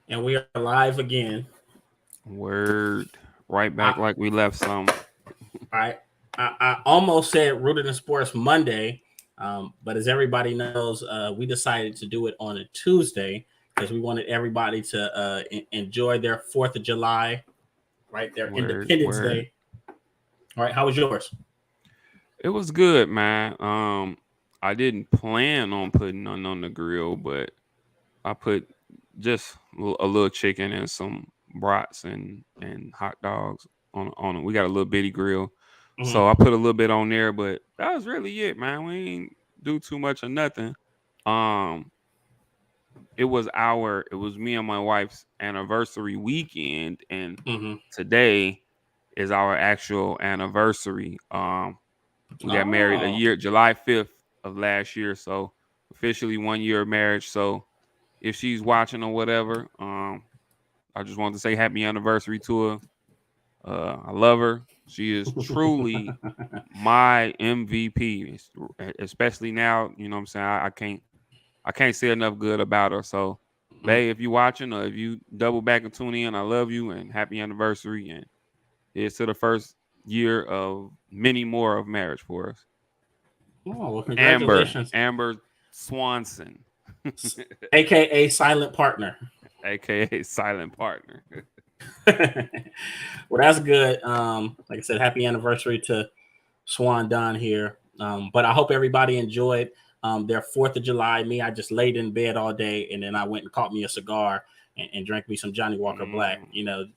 And we are live again. Word. Right I, back like we left some. I, I almost said Rooted in Sports Monday, but as everybody knows, we decided to do it on a Tuesday because we wanted everybody to enjoy their 4th of July, right? Their Word, Independence word. Day. All right, how was yours? It was good, man. I didn't plan on putting none on the grill, but I put just a little chicken and some brats and hot dogs on it. We got a little bitty grill, Mm-hmm. so I put a little bit on there, but that was really it, man. We ain't do too much or nothing. Um, it was me and my wife's anniversary weekend, and Mm-hmm. today is our actual anniversary. We got married a Oh, year, July 5th of last year, so officially 1 year of marriage. So if she's watching or whatever, I just want to say happy anniversary to her. I love her. She is truly my MVP, especially now. You know what I'm saying? I can't say enough good about her. So, babe, if you watching or if you double back and tune in, I love you and happy anniversary. And here's to the first year of many more of marriage for us. oh well, Amber, congratulations, Amber Swanson, aka Silent Partner. aka Silent Partner. Well, that's good. Like I said, happy anniversary to Swan Don here. But I hope everybody enjoyed their 4th of July. Me, I just laid in bed all day and then I went and caught me a cigar and drank me some Johnny Walker Black. Mm,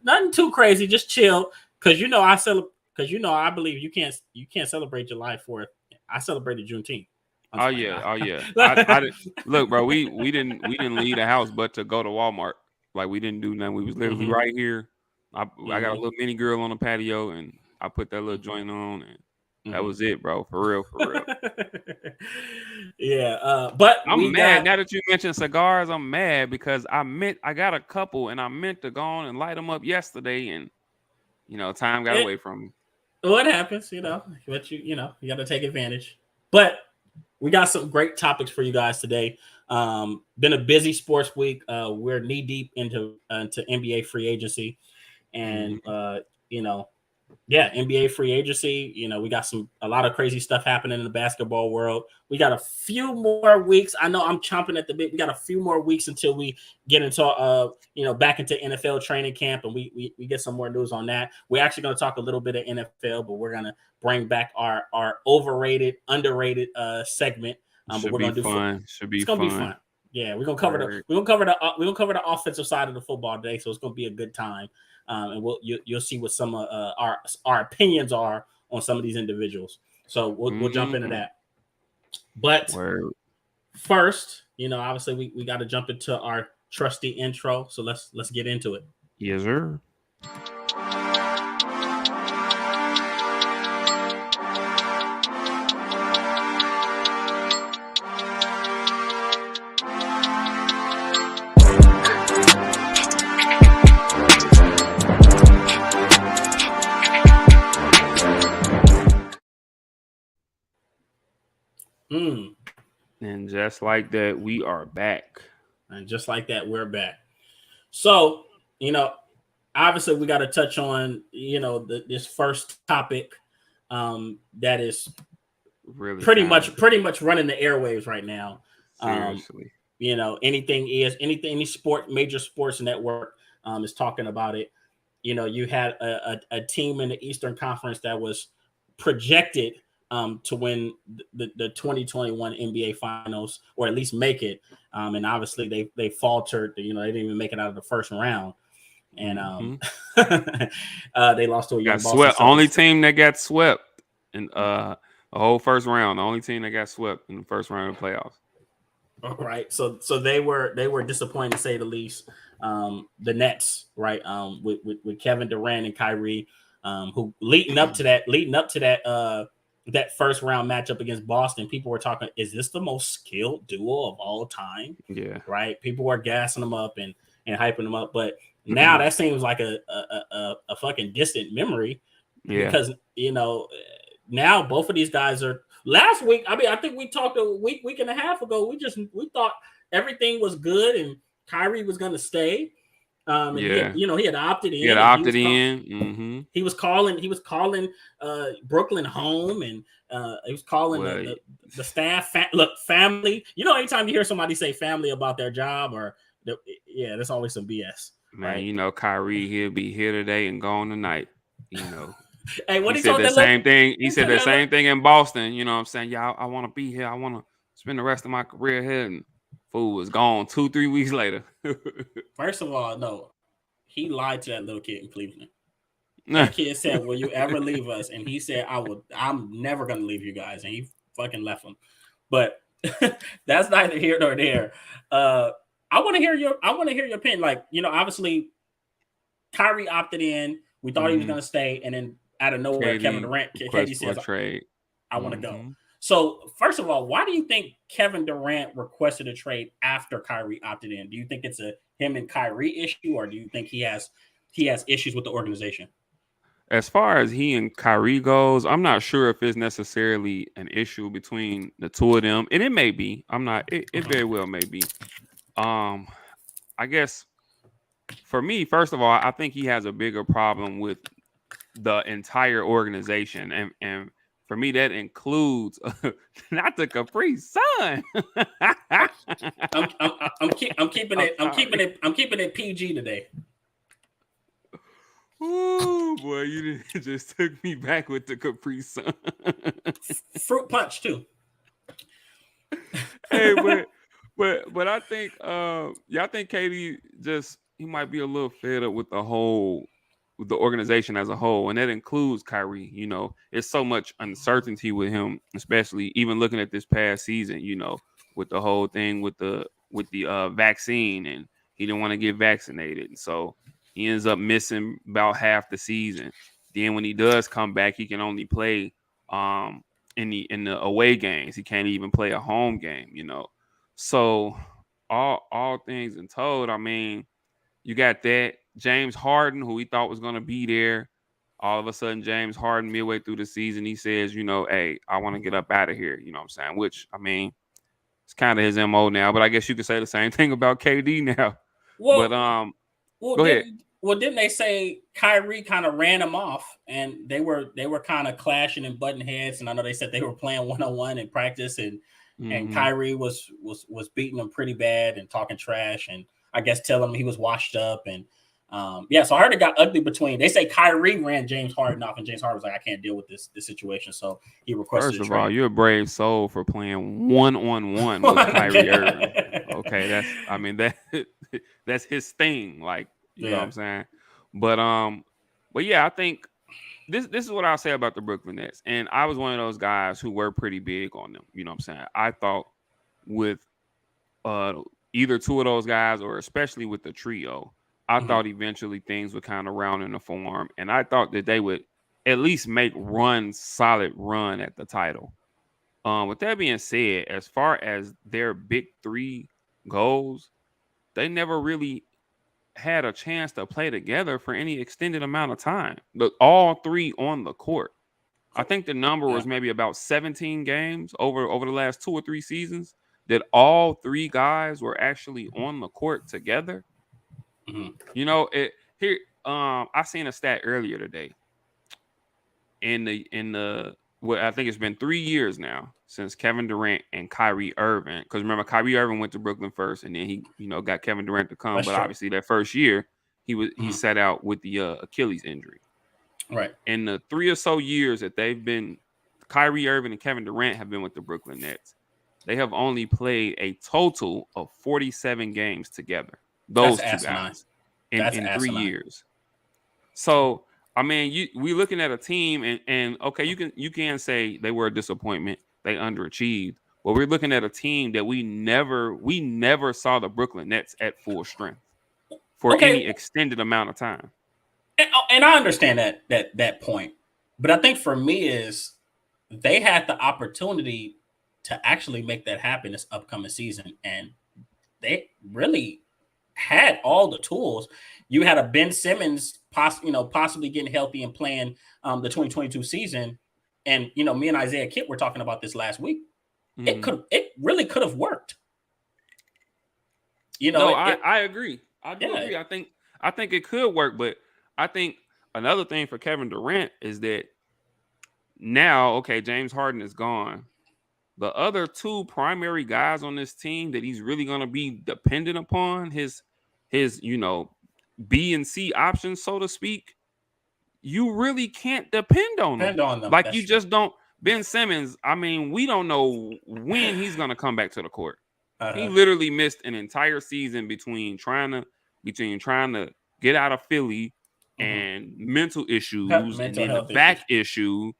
Nothing too crazy, just chill. Cause I believe you can't celebrate July 4th. I celebrated Juneteenth. I'm oh just playing. yeah, oh yeah. I did, look, bro. We didn't leave the house, but to go to Walmart. Like we didn't do nothing. We was literally hmm right here. I got a hmm little mini grill on the patio, and I put that little joint on, and that hmm was it, bro. For real, for real. Yeah, but I'm we mad got now that you mentioned cigars. I'm mad because I got a couple, and I meant to go on and light them up yesterday, and time got it. away from me. What happens, but you got to take advantage. But we got some great topics for you guys today. Been a busy sports week. We're knee deep into NBA free agency, and Hmm. you know, yeah, NBA free agency. We got a lot of crazy stuff happening in the basketball world. We got a few more weeks. I know I'm chomping at the bit. We got a few more weeks until we get into back into NFL training camp, and we get some more news on that. We're actually going to talk a little bit of NFL, but we're going to bring back our overrated, underrated segment. But Should we're be going to do fun. Should it's be going to be fun. fun. Yeah, we're gonna cover the Word. we're gonna cover the we're gonna cover the offensive side of the football today, so it's gonna be a good time. And you'll see what some of our opinions are on some of these individuals. So we'll jump into Hmm. that. But Word. first, obviously we got to jump into our trusty intro. So let's get into it. Yes, sir. Mm. And just like that, we are back. And just like that, we're back. So you know, obviously we got to touch on this first topic that is Really pretty kind much of pretty much running the airwaves right now. Um, seriously. any sport major sports network is talking about it. You had a team in the Eastern Conference that was projected to win the 2021 NBA Finals or at least make it, and obviously they faltered. They didn't even make it out of the first round, and Hmm. they lost to a young Got Boston swept. Only Celtics. team that got swept in the whole first round. The only team that got swept in the first round of the playoffs. Right. So they were disappointed to say the least. The Nets, right? With Kevin Durant and Kyrie, who leading up to that first round matchup against Boston, people were talking, is this the most skilled duo of all time? Yeah. Right? People were gassing them up and hyping them up, but now that seems like a fucking distant memory Yeah. because now both of these guys are. Last week, I think we talked a week and a half ago. We thought everything was good, and Kyrie was going to stay. And Yeah. he had opted He had in, and opted in. Mm-hmm. he was calling Brooklyn home, and he was calling Well, the staff. Look, family. Anytime you hear somebody say family about their job, yeah, there's always some BS, man, right? Kyrie, he'll be here today and gone tonight. You know, Hey, what he he said told that that look? same thing. He He said told that that look. same thing in Boston. You know what I'm saying? Yeah, I want to be here. I want to spend the rest of my career here. And fool was gone 2-3 weeks later. First of all, no, he lied to that little kid in Cleveland. That kid said, "Will you ever leave us?" And he said, "I will. I'm never gonna leave you guys." And he fucking left them. But that's neither here nor there. I want to hear your opinion. Like, obviously Kyrie opted in. We thought he was Mm-hmm. gonna stay, and then out of nowhere, Kevin KD Durant, request KD for a says, trade. "I want to go." Mm-hmm. So first of all, why do you think Kevin Durant requested a trade after Kyrie opted in? Do you think it's a him and Kyrie issue, or do you think he has issues with the organization? As far as he and Kyrie goes, I'm not sure if it's necessarily an issue between the two of them, and it may be. I'm not. It very well may be. Um, I guess for me, first of all, I think he has a bigger problem with the entire organization, and for me, that includes not the Capri Sun. I'm keeping I'm it sorry. I'm keeping it PG today. Oh boy, you just took me back with the Capri Sun. Fruit punch too. Hey, but I think yeah, I think KD just he might be a little fed up with the organization as a whole, and that includes Kyrie. It's so much uncertainty with him, especially even looking at this past season. With the whole thing with the vaccine, and he didn't want to get vaccinated, and so he ends up missing about half the season. Then when he does come back, he can only play in the away games. He can't even play a home game. So all things and told, I mean, you got that James Harden, who we thought was going to be there. All of a sudden, James Harden, midway through the season, he says, hey, I want to get up out of here. You know what I'm saying? Which, I mean, it's kind of his MO now. But I guess you could say the same thing about KD now. But Well, go ahead. didn't they say Kyrie kind of ran him off, and they were kind of clashing and butting heads, and I know they said they were playing 1-on-1 in practice, and Mm-hmm. Kyrie was beating him pretty bad and talking trash, and I guess telling him he was washed up, and yeah, so I heard it got ugly between. They say Kyrie ran James Harden off, and James Harden was like, "I can't deal with this situation," so he requested First a of all, trade. you're a brave soul for playing 1-on-1 with Kyrie Irving. Okay, I mean that's his thing. Like, you know what Yeah. I'm saying? But yeah, I think this is what I'll say about the Brooklyn Nets. And I was one of those guys who were pretty big on them. You know what I'm saying? I thought with uh either two of those guys, or especially with the trio, I Mm-hmm. thought eventually things would kind of round in the form, and I thought that they would at least make one solid run at the title. With that being said, as far as their big three goes, they never really had a chance to play together for any extended amount of time. All three on the court. I think the number Yeah. was maybe about 17 games over the last 2 or 3 seasons that all three guys were actually on the court together. Mm-hmm. It here. I seen a stat earlier today in the what I think it's been 3 years now since Kevin Durant and Kyrie Irving. Because remember, Kyrie Irving went to Brooklyn first, and then he got Kevin Durant to come. That's But true. obviously, that first year he Mm-hmm. sat out with the Achilles injury. Right. In the 3 or so years that they've been, Kyrie Irving and Kevin Durant have been with the Brooklyn Nets. They have only played a total of 47 games together. That's Those two asinine. guys in That's in three asinine. years. So I mean, we looking at a team, and okay, you can say they were a disappointment, they underachieved, but we're looking at a team that we never saw the Brooklyn Nets at full strength for Okay, any extended amount of time. and I understand that point, but I think for me is they had the opportunity to actually make that happen this upcoming season, and they really had all the tools. You had a Ben Simmons, possibly getting healthy and playing the 2022 season, and me and Isaiah Kitt were talking about this last week. Mm-hmm. It really could have worked. You know, No, it I agree. I do yeah, agree. I think it could work, but I think another thing for Kevin Durant is that now, okay, James Harden is gone. The other two primary guys on this team that he's really gonna be dependent upon, his B and C options, so to speak, you really can't depend on them. depend on them. Like That's you true. just don't. Ben Simmons, I mean, we don't know when he's gonna come back to the court. He Uh-huh. literally missed an entire season between trying to get out of Philly Hmm. and mental issues and Mental then the health back issues. issue.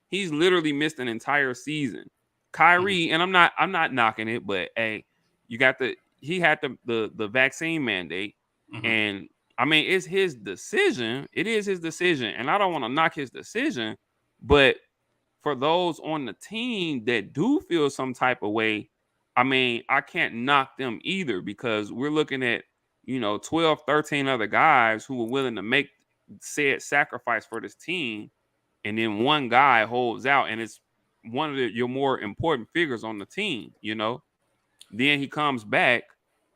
He's literally missed an entire season. Hmm. Kyrie, and I'm not knocking it, but hey, he had the vaccine mandate, Hmm. and I mean it's his decision. It is his decision, and I don't want to knock his decision, but for those on the team that do feel some type of way, I mean, I can't knock them either because we're looking at, 12, 13 other guys who were willing to make said sacrifice for this team. And then one guy holds out and it's one of your more important figures on the team. Then he comes back.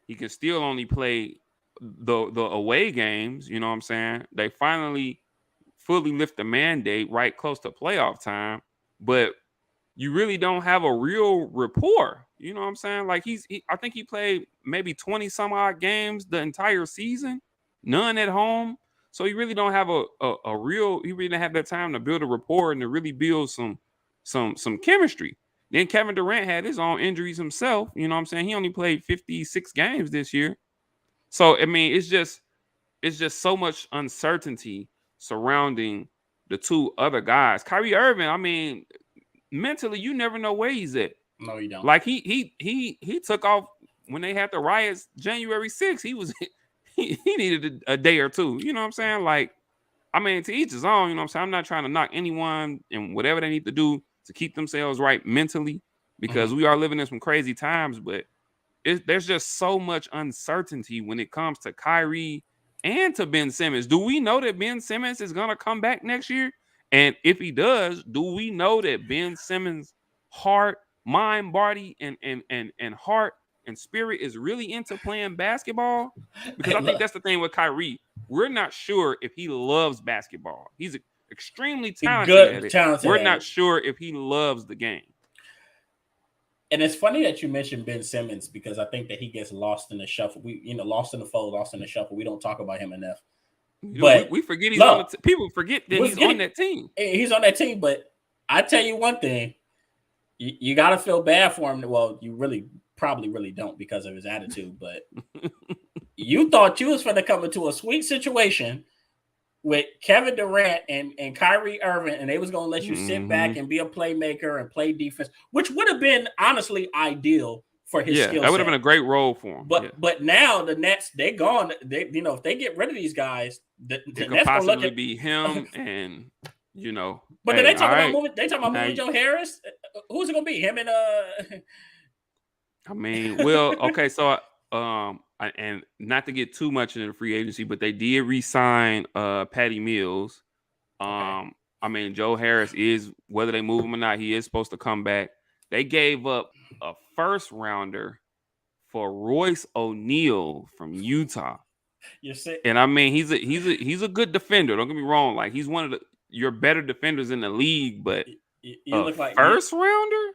He can still only play the away games. You know what I'm saying? They finally fully lift the mandate right close to playoff time. But you really don't have a real rapport. You know what I'm saying? Like I think he played maybe 20 some odd games the entire season, none at home. So you really don't have a real. You really didn't have that time to build a rapport and to really build some chemistry. Then Kevin Durant had his own injuries himself. You know what I'm saying? He only played 56 games this year. So I mean, it's just so much uncertainty surrounding the two other guys. Kyrie Irving, I mean, mentally, you never know where he's at. No, you don't. Like he took off when they had the riots January 6th. He was he needed a day or two. You know what I'm saying? Like, I mean, to each his own. You know what I'm saying? I'm not trying to knock anyone and whatever they need to do to keep themselves right mentally because Hmm. we are living in some crazy times. But there's just so much uncertainty when it comes to Kyrie and to Ben Simmons. Do we know that Ben Simmons is gonna come back next year? And if he does, do we know that Ben Simmons' heart, mind, body, and heart and spirit is really into playing basketball? Because Hey, I think look, that's the thing with Kyrie. We're not sure if he loves basketball. He's extremely talented at good, it. talented We're at not it. sure if he loves the game. And it's funny that you mentioned Ben Simmons because I think that he gets lost in the shuffle. Lost in the fold, lost in the shuffle. We don't talk about him enough. But We forget he's on the look, people forget that was he's on getting that team. he's on that team. But I tell you one thing, you got to feel bad for him. Well, you really probably really don't because of his attitude. But you thought you was going to come into a sweet situation with Kevin Durant and Kyrie Irving, and they was going to let you sit back Hmm. and be a playmaker and play defense, which would have been honestly ideal for his Yeah, skill that would have been set. a great role for him. Yeah, But now the Nets they gone. They if they get rid of these guys, the it could Nets gonna look possibly at. be him, and But then hey, they all talk about right. moving. They talk about Now, moving Joe Harris. Who's it gonna be? Him and I mean, well, okay, so and not to get too much into the free agency, but they did re-sign Patty Mills. Okay. I mean, Joe Harris is whether they move him or not, he is supposed to come back. They gave up a first rounder for Royce O'Neal from Utah. You're sick. And I mean, he's a good defender. Don't get me wrong. Like he's one of your better defenders in the league, but You a look like you. first rounder?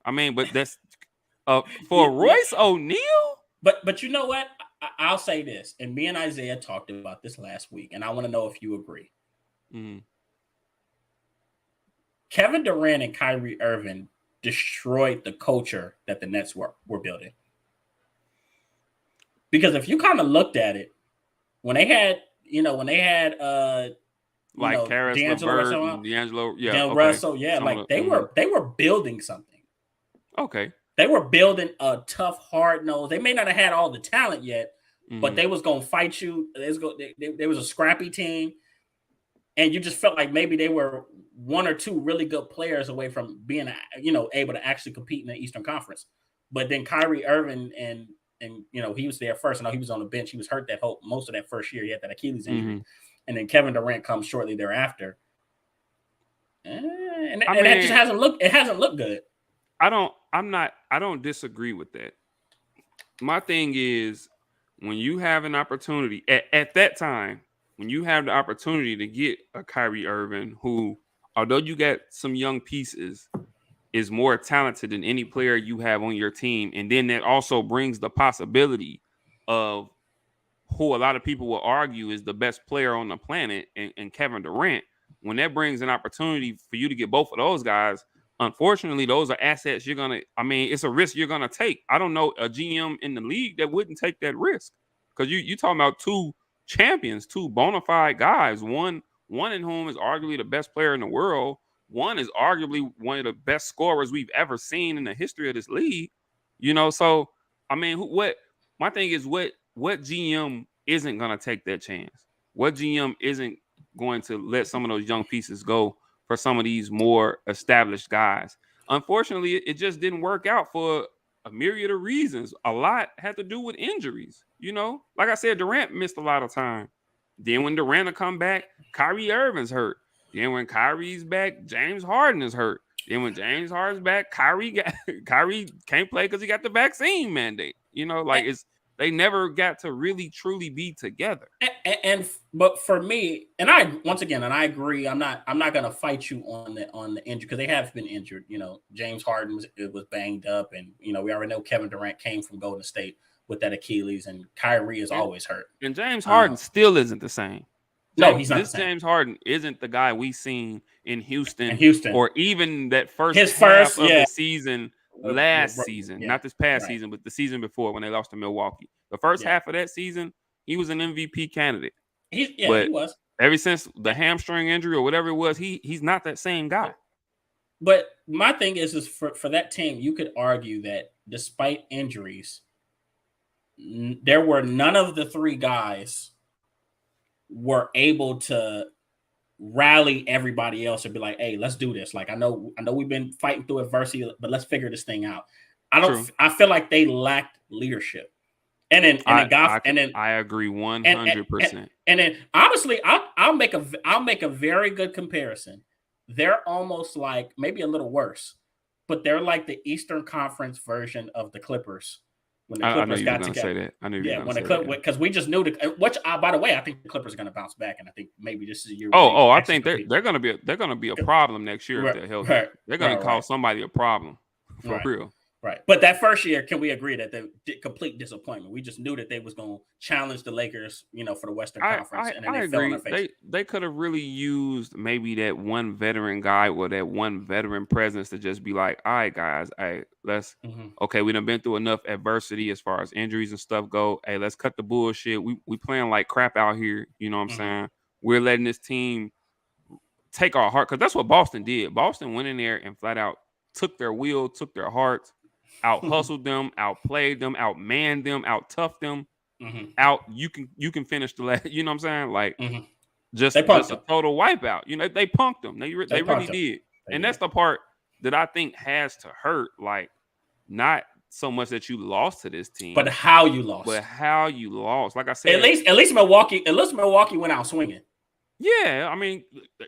I mean, but that's you, for you Royce O'Neal? but you know what? I'll say this, and me and Isaiah talked about this last week, and I want to know if you agree. Mm, Kevin Durant and Kyrie Irving destroyed the culture that the Nets were building. Because if you kind of looked at it, when they had, when they had like Karis D'Angelo LeVert Russell, and D'Angelo. Yeah, D'Angelo okay. Russell, yeah, Some of like the they were building something. okay. They were building a tough, hard nose. They may not have had all the talent yet, but Hmm. they was gonna fight you. They was a scrappy team, and you just felt like maybe they were one or two really good players away from being able to actually compete in the Eastern Conference. But then Kyrie Irving and he was there first. I know he was on the bench. He was hurt that whole most of that first year. He had that Achilles injury, Hmm. and then Kevin Durant comes shortly thereafter, and I that just mean, hasn't looked. It hasn't looked good. I don't disagree with that. My thing is when you have an opportunity at that time, when you have the opportunity to get a Kyrie Irving, who, although you got some young pieces, is more talented than any player you have on your team, and then that also brings the possibility of who a lot of people will argue is the best player on the planet, and Kevin Durant. When that brings an opportunity for you to get both of those guys, unfortunately, those are assets you're gonna. I mean, it's a risk you're gonna take. I don't know a GM in the league that wouldn't take that risk, because you talking about two champions, two bona fide guys. One in whom is arguably the best player in the world. One is arguably one of the best scorers we've ever seen in the history of this league. So I mean, what my thing is, what GM isn't gonna take that chance? What GM isn't going to let some of those young pieces go for some of these more established guys? Unfortunately, it just didn't work out for a myriad of reasons. A lot had to do with injuries. Like I said, Durant missed a lot of time. Then when Durant come back, Kyrie Irving's hurt. Then when Kyrie's back, James Harden is hurt. Then when James Harden's back, Kyrie can't play because he got the vaccine mandate. Like they never got to really truly be together. But for me, and I once again, and I agree, I'm not gonna fight you on the injury, because they have been injured. James Harden was banged up, and we already know Kevin Durant came from Golden State with that Achilles, and Kyrie is always hurt. And James Harden still isn't the same. No, he's not. This James Harden isn't the guy we seen in Houston, or even that his half first of the season last season, not this past right. season, but the season before when they lost to Milwaukee. The first half of that season, he was an MVP candidate. He was. Ever since the hamstring injury or whatever it was, he's not that same guy. But my thing is for that team, you could argue that despite injuries, there were none of the three guys were able to rally everybody else and be like, "Hey, let's do this." Like, I know we've been fighting through adversity, but let's figure this thing out. I feel like they lacked leadership. And then I agree 100%. And then honestly, I'll make a very good comparison. They're almost like, maybe a little worse, but they're like the Eastern Conference version of the Clippers. When the Clippers got together, say that. I knew you were going to say that. Because we just knew which, by the way, I think the Clippers are going to bounce back, and I think maybe this is a year. I think they're going to be a problem next year if they're healthy. Right, they're going to cause somebody a problem for real. Right. But that first year, can we agree that they complete disappointment? We just knew that they was going to challenge the Lakers, for the Western Conference, and then they fell on their face. They could have really used maybe that one veteran guy or that one veteran presence to just be like, all right, guys, let's okay, we done been through enough adversity as far as injuries and stuff go. Hey, let's cut the bullshit. We playing like crap out here. You know what I'm saying? We're letting this team take our heart, because that's what Boston did. Boston went in there and flat out took their will, took their hearts, out hustled them, outplayed them, outmanned them, out toughed them, out. You can finish the last. You know what I'm saying? Like just a total wipeout. They punked them. They really did. And that's the part that I think has to hurt. Like, not so much that you lost to this team, but how you lost. Like I said, at least Milwaukee went out swinging. Yeah, I mean,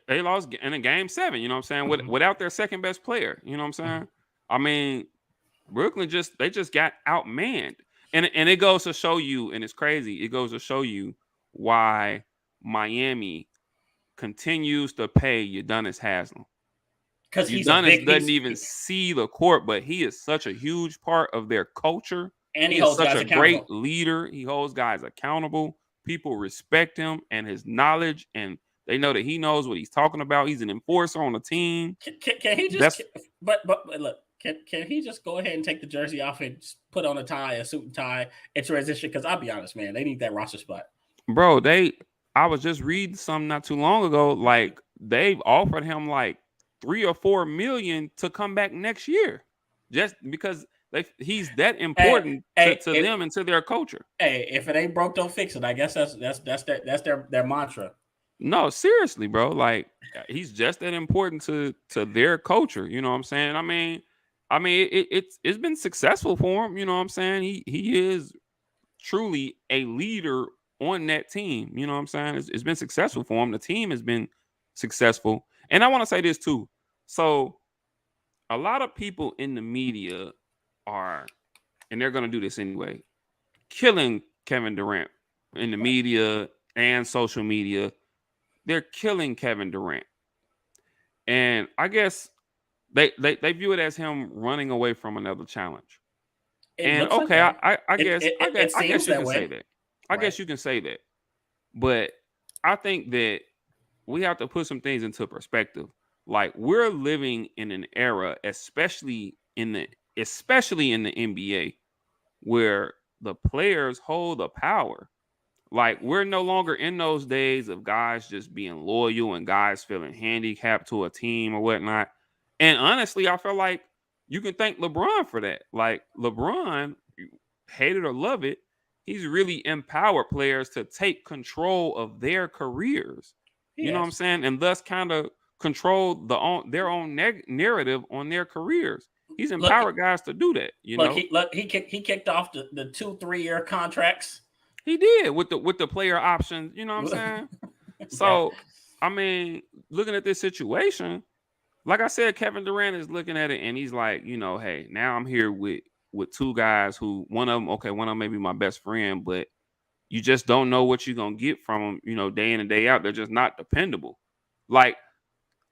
they lost in a game 7. You know what I'm saying? Without their second best player. You know what I'm saying? I mean, Brooklyn just got outmanned, and it goes to show you, and it's crazy. It goes to show you why Miami continues to pay Udonis Haslem, because Udonis doesn't even see the court, but he is such a huge part of their culture, and he is such a great leader. He holds guys accountable. People respect him and his knowledge, and they know that he knows what he's talking about. He's an enforcer on the team. Can he just? But look. Can he just go ahead and take the jersey off and put on a suit and tie, and transition? Because I'll be honest, man, they need that roster spot. Bro, I was just reading something not too long ago. Like, they've offered him like $3 or $4 million to come back next year, just because he's that important to them and to their culture. Hey, if it ain't broke, don't fix it. I guess that's their mantra. No, seriously, bro. Like, he's just that important to their culture. You know what I'm saying? I mean, it's been successful for him. You know what I'm saying? He is truly a leader on that team. You know what I'm saying? It's been successful for him. The team has been successful. And I want to say this too. So a lot of people in the media are, and they're going to do this anyway, killing Kevin Durant in the media and social media. They're killing Kevin Durant. And I guess they view it as him running away from another challenge. It And looks like okay, that. I It guess it, I it, guess it I seems guess you that can say way, that. I right? guess you can say that. But I think that we have to put some things into perspective. Like we're living in an era, especially in the NBA, where the players hold the power. Like we're no longer in those days of guys just being loyal and guys feeling handicapped to a team or whatnot. And honestly, I feel like you can thank LeBron for that. Like LeBron, hate it or love it, he's really empowered players to take control of their careers. You know what I'm Yes. saying? And thus kind of control their own narrative on their careers. He's Look, empowered guys to do that, you look, know. he kicked off the 2 3 year contracts. He did with the player options, you know what I'm saying? Yeah. So, I mean, looking at this situation, like I said, Kevin Durant is looking at it and he's like, hey, now I'm here with two guys who one of them may be my best friend, but you just don't know what you're gonna get from them, day in and day out. They're just not dependable. Like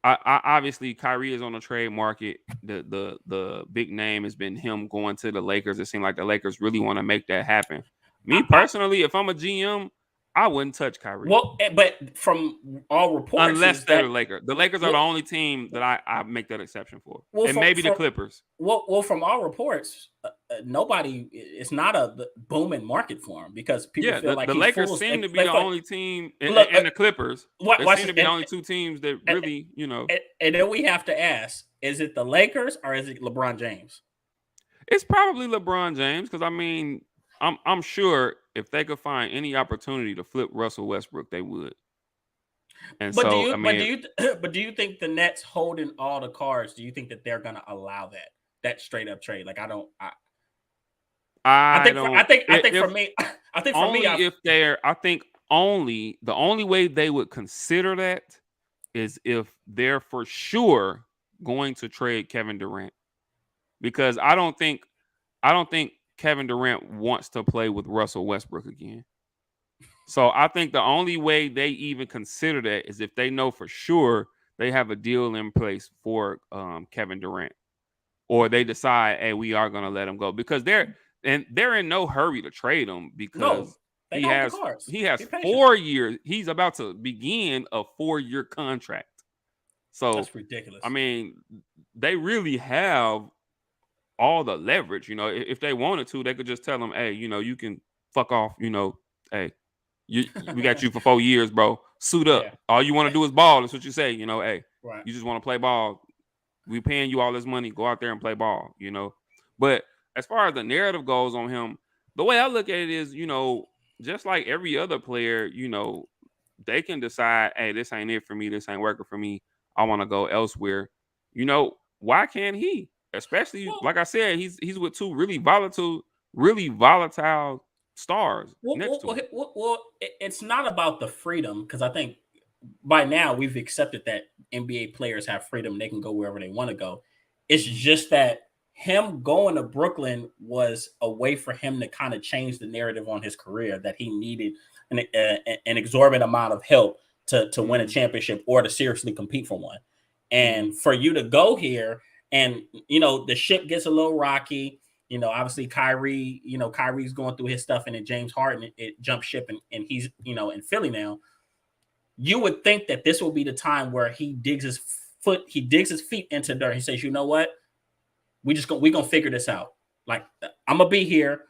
I obviously Kyrie is on the trade market. The big name has been him going to the Lakers. It seems like the Lakers really want to make that happen. Me I personally, if I'm a GM, I wouldn't touch Kyrie well, but from all reports unless is they're that the Lakers. The Lakers are the well, only team that I make that exception for, well and from maybe the from Clippers. from all reports, nobody. It's not a booming market for him because people Yeah, feel like the he's Lakers full. seem to be They the feel like only team, look. and the Clippers. They Watch seem this, to be the only two teams that and, really, and then we have to ask: is it the Lakers or is it LeBron James? it's probably LeBron James because I mean, I'm sure if they could find any opportunity to flip Russell Westbrook, they would. And But do so, you? I But do mean, you? But do you think the Nets holding all the cards? Do you think that they're going to allow that straight up trade? Like I don't. I I think for I don't. think I think for If me, I think for me, only if they're, I think only the only way they would consider that is if they're for sure going to trade Kevin Durant because I don't think Kevin Durant wants to play with Russell Westbrook again. So I think the only way they even consider that is if they know for sure they have a deal in place for Kevin Durant, or they decide, hey, we are going to let him go because they're in no hurry to trade him no, because they he hold the has cards. he has Be patient. 4 years. He's about to begin a 4-year contract. So That's I ridiculous. mean, they really have all the leverage. If they wanted to, they could just tell him, hey, you can fuck off. Hey, we got you for 4 years, bro. Suit up. Yeah. All you want to do is ball. That's what you say. Hey, Right. you just want to play ball. We paying you all this money. Go out there and play ball. But as far as the narrative goes on him, the way I look at it is, just like every other player, they can decide, hey, this ain't it for me. This ain't working for me. I want to go elsewhere. Why can't he? Especially Well, like I said, he's with two really volatile stars well, next well, to well, him. it's not about the freedom because I think by now we've accepted that NBA players have freedom; they can go wherever they want to go. It's Mhm. just that him going to Brooklyn was a way for him to kind of change the narrative on his career that he needed an exorbitant amount of help to win a Mhm. championship or to seriously compete for one. Mhm. And for you to go here and the ship gets a little rocky. Obviously Kyrie's going through his stuff, and then James Harden it jumped ship, and he's in Philly now. You would think that this will be the time where he digs his feet into dirt. He says, "You know what? We gonna figure this out. Like I'm gonna be here.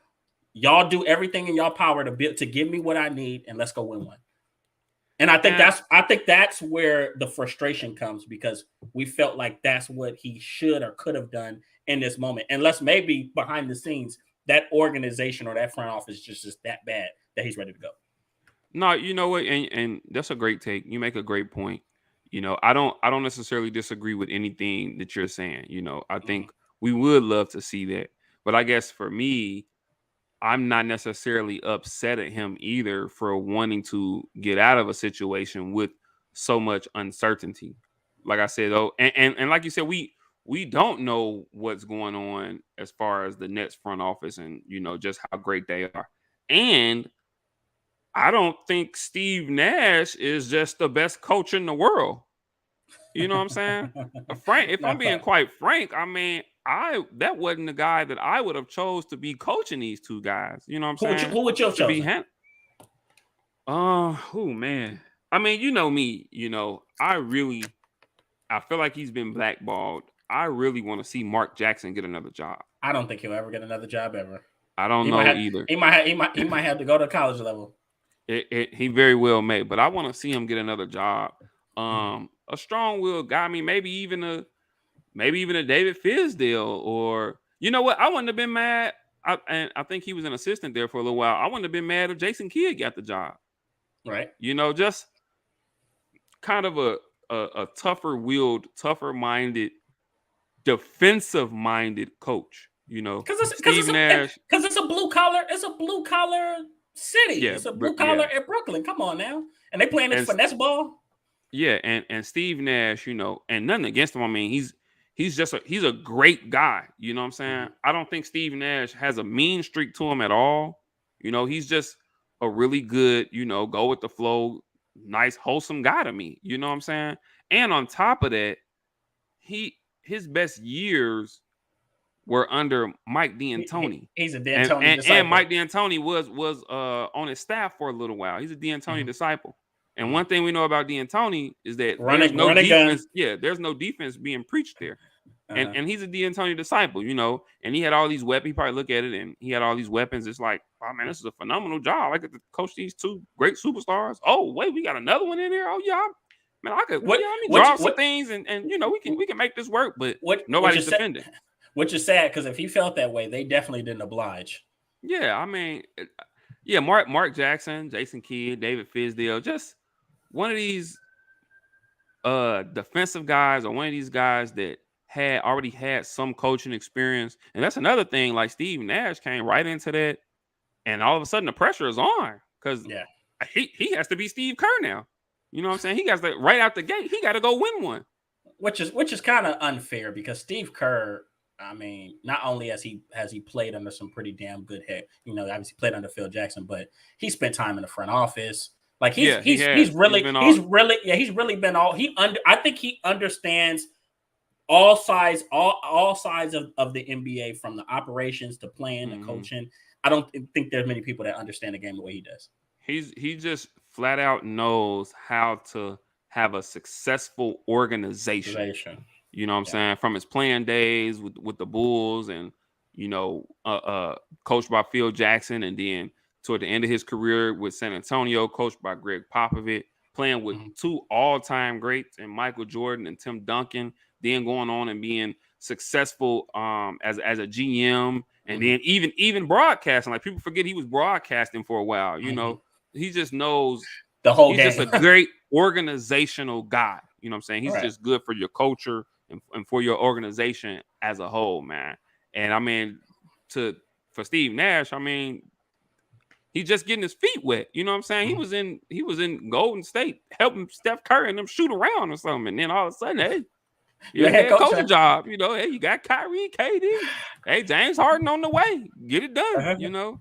Y'all do everything in y'all power to give me what I need, and let's go win one." And And I think that's where the frustration comes because we felt like that's what he should or could have done in this moment. Unless maybe behind the scenes that organization or that front office just that bad that he's ready to go. no, you know what? And that's a great take. You make a great point. I don't necessarily disagree with anything that you're saying. I Mhm. think we would love to see that. But I guess for me, I'm not necessarily upset at him either for wanting to get out of a situation with so much uncertainty. Like I said, though, and like you said, we don't know what's going on as far as the Nets front office and just how great they are. And I don't think Steve Nash is just the best coach in the world. You know what I'm saying? Frank, if I'm Not being quite. quite frank, I mean, that wasn't the guy that I would have chose to be coaching these two guys. You know what I'm saying? Who would you have To be chosen? hand. Oh man. I mean, you know me. I feel like he's been blackballed. I really want to see Mark Jackson get another job. I don't think he'll ever get another job ever. I don't He might know have. either. He might have to go to college level. He very well may, but I want to see him get another job. Mhm. A strong-willed guy. I mean, maybe even a David Fizdale, or you know what? I wouldn't have been mad. And I think he was an assistant there for a little while. I wouldn't have been mad if Jason Kidd got the job. Right. Just kind of a tougher-willed, tougher-minded, defensive-minded coach. Steve Nash. Because it's a blue collar. It's a blue collar city. Yeah, It's a blue but collar yeah, in Brooklyn. Come on now, and they playing this and finesse ball. yeah, and Steve Nash, and nothing against him. I mean, he's a great guy. You know what I'm saying? Mhm. I don't think Steve Nash has a mean streak to him at all. He's just a really good, go with the flow, nice, wholesome guy to me. You know what I'm saying? And on top of that, his best years were under Mike D'Antoni. He's a And, D'Antoni and and disciple. Mike D'Antoni was on his staff for a little while. He's a D'Antoni Mhm. disciple. And Mhm. one thing we know about D'Antoni is that there's Running, no running gun. defense. Yeah, there's no defense being preached there. And Uh-huh. and he's a D'Antoni disciple, and he had all these weapons. He probably look at it and he had all these weapons. It's like, oh man, this is a phenomenal job. I get to coach these two great superstars. Oh, wait, we got another one in there. Oh yeah. Man, I could, What? let me Which? draw some What? things and we can make this work, but Which nobody's is sad. defending. Which is sad because if he felt that way, they definitely didn't oblige. Yeah, I mean, yeah, Mark Jackson, Jason Kidd, David Fizdale, just one of these defensive guys, or one of these guys that had already had some coaching experience. And that's another thing, like Steve Nash came right into that, and all of a sudden the pressure is on because Yeah. he has to be Steve Kerr now. You know what I'm saying? He got to, right out the gate, he got to go win one. Which is kind of unfair because Steve Kerr, I mean, not only has he played under some pretty damn good head, obviously played under Phil Jackson, but he spent time in the front office. Like Yeah, he has. he's really been all I think he understands all sides of the NBA, from the operations to playing to Mhm. coaching. I don't think there's many people that understand the game the way he does. He just flat out knows how to have a successful organization. Organization. You know what I'm Yeah. saying? From his playing days with the Bulls, and coached by Phil Jackson, and then toward the end of his career with San Antonio, coached by Greg Popovich, playing with Mhm. two all-time greats and Michael Jordan and Tim Duncan, then going on and being successful as a GM, and Mhm. then even broadcasting. Like, people forget he was broadcasting for a while. Mhm. He just knows. The whole He's just game. a great organizational guy. You know what I'm saying? All He's right. just good for your culture and for your organization as a whole, man. And I mean, for Steve Nash, I mean, he's just getting his feet wet. You know what I'm saying? Mhm. He was in Golden State helping Steph Curry and them shoot around or something. And then all of a sudden, hey, You're your a head head coach, coaching huh? job. Hey, you got Kyrie, KD. Hey, James Harden on the way. Get it done. Uh-huh.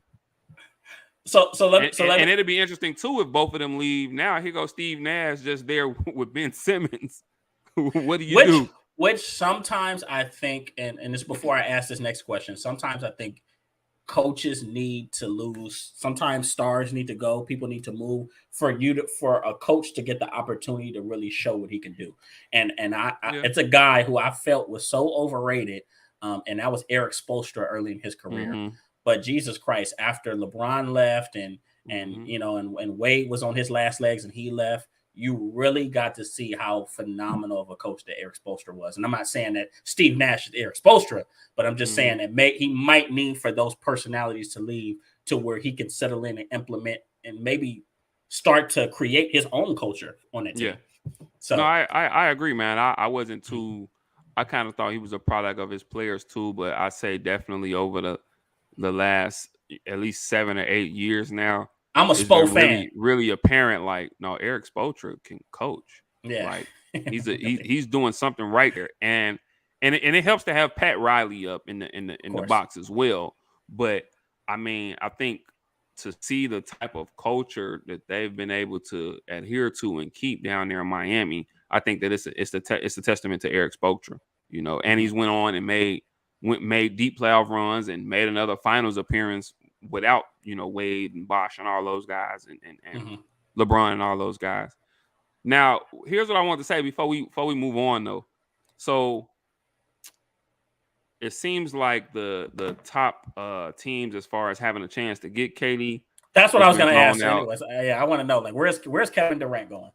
So And, so and, let me and it'll be interesting too if both of them leave. Now here goes Steve Nash just there with Ben Simmons. What do you which do? sometimes I think, and this before I ask this next question, sometimes I think coaches need to lose. Sometimes stars need to go. People need to move for a coach to get the opportunity to really show what he can do. And Yeah. it's a guy who I felt was so overrated. And that was Eric Spoelstra early in his career. Mm-hmm. But Jesus Christ, after LeBron left and Mm-hmm. and Wade was on his last legs and he left, you really got to see how phenomenal of a coach that Eric Spoelstra was. And I'm not saying that Steve Nash is Eric Spoelstra, but I'm just Mm-hmm. saying that he might need for those personalities to leave to where he can settle in and implement and maybe start to create his own culture on that Yeah. team. No, So I agree, man. I wasn't too. I kind of thought he was a product of his players too, but I say definitely over the last at least 7 or 8 years now, I'm a it's Spo been fan. really apparent. Like, no, Eric Spoelstra can coach. Yeah. Like, he's doing something right there, and it helps to have Pat Riley up in the Of in the course. box as well. But I mean, I think to see the type of culture that they've been able to adhere to and keep down there in Miami, I think that it's a testament to Eric Spoelstra, and Mhm. he's went on and made deep playoff runs and made another finals appearance without, Wade and Bosh and all those guys and Mhm. LeBron and all those guys. Now, here's what I want to say before we move on though. So it seems like the top teams as far as having a chance to get KD That's what I has was been going to thrown ask. out. Anyways, yeah, I want to know, like, where's Kevin Durant going?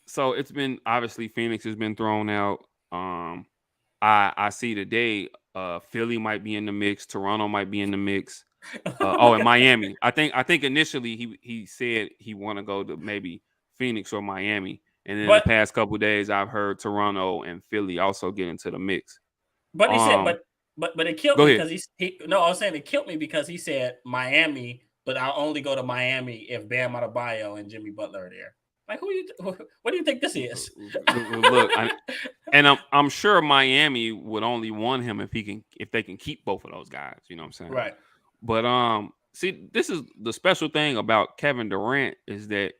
So it's been obviously Phoenix has been thrown out. I see today Philly might be in the mix, Toronto might be in the mix. And Miami. I think initially he said he want to go to maybe Phoenix or Miami, and then in the but past couple of days I've heard Toronto and Philly also get into the mix. but he said, Um, but it killed Go me ahead. because he no, I was saying it killed me because he said Miami, but I'll only go to Miami if Bam Adebayo and Jimmy Butler are there. Like, what do you think this is? Look, and I'm sure Miami would only want him if they can keep both of those guys. You know what I'm saying? Right. But see, this is the special thing about Kevin Durant is that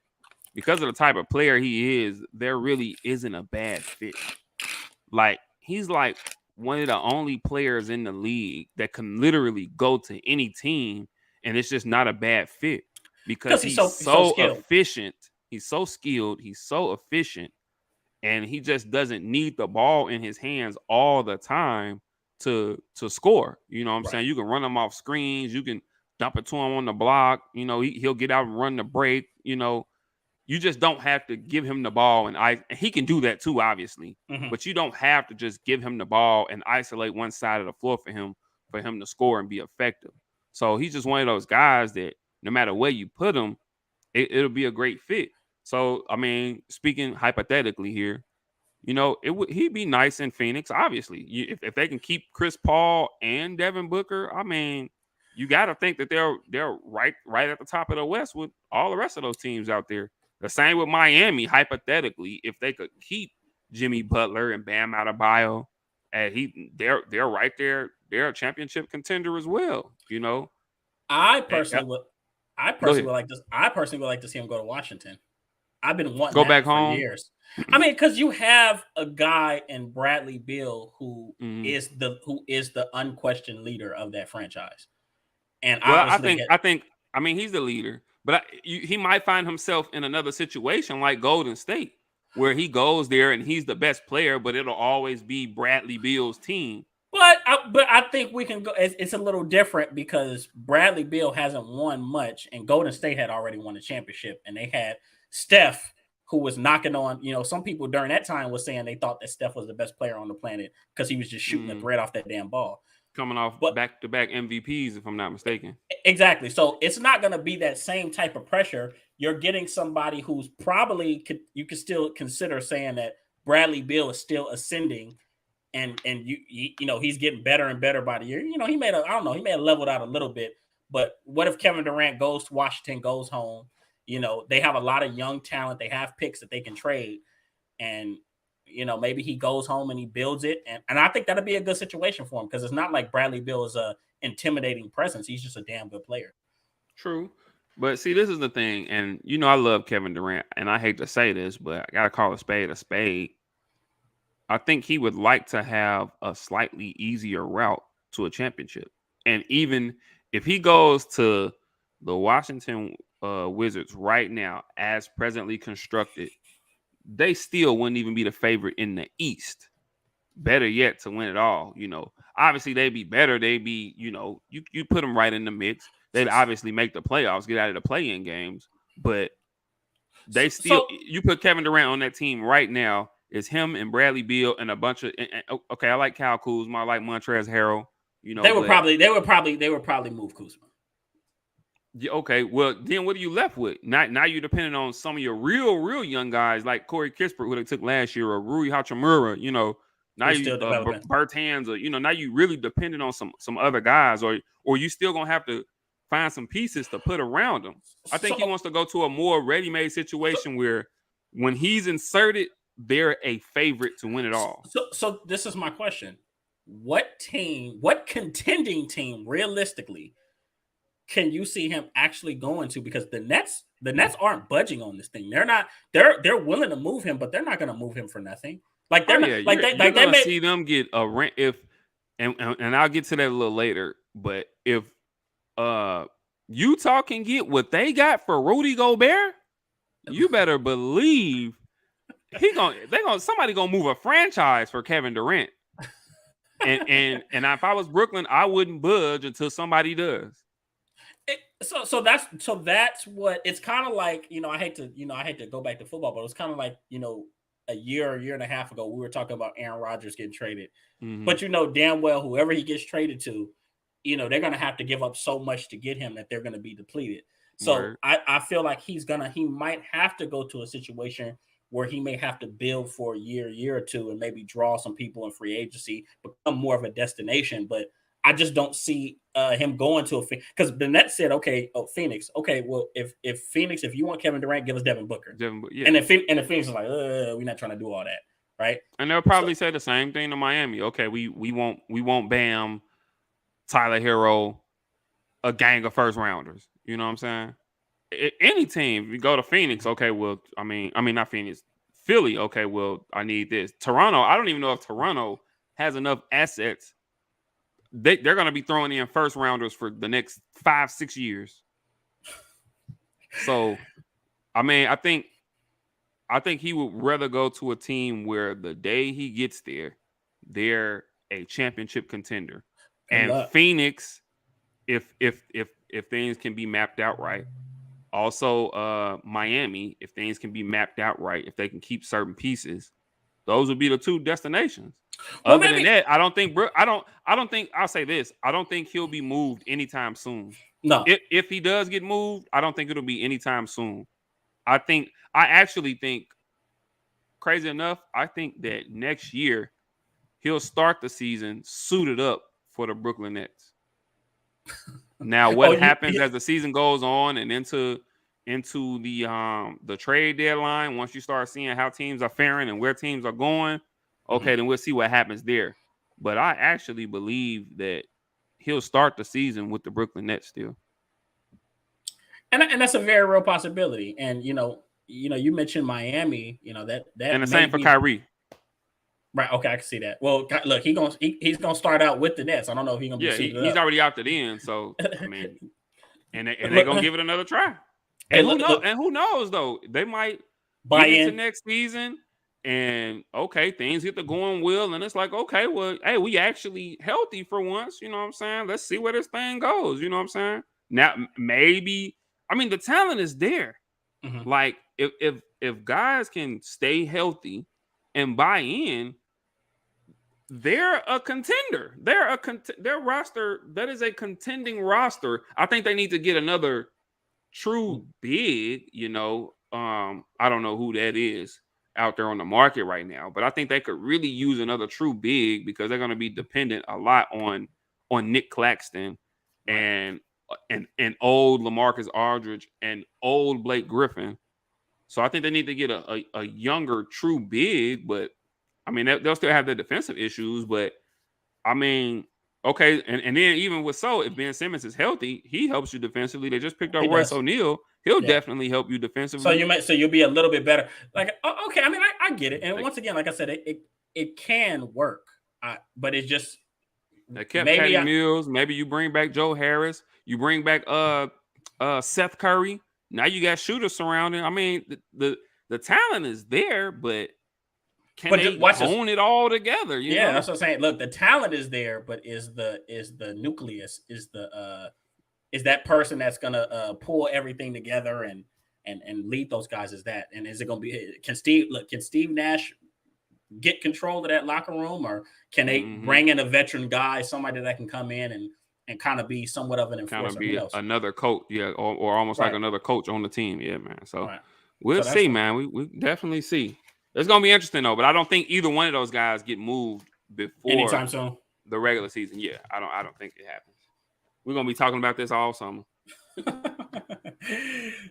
because of the type of player he is, there really isn't a bad fit. Like he's like one of the only players in the league that can literally go to any team and it's just not a bad fit because Because he's he's so so skilled. efficient, he's so skilled, he's so efficient, and he just doesn't need the ball in his hands all the time to score. You know what I'm Right. saying? You can run him off screens, you can dump it to him on the block, he'll get out and run the break, you just don't have to give him the ball and he can do that too, obviously. Mm-hmm. But you don't have to just give him the ball and isolate one side of the floor for him to score and be effective. So he's just one of those guys that no matter where you put him, it'll be a great fit. So I mean, speaking hypothetically here, he'd be nice in Phoenix. Obviously, if they can keep Chris Paul and Devin Booker, I mean, you got to think that they're right at the top of the West with all the rest of those teams out there. The same with Miami. Hypothetically, if they could keep Jimmy Butler and Bam Adebayo, and they're right there. They're a championship contender as well. I Eh, personally would. I Go personally ahead. would like this. I personally would like to see him go to Washington. I've been wanting Go back that for home. years. I mean, because you have a guy in Bradley Beal who Mhm. is the unquestioned leader of that franchise, and Well, I obviously think get I think I mean he's the leader, but he might find himself in another situation like Golden State, where he goes there and he's the best player, but it'll always be Bradley Beal's team. But I think we can go. It's a little different because Bradley Beal hasn't won much, and Golden State had already won a championship, and they had Steph, who was knocking on. Some people during that time was saying they thought that Steph was the best player on the planet because he was just shooting the Mm, bread off that damn ball. Coming off But back-to-back MVPs, if I'm not mistaken. exactly, so it's not going to be that same type of pressure. You're getting somebody who's probably you could still consider saying that Bradley Beal is still ascending and he's getting better and better by the year. He made I don't know, he may have leveled out a little bit. But what if Kevin Durant goes to Washington, goes home? They have a lot of young talent. They have picks that they can trade, and maybe he goes home and he builds it. And I think that'll be a good situation for him because it's not like Bradley Beal is a intimidating presence. He's just a damn good player. True. But see, this is the thing, and I love Kevin Durant, and I hate to say this, but I gotta call a spade a spade. I think he would like to have a slightly easier route to a championship. And even if he goes to the Washington Wizards right now, as presently constructed, they still wouldn't even be the favorite in the East. Better yet, to win it all. Obviously they'd be better. They'd be, you put them right in the mix. They'd obviously make the playoffs, get out of the play-in games, but they still. So You put Kevin Durant on that team right now. It's him and Bradley Beal and a bunch of. Okay, I like Kyle Kuzma. I like Montrezl Harrell. they would But probably move Kuzma. okay. Well, then what are you left with? Now you're depending on some of your real young guys like Corey Kispert, who they took last year, or Rui Hachimura. Now Who's you still developing. Bertans, or now you really depending on some other guys, or you still gonna have to find some pieces to put around them. I think he So, wants to go to a more ready-made situation where when he's inserted, they're a favorite to win it all. so this is my question: what contending team, realistically, can you see him actually going to? Because the Nets aren't budging on this thing. They're not. They're willing to move him, but they're not going to move him for nothing. Like Oh they're not. yeah, Like you're they gonna may. see them get a rent if, and I'll get to that a little later. But if uh Utah can get what they got for Rudy Gobert, you better believe somebody gonna move a franchise for Kevin Durant. And if I was Brooklyn, I wouldn't budge until somebody does. So that's what it's kind of like. I hate to go back to football, but it's kind of like a year and a half ago we were talking about Aaron Rodgers getting traded, Mm-hmm. but damn well whoever he gets traded to, they're gonna have to give up so much to get him that they're gonna be depleted. So Word. I feel like he might have to go to a situation where he may have to build for a year or two, and maybe draw some people in free agency, become more of a destination. But I just don't see him going to because the Nets said, okay, Phoenix, okay, well, if Phoenix, if you want Kevin Durant, give us Devin Booker, Yeah. and the Phoenix is like, we're not trying to do all that, right? And they'll So probably say the same thing to Miami. Okay, we won't Bam, Tyler Hero, a gang of first rounders. You know what I'm saying? Any team, you go to Phoenix, okay, well, I mean not Phoenix, Philly, okay, well, I need this. Toronto, I don't even know if Toronto has enough assets. They're going to be throwing in first rounders for the next 5-6 years. So, I mean, I think he would rather go to a team where the day he gets there, they're a championship contender. good And luck. Phoenix, if things can be mapped out right. Also, Miami, if things can be mapped out right, if they can keep certain pieces, those would be the two destinations. Well, Other than maybe that, I don't think I'll say this. I don't think he'll be moved anytime soon. no. If he does get moved, I don't think it'll be anytime soon. I actually think, crazy enough, I think that next year he'll start the season suited up for the Brooklyn Nets. Now, Oh, what happens as the season goes on and into the trade deadline, once you start seeing how teams are faring and where teams are going, okay, then we'll see what happens there. But I actually believe that he'll start the season with the Brooklyn Nets still. and that's a very real possibility. And you mentioned Miami. And That the may same for be Kyrie. right. Okay, I can see that. Well, look, he's gonna start out with the Nets. I don't know if he's gonna be Yeah, suited he's up. already opted in. So I mean, and they're Look, gonna give it another try. hey, And who look, knows? look, And who knows though? They might buy get into in. next season, and okay, things get to going well, and it's like, okay, well, hey, we actually healthy for once. You know what I'm saying? Let's see where this thing goes. You know what I'm saying? Now, maybe, I mean, the talent is there. Mhm. Like, if guys can stay healthy and buy in, they're a contender. Their roster, that is a contending roster. I think they need to get another true big, I don't know who that is out there on the market right now, but I think they could really use another true big because they're going to be dependent a lot on Nick Claxton Right. and old LaMarcus Aldridge and old Blake Griffin. So I think they need to get a younger true big, but I mean they'll still have their defensive issues, but I mean, okay, and then even with if Ben Simmons is healthy, he helps you defensively. They just picked up He Royce does. O'Neal. He'll Yeah. definitely help you So defensively. you'll be a little bit better. Like, okay, I mean, I get it. And They, once again, like I said, it can work. But it's just they kept maybe Patty Mills. Maybe you bring back Joe Harris. You bring back Seth Curry. Now you got shooters surrounding. I mean, the talent is there, but can but just they watch this. hone it all together? You Yeah, know? that's what I'm saying. Look, the talent is there, but is the nucleus, is that person that's gonna pull everything together and lead those guys, is that, and is it gonna be, can Steve Nash get control of that locker room, or can they Mm-hmm. bring in a veteran guy, somebody that can come in and kind of be somewhat of an Kind of enforcer? Who be knows? another coach, yeah, or almost like Right, another coach on the team, yeah, man. So right. we'll So that's see, what. man. We definitely see. It's gonna be interesting though, but I don't think either one of those guys get moved before Anytime soon. the regular season. Yeah, I don't think it happens. We're gonna be talking about this all summer.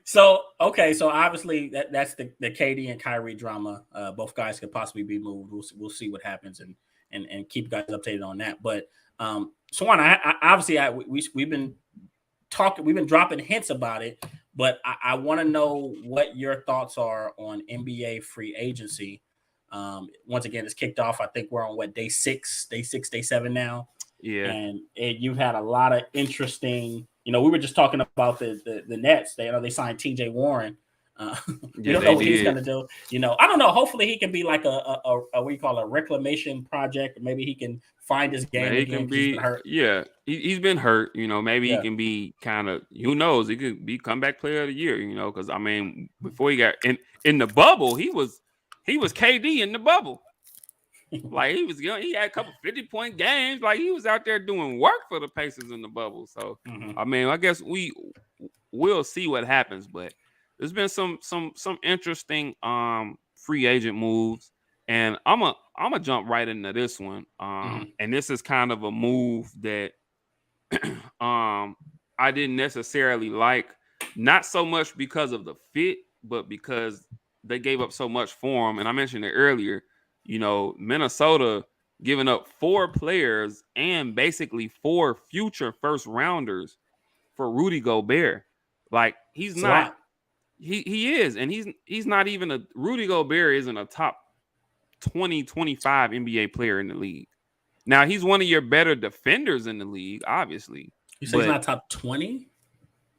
So okay, so obviously that's the KD and Kyrie drama. Both guys could possibly be moved. We'll see what happens, and keep you guys updated on that. But Swan, I obviously we've been talking, we've been dropping hints about it, but I want to know what your thoughts are on NBA free agency. Once again, it's kicked off. I think we're on what, day 7 now, Yeah, and you've had a lot of interesting. We were just talking about the Nets. They signed T.J. Warren. Uh, we yeah, don't know they what he's did. gonna do. I don't know. Hopefully, he can be like a what do you call it, a reclamation project. Maybe he can find his game Maybe he again can because he's been be, hurt. yeah, he's been hurt. Maybe he Yeah. can be kind of, who knows? He could be comeback player of the year. Because I mean, before he got in the bubble, he was KD in the bubble. Like he was young, he had a couple 50-point games. Like he was out there doing work for the Pacers in the bubble. So Mhm. I mean, I guess we'll see what happens. But there's been some interesting free agent moves, and I'm a jump right into this one. Mhm. And this is kind of a move that um I didn't necessarily like, not so much because of the fit, but because they gave up so much for him. And I mentioned it earlier, Minnesota giving up 4 players and basically 4 future first rounders for Rudy Gobert. Like he's It's a not lot. he is, and he's not even a Rudy Gobert isn't a top 20-25 NBA player in the league. Now he's one of your better defenders in the league, obviously, You say he's but not top 20?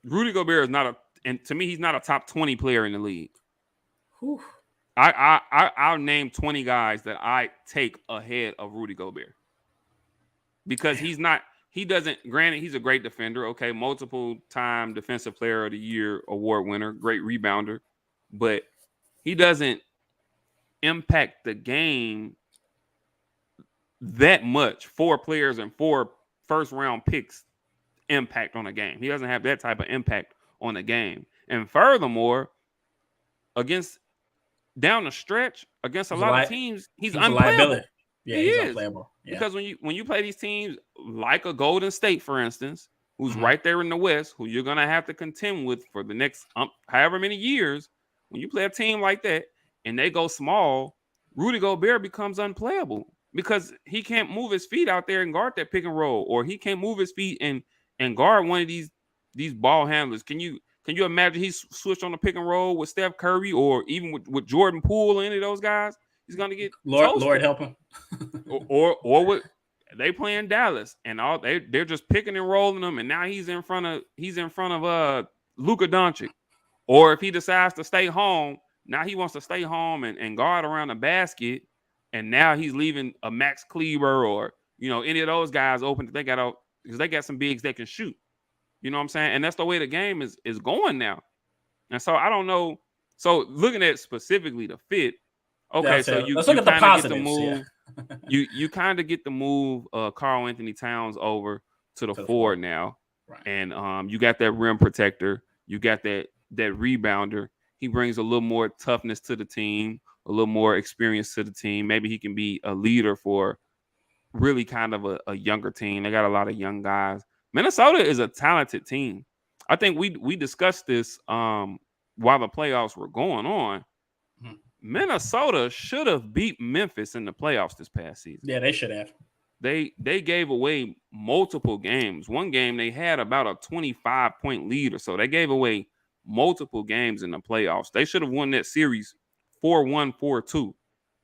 Rudy Gobert is not and to me, he's not a top 20 player in the league. Whew. I'll name 20 guys that I take ahead of Rudy Gobert because Damn. he doesn't, granted, he's a great defender. Okay. Multiple time defensive player of the year award winner, great rebounder, but he doesn't impact the game that much. 4 players and 4 first round picks impact on a game. He doesn't have that type of impact on the game. And furthermore, against down the stretch against a He's a lot of li- teams, he's he's a liability. unplayable. Yeah, He he's is. unplayable. Yeah. Because when you play these teams like a Golden State, for instance, who's Mhm. right there in the West, who you're gonna have to contend with for the next however many years, when you play a team like that and they go small, Rudy Gobert becomes unplayable because he can't move his feet out there and guard that pick and roll, or he can't move his feet and guard one of these ball handlers. Can you imagine he's switched on the pick and roll with Steph Curry or even with Jordan Poole or any of those guys? He's gonna get Lord toasted. help him. Or with they playing Dallas and all they're just picking and rolling them, and now he's in front of Luka Doncic. Or if he decides to stay home, now he wants to stay home and guard around the basket, and now he's leaving a Max Kleber or any of those guys open. They got out because they got some bigs that can shoot. You know what I'm saying? And that's the way the game is going now. And so I don't know. So looking at specifically the fit, Yeah, okay, so so you let's look you at the kind of get the positives. Yeah. move. You kind of get the move Karl Anthony Towns over to the To the forward floor. now. Right. And you got that rim protector, you got that rebounder. He brings a little more toughness to the team, a little more experience to the team. Maybe he can be a leader for really kind of a younger team. They got a lot of young guys. Minnesota is a talented team. I think we discussed this while the playoffs were going on. Mhm. Minnesota should have beat Memphis in the playoffs this past season. Yeah, they should have. They gave away multiple games. One game they had about a 25-point lead or so. They gave away multiple games in the playoffs. They should have won that series 4-1, 4-2.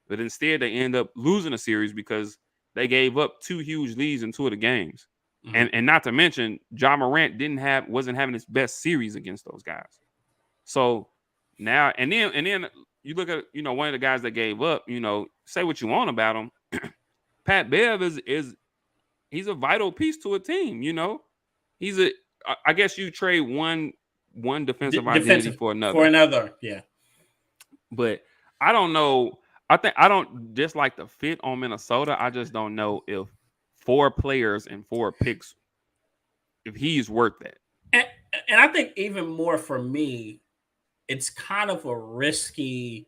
But instead they end up losing a series because they gave up 2 huge leads in 2 of the games. Mhm. And not to mention, Ja Morant wasn't having his best series against those guys. So now and then you look at one of the guys that gave up. Say what you want about him. Pat Bev is he's a vital piece to a team. He's a I guess you trade one defensive identity Defensive for for another, another. Yeah. but I don't know. I think I don't dislike the fit on Minnesota. I just don't know if 4 players and 4 picks, if he's worth that. And, and I think even more for me, it's kind of a risky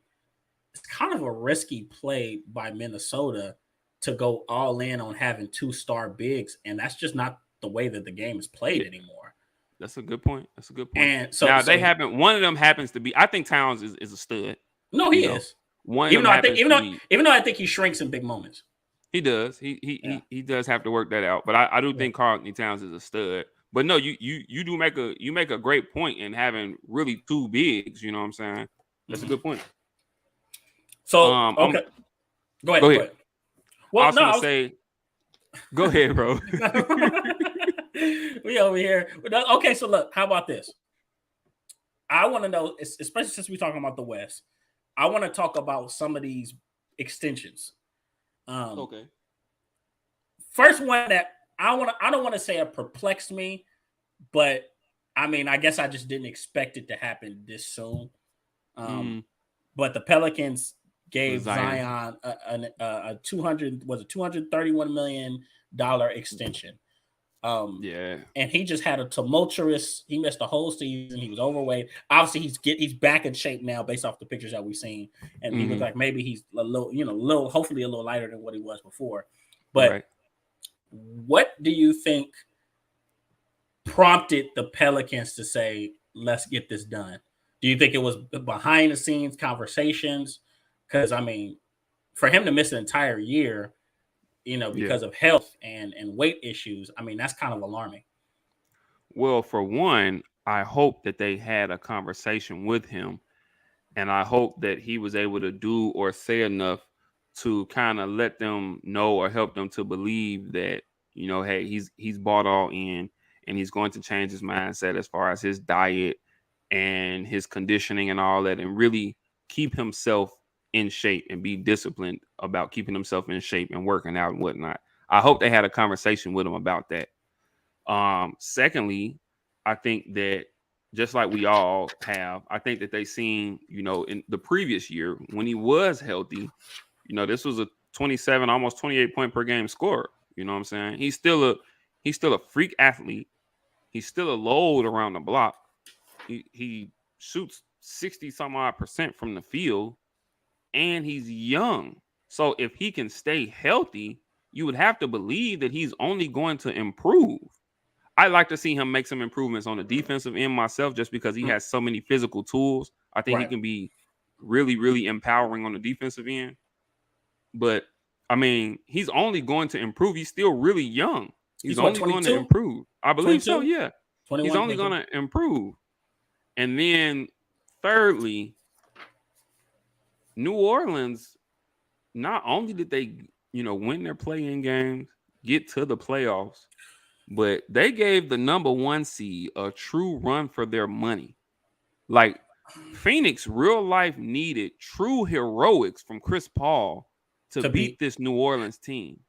play by Minnesota to go all in on having 2-star bigs, and that's just not the way that the game is played Yeah, anymore. that's a good point. That's a good point. And Now they happen. One of them happens to be. I think Towns is a stud. no, You he know, is. one of Even them though I think happens to be. even though I think he shrinks in big moments. He does. Yeah. He does have to work that out. But I do Yeah. think Karl Anthony Towns is a stud. But no, you do make a great point in having really two bigs. You know what I'm saying? That's a Mhm. good point. So I'm okay, go Go ahead, go ahead. ahead. I Well, was no, gonna I was. say, go ahead, bro. We over here. Okay, so look, how about this? I want to know, especially since we're talking about the West. I want to talk about some of these extensions. Um, Okay. First one that I don't want to say it perplexed me, but I mean, I guess I just didn't expect it to happen this soon. Um, Mm, but the Pelicans with gave Zion. Zion a 200 was a $231 million extension. Um, Yeah. and he just had a tumultuous. He missed the whole season. He was overweight. Obviously, he's back in shape now, based off the pictures that we've seen, and he looked Hmm. like maybe he's a little, hopefully a little lighter than what he was before. But Right. what do you think prompted the Pelicans to say, "Let's get this done"? Do you think it was behind the scenes conversations? Because I mean, for him to miss an entire year, Yeah. because of health and weight issues, I mean, that's kind of alarming. Well, for one, I hope that they had a conversation with him, and I hope that he was able to do or say enough to kind of let them know or help them to believe that, hey, he's bought all in, and he's going to change his mindset as far as his diet and his conditioning and all that, and really keep himself in shape and be disciplined about keeping himself in shape and working out and whatnot. I hope they had a conversation with him about that. Secondly, I think that just like we all have, I think that they seen, in the previous year when he was healthy, this was a 27, almost 28 point per game scorer. You know what I'm saying? He's still a freak athlete. He's still a load around the block. He shoots 60 some odd percent from the field, and he's young. So if he can stay healthy, you would have to believe that he's only going to improve. I like to see him make some improvements on the defensive end myself, just because he Mm, has so many physical tools. I think he right. can be really, really empowering on the defensive end. But I mean, he's only going to improve. He's still really young. He's He's what, only going to 22, improve. I believe so. 22, Yeah, he's 21, only going 22. to improve. And then, thirdly, New Orleans. Not only did they, win their play-in games, get to the playoffs, but they gave the number one seed a true run for their money. Like, Phoenix real life needed true heroics from Chris Paul to To beat be this New Orleans team.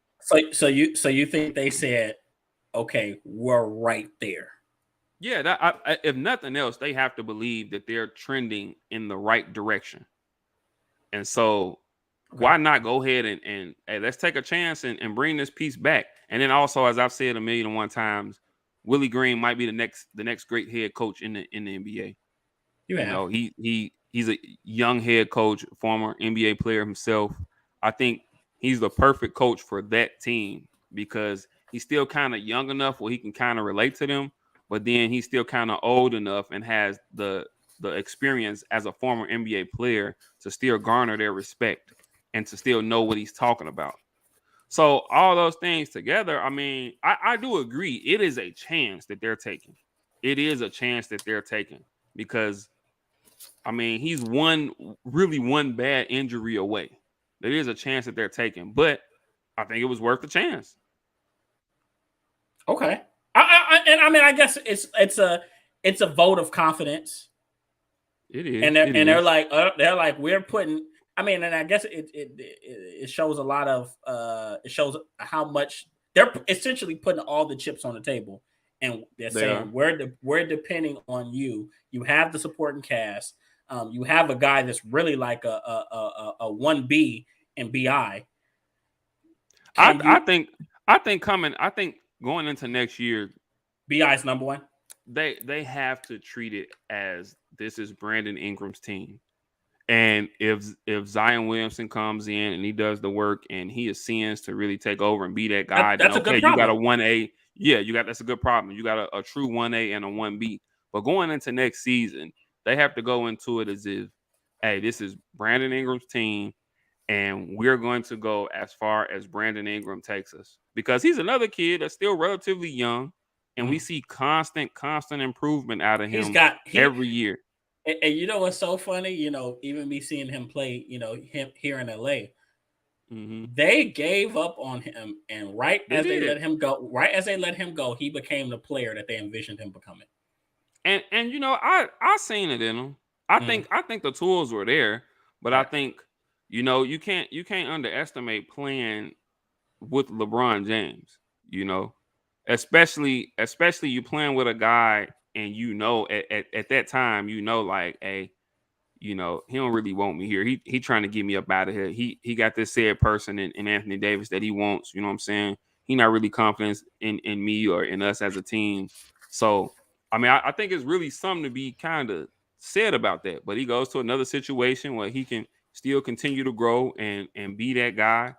so you think they said, okay, we're right there. Yeah, if nothing else, they have to believe that they're trending in the right direction. And so, Okay. why not go ahead and hey, let's take a chance and bring this piece back. And then also, as I've said a million and one times, Willie Green might be the next great head coach in the NBA. You You have. know, he's a young head coach, former NBA player himself. I think he's the perfect coach for that team because he's still kind of young enough where he can kind of relate to them, but then he's still kind of old enough and has the experience as a former NBA player to still garner their respect and to still know what he's talking about. So all those things together, I mean, I do agree. It is a chance that they're taking. It is a chance that they're taking because I mean, he's one bad injury away. There is a chance that they're taking, but I think it was worth the chance. Okay. And I mean, I guess it's a vote of confidence, It and is. they're It and they're is. like we're putting. I mean, and I guess it shows a lot of it shows how much they're essentially putting all the chips on the table, and they're They saying are. we're depending on you. You have the supporting cast. You have a guy that's really like a 1B and BI. I Can I you think I think coming. I think going into next year, BI's number one? they have to treat it as this is Brandon Ingram's team. And if Zion Williamson comes in and he does the work and he ascends to really take over and be that guy, then That's a okay, good you got a problem. 1A. Yeah, that's a good problem. You got a true 1A and a 1B. But going into next season, they have to go into it as if, hey, this is Brandon Ingram's team, and we're going to go as far as Brandon Ingram takes us. Because he's another kid that's still relatively young. and we see constant improvement out of He's him got he every year. and you know what's so funny? Even me seeing him play, him here in LA, Hmm. they gave up on him, and They did. right as they let him go, he became the player that they envisioned him becoming. And I seen it in him. Mm, I think the tools were there, but I right. think you can't underestimate playing with LeBron James. You know, especially you playing with a guy, and at that time like, hey, he don't really want me here. He trying to get me up out of here. He got this said person in Anthony Davis that he wants. You know what I'm saying? He not really confident in me or in us as a team. So I mean, I think it's really something to be kind of said about that. But he goes to another situation where he can still continue to grow and be that guy,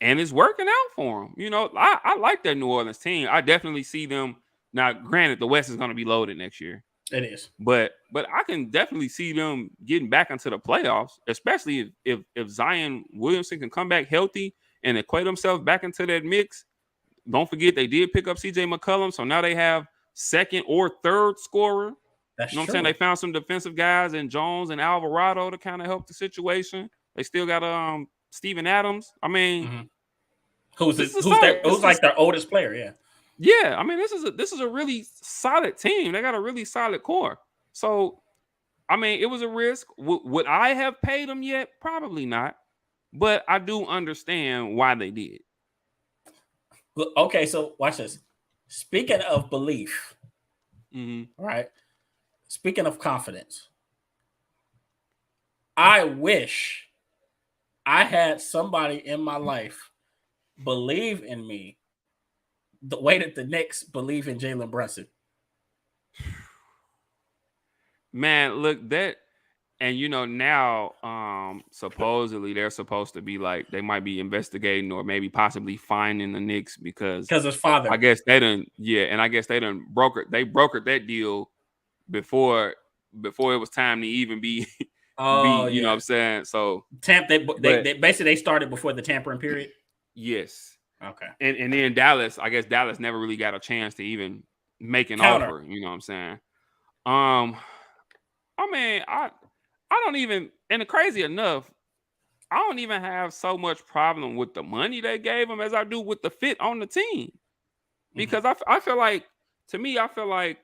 and it's working out for him. I like that New Orleans team. I definitely see them now. Granted, the West is going to be loaded next year. It is. But I can definitely see them getting back into the playoffs, especially if Zion Williamson can come back healthy and equate himself back into that mix. Don't forget they did pick up CJ McCollum, so now they have second or third scorer. That's You know what I'm saying? true. They found some defensive guys in Jones and Alvarado to kind of help the situation. They still got Steven Adams. I mean, Hmm. this is a solid. Who's like their oldest player? Yeah. Yeah, I mean, this is a really solid team. They got a really solid core. So I mean, it was a risk. Would I have paid them yet? Probably not. But I do understand why they did. Okay, so watch this. Speaking of belief, Hmm. right? Speaking of confidence, I wish I had somebody in my life believe in me the way that the Knicks believe in Jalen Brunson. Man, look that, and now, supposedly they're supposed to be like they might be investigating or maybe possibly finding the Knicks because Because his I father. guess they didn't. Yeah, and I guess they didn't broker. They brokered that deal before it was time to even be be. Oh You know what yeah. I'm saying? So, They but basically they started before the tampering period. yes. Okay. And then Dallas, I guess Dallas never really got a chance to even make an Counter. offer. You know what I'm saying? Um, I mean, I don't even, and the crazy enough, I don't even have so much problem with the money they gave him as I do with the fit on the team. Hmm. Because I feel like, to me, I feel like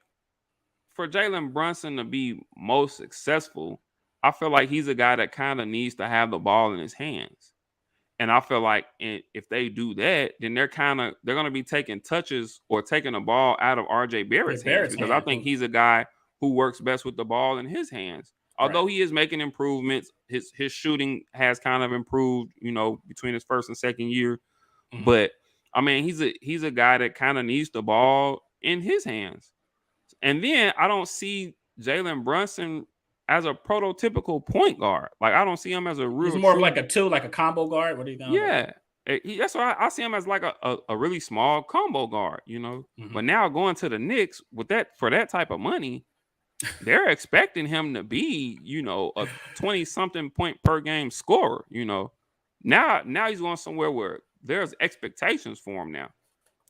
for Jalen Brunson to be most successful, I feel like he's a guy that kind of needs to have the ball in his hands. And I feel like if they do that, then they're gonna be taking touches or taking the ball out of RJ With Barrett's hands Barrett's because I hand. think he's a guy who works best with the ball in his hands. Right. Although he is making improvements, his shooting has kind of improved, between his first and second year. Hmm. But I mean, he's a guy that kind of needs the ball in his hands. And then I don't see Jalen Brunson as a prototypical point guard. Like I don't see him as a He's real more of like true. a two, like a combo guard. What are you gonna look Yeah. That's why I see him as like a really small combo guard. like? But now going to the Knicks with that for that type of money, they're expecting him to be, a 20 something point per game scorer. Now he's going somewhere where there's expectations for him now.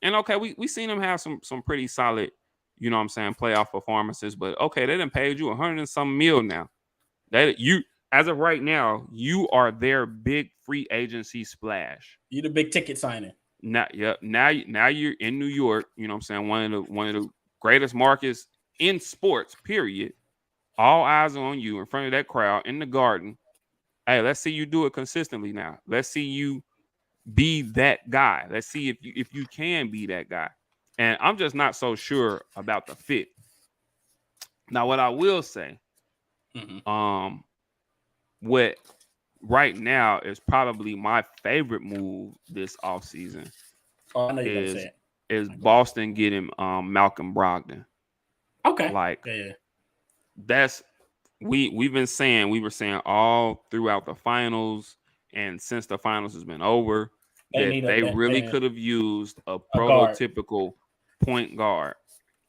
And okay, we seen him have some pretty solid, what I'm saying, playoff performances, but okay, they done paid you 100 and some mil now. That you as of right now, you are their big free agency splash. You the big ticket signing. Now, yeah, now you're in New York. You know what I'm saying? One of the greatest markets in sports. Period. All eyes on you in front of that crowd in the Garden. Hey, let's see you do it consistently now. Let's see you be that guy. Let's see if you can be that guy. And I'm just not so sure about the fit. Now, what I will say, Hmm. um, what right now is probably my favorite move this offseason Oh, I know you're gonna say is it. is Go ahead. Boston getting Malcolm Brogdon. Okay. Like Yeah, yeah. that's we were saying all throughout the finals and since the finals has been over They that need they really they could have used a a guard. prototypical point guard.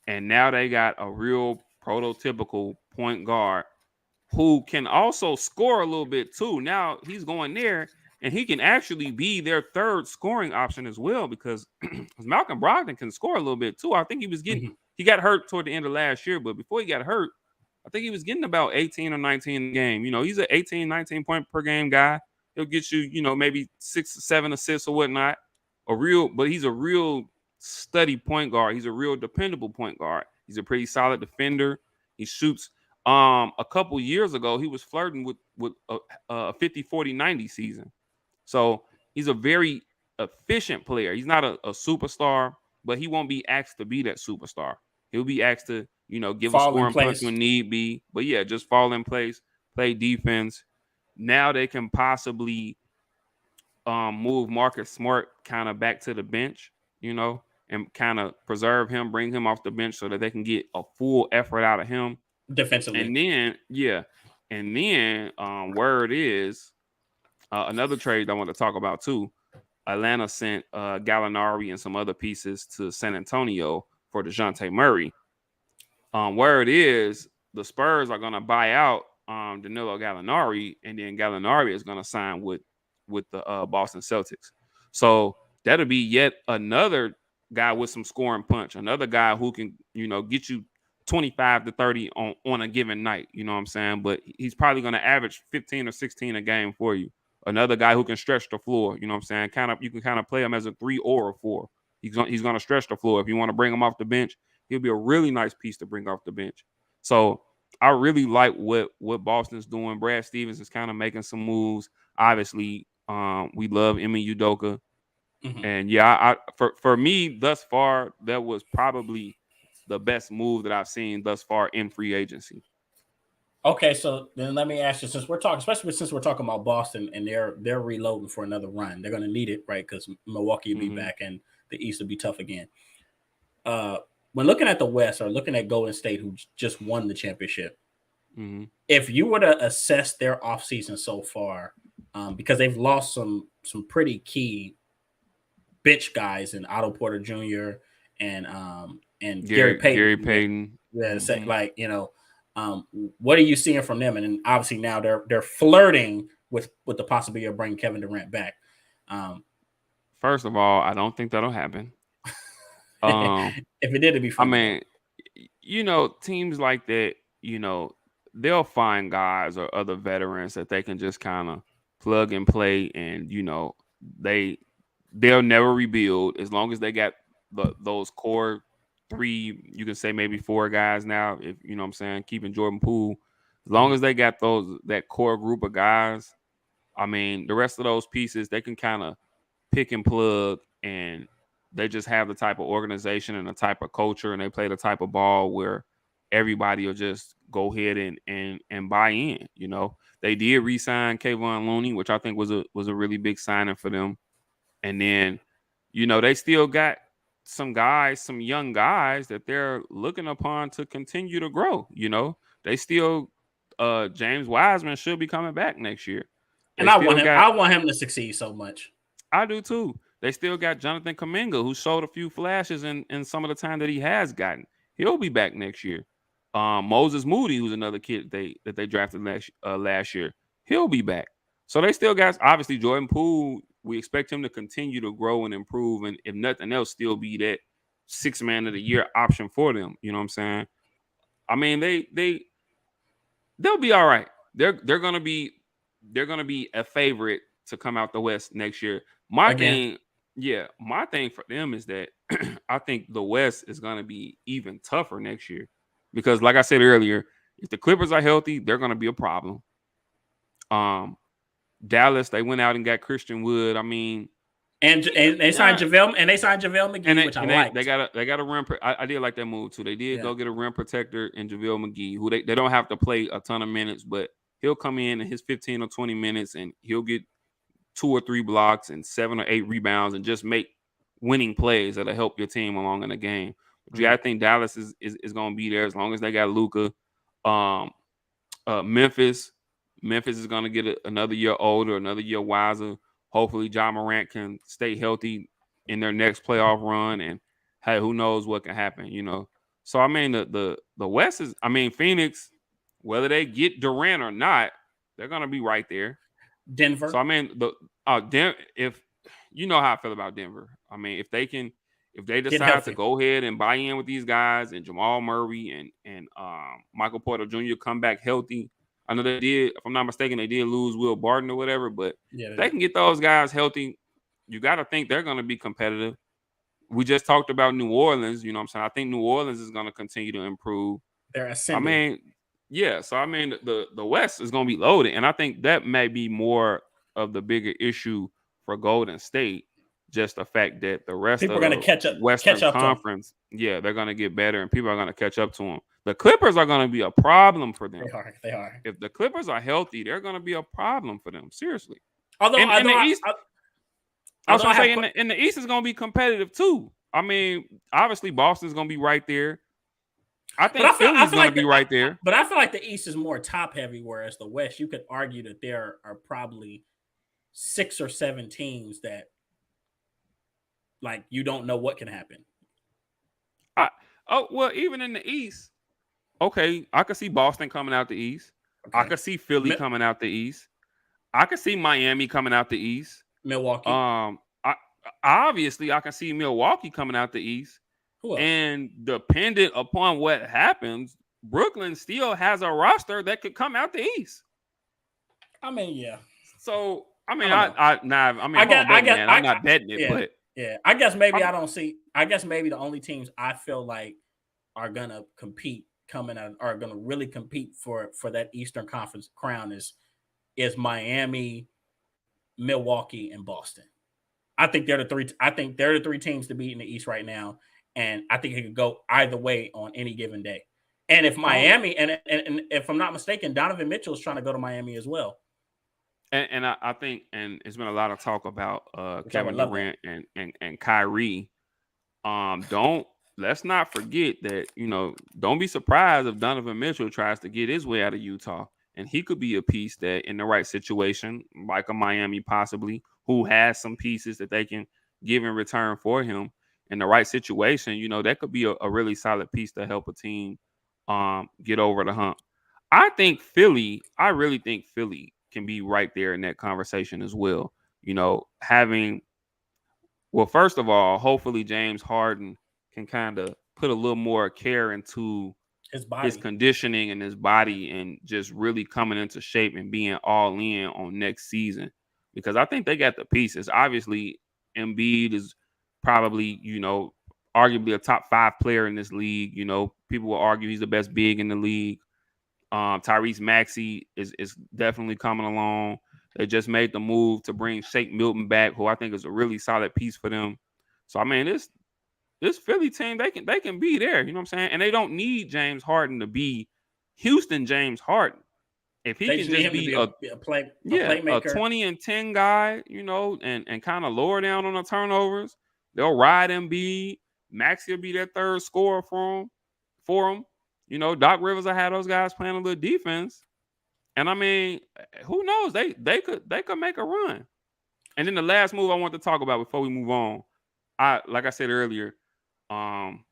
And now they got a real prototypical point guard who can also score a little bit too. Now he's going there and he can actually be their third scoring option as well because Malcolm Brogdon can score a little bit too. I think Mhm. he got hurt toward the end of last year, but before he got hurt, I think he was getting about 18 or 19 a game. He's an 18, 19 point per game guy. He'll get you, maybe 6 or 7 assists or whatnot. But he's a real steady point guard. He's a real dependable point guard. He's a pretty solid defender. He shoots. A couple years ago, he was flirting with a 50, 40, 90 season. So he's a very efficient player. He's not a superstar, but he won't be asked to be that superstar. He'll be asked to, give a Fall in scoring punch place. when need be. But yeah, just fall in place, play defense. Now they can possibly move Marcus Smart kind of back to the bench, and kind of preserve him, bring him off the bench so that they can get a full effort out of him. Defensively. And then, yeah, and then word is another trade I want to talk about too. Atlanta sent Gallinari and some other pieces to San Antonio for DeJounte Murray. Word is the Spurs are going to buy out Danilo Gallinari, and then Gallinari is going to sign with the Boston Celtics. So that'll be yet another guy with some scoring punch, another guy who can, get you 25 to 30 on a given night. You know what I'm saying? But he's probably going to average 15 or 16 a game for you. Another guy who can stretch the floor. You know what I'm saying? You can kind of play him as a 3 or a 4. He's going to stretch the floor. If you want to bring him off the bench, he'll be a really nice piece to bring off the bench. So I really like what Boston's doing. Brad Stevens is kind of making some moves. Obviously, we love Emi Udoka. Mhm. And yeah, for me thus far, that was probably the best move that I've seen thus far in free agency. Okay, so then let me ask you, especially since we're talking about Boston and they're reloading for another run, they're going to need it, right? Because Milwaukee will be Mm-hmm. back and the East will be tough again. Uh, when looking at the West or looking at Golden State, who just won the championship, Mm-hmm. if you were to assess their offseason so far, because they've lost some pretty key bench guys in Otto Porter Jr. and Gary Payton. Gary Yeah, Payton. yeah. Mm-hmm. Like what are you seeing from them? And then obviously now they're flirting with the possibility of bringing Kevin Durant back. Um, First of all, I don't think that'll happen. if it did, it'd be I funny though. mean, teams like that, they'll find guys or other veterans that they can just kind of plug and play, and they they'll never rebuild as long as they got those core 3. You can say maybe 4 guys now, if you know what I'm saying, keeping Jordan Poole. As long Mhm. as they got that core group of guys, I mean, the rest of those pieces they can kind of pick and plug, and they just have the type of organization and the type of culture, and they play the type of ball where everybody will just go ahead and buy in. They did re-sign Kayvon Looney, which I think was a really big signing for them. And then, they still got some guys, some young guys that they're looking upon to continue to grow. They still James Wiseman should be coming back next year. And They still got I want him to succeed so much. I do too. They still got Jonathan Kuminga, who showed a few flashes in some of the time that he has gotten. He'll be back next year. Moses Moody, who's another kid that they drafted last year, he'll be back. So they still got, obviously, Jordan Poole. We expect him to continue to grow and improve, and if nothing else, still be that 6-man of the year option for them. You know what I'm saying? I mean, they'll be all right. They're gonna be a favorite to come out the West next year. My Again. thing, yeah, my thing for them is that I think the West is gonna be even tougher next year because, like I said earlier, if the Clippers are healthy, they're gonna be a problem. Um, Dallas, they went out and got Christian Wood. I mean, And they signed JaVale and McGee, they which I and they liked. got a rim. I did like that move too. They did Yeah. go get a rim protector in JaVale McGee, who they don't have to play a ton of minutes, but he'll come in his 15 or 20 minutes and he'll get 2 or 3 blocks and 7 or 8 rebounds and just make winning plays that'll help your team along in the game. But yeah, Mhm. I think Dallas is going to be there as long as they got Luka. Um, Memphis is going to get another year older, another year wiser. Hopefully, John Morant can stay healthy in their next playoff run, and hey, who knows what can happen. So I mean, the West is, I mean, Phoenix, whether they get Durant or not, they're going to be right there. Denver. So I mean, if you know how I feel about Denver, I mean, if they Get decide to healthy. go ahead and buy in with these guys and Jamal Murray and Michael Porter Jr. come back healthy. I know they did, if I'm not mistaken, they did lose Will Barton or whatever, but Yeah, if they they did. can get those guys healthy, you got to think they're going to be competitive. We just talked about New Orleans. You know what I'm saying? I think New Orleans is going to continue to improve. They're I ascending. mean, yeah. So I mean, the West is going to be loaded, and I think that may be more of the bigger issue for Golden State. Just the fact that the rest People of are going to the catch Western up to them. Conference, yeah, they're going to get better, and people are going to catch up to them. The Clippers are going to be a problem for them. They are. They are. If the Clippers are healthy, they're going to be a problem for them. Seriously. Although, And in the although I, East, I was although I going to say have, in the East is going to be competitive too. I mean, obviously Boston's going to be right there. I but think I Philly's feel going to like be right there. but I feel like the East is more top heavy, whereas the West, you could argue that there are probably 6 or 7 teams that like you don't know what can happen. I, oh well, even in the East, okay, I could see Boston coming out the East. I Okay, could see Philly coming out the East. I could see Miami coming out the East. Milwaukee. I obviously I can see Milwaukee coming out the East. Who else? And dependent upon what happens, Brooklyn still has a roster that could come out the East. I mean, yeah. So I I mean, don't know. I mean, if I'm a I betting guess, man, I'm not betting it, yeah, but yeah. I guess maybe I I'm don't see. I guess maybe the only teams I feel like are gonna compete coming out are gonna really compete for that Eastern Conference crown is Miami, Milwaukee, and Boston. I think they're the three. I think they're the three teams to beat in the East right now, and I think it could go either way on any given day. And if oh, Miami and if I'm not mistaken, Donovan Mitchell is trying to go to Miami as well, and I think, and it's been a lot of talk about which I would Kevin love that. Durant and Kyrie. Don't let's not forget that, don't be surprised if Donovan Mitchell tries to get his way out of Utah, and he could be a piece that in the right situation, like a Miami possibly, who has some pieces that they can give in return for him in the right situation. That could be a really solid piece to help a team get over the hump. I really think Philly can be right there in that conversation as well. Having, well, first of all, hopefully James Harden can kind of put a little more care into His his body, conditioning and his yeah, body and just really coming into shape and being all in on next season, because I think they got the pieces. Obviously, Embiid is probably, arguably a top 5 player in this league. People will argue he's the best big in the league. Tyrese Maxey is definitely coming along. They just made the move to bring Shake Milton back, who I think is a really solid piece for them. So I mean, this Philly team, they can be there. You know what I'm saying? And they don't need James Harden to be Houston James Harden. If he they can just need just him to be be a a playmaker. 20 and 10 guy, and kind of lower down on the turnovers, they'll ride Embiid. Maxey will be that third scorer for him. Doc Rivers will have those guys playing a little defense. And I mean, who knows? They could make a run. And then the last move I want to talk about before we move on, like I said earlier, um,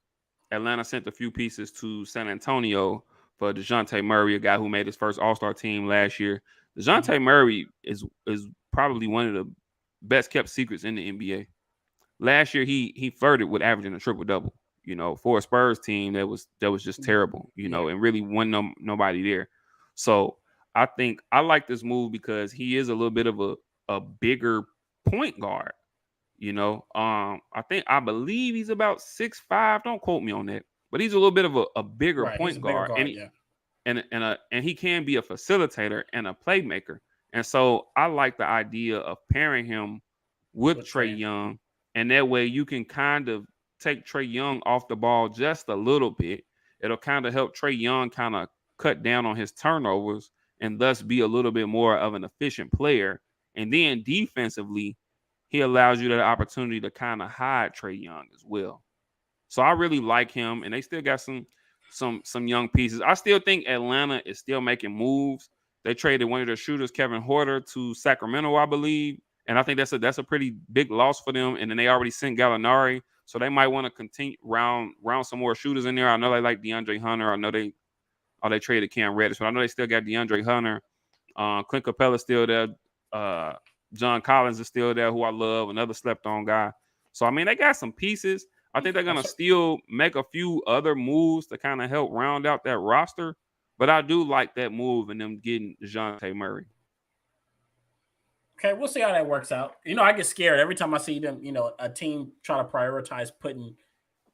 Atlanta sent a few pieces to San Antonio for DeJounte Murray, a guy who made his first All-Star team last year. Mhm. DeJounte Murray is probably one of the best kept secrets in the NBA. Last year he flirted with averaging a triple double. For a Spurs team that was just terrible. Yeah, And really wasn't nobody there. So I think I like this move because he is a little bit of a bigger point guard. I believe he's about 6'5". Don't quote me on that, but he's a little bit of a bigger right. He's a point bigger guard, and guard. he, Yeah, and he can be a facilitator and a playmaker. And so I like the idea of pairing him with with Trey Trey. Young, and that way you can kind of take Trey Young off the ball just a little bit. It'll kind of help Trey Young kind of cut down on his turnovers and thus be a little bit more of an efficient player. And then defensively, he allows you that opportunity to kind of hide Trey Young as well. So I really like him, and they still got some young pieces. I still think Atlanta is still making moves. They traded one of their shooters, Kevin Horter, to Sacramento, I believe, and I think that's a pretty big loss for them. And then they already sent Gallinari, so they might want to continue round some more shooters in there. I know they like DeAndre Hunter. I know they traded Cam Reddish, but I know they still got DeAndre Hunter. Clint Capella's still there. Uh, John Collins is still there, who I love, another slept on guy. So I mean, they got some pieces. I think they're gonna still make a few other moves to kind of help round out that roster. But I do like that move and them getting DeJounte Murray. Okay, we'll see how that works out. I get scared every time I see them. A team try to prioritize putting,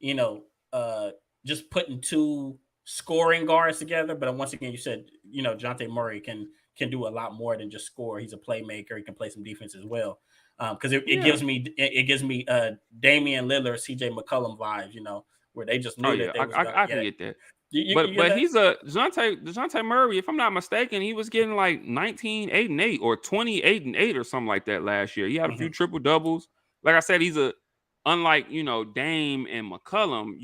you know, uh, just putting two scoring guards together. But once again, you said Jonte Murray can do a lot more than just score. He's a playmaker. He can play some defense as well. Because it Yeah. gives me Damian Lillard, CJ McCollum vibes. Where they just Oh knew yeah, that they was going. I Yeah, can get that. you get But that. he's a DeJounte Murray, if I'm not mistaken, he was getting like 19, 8 and 8 or 28 and 8 or something like that last year. He had a few Hmm. triple doubles. Like I said, he's a unlike, Dame and McCollum,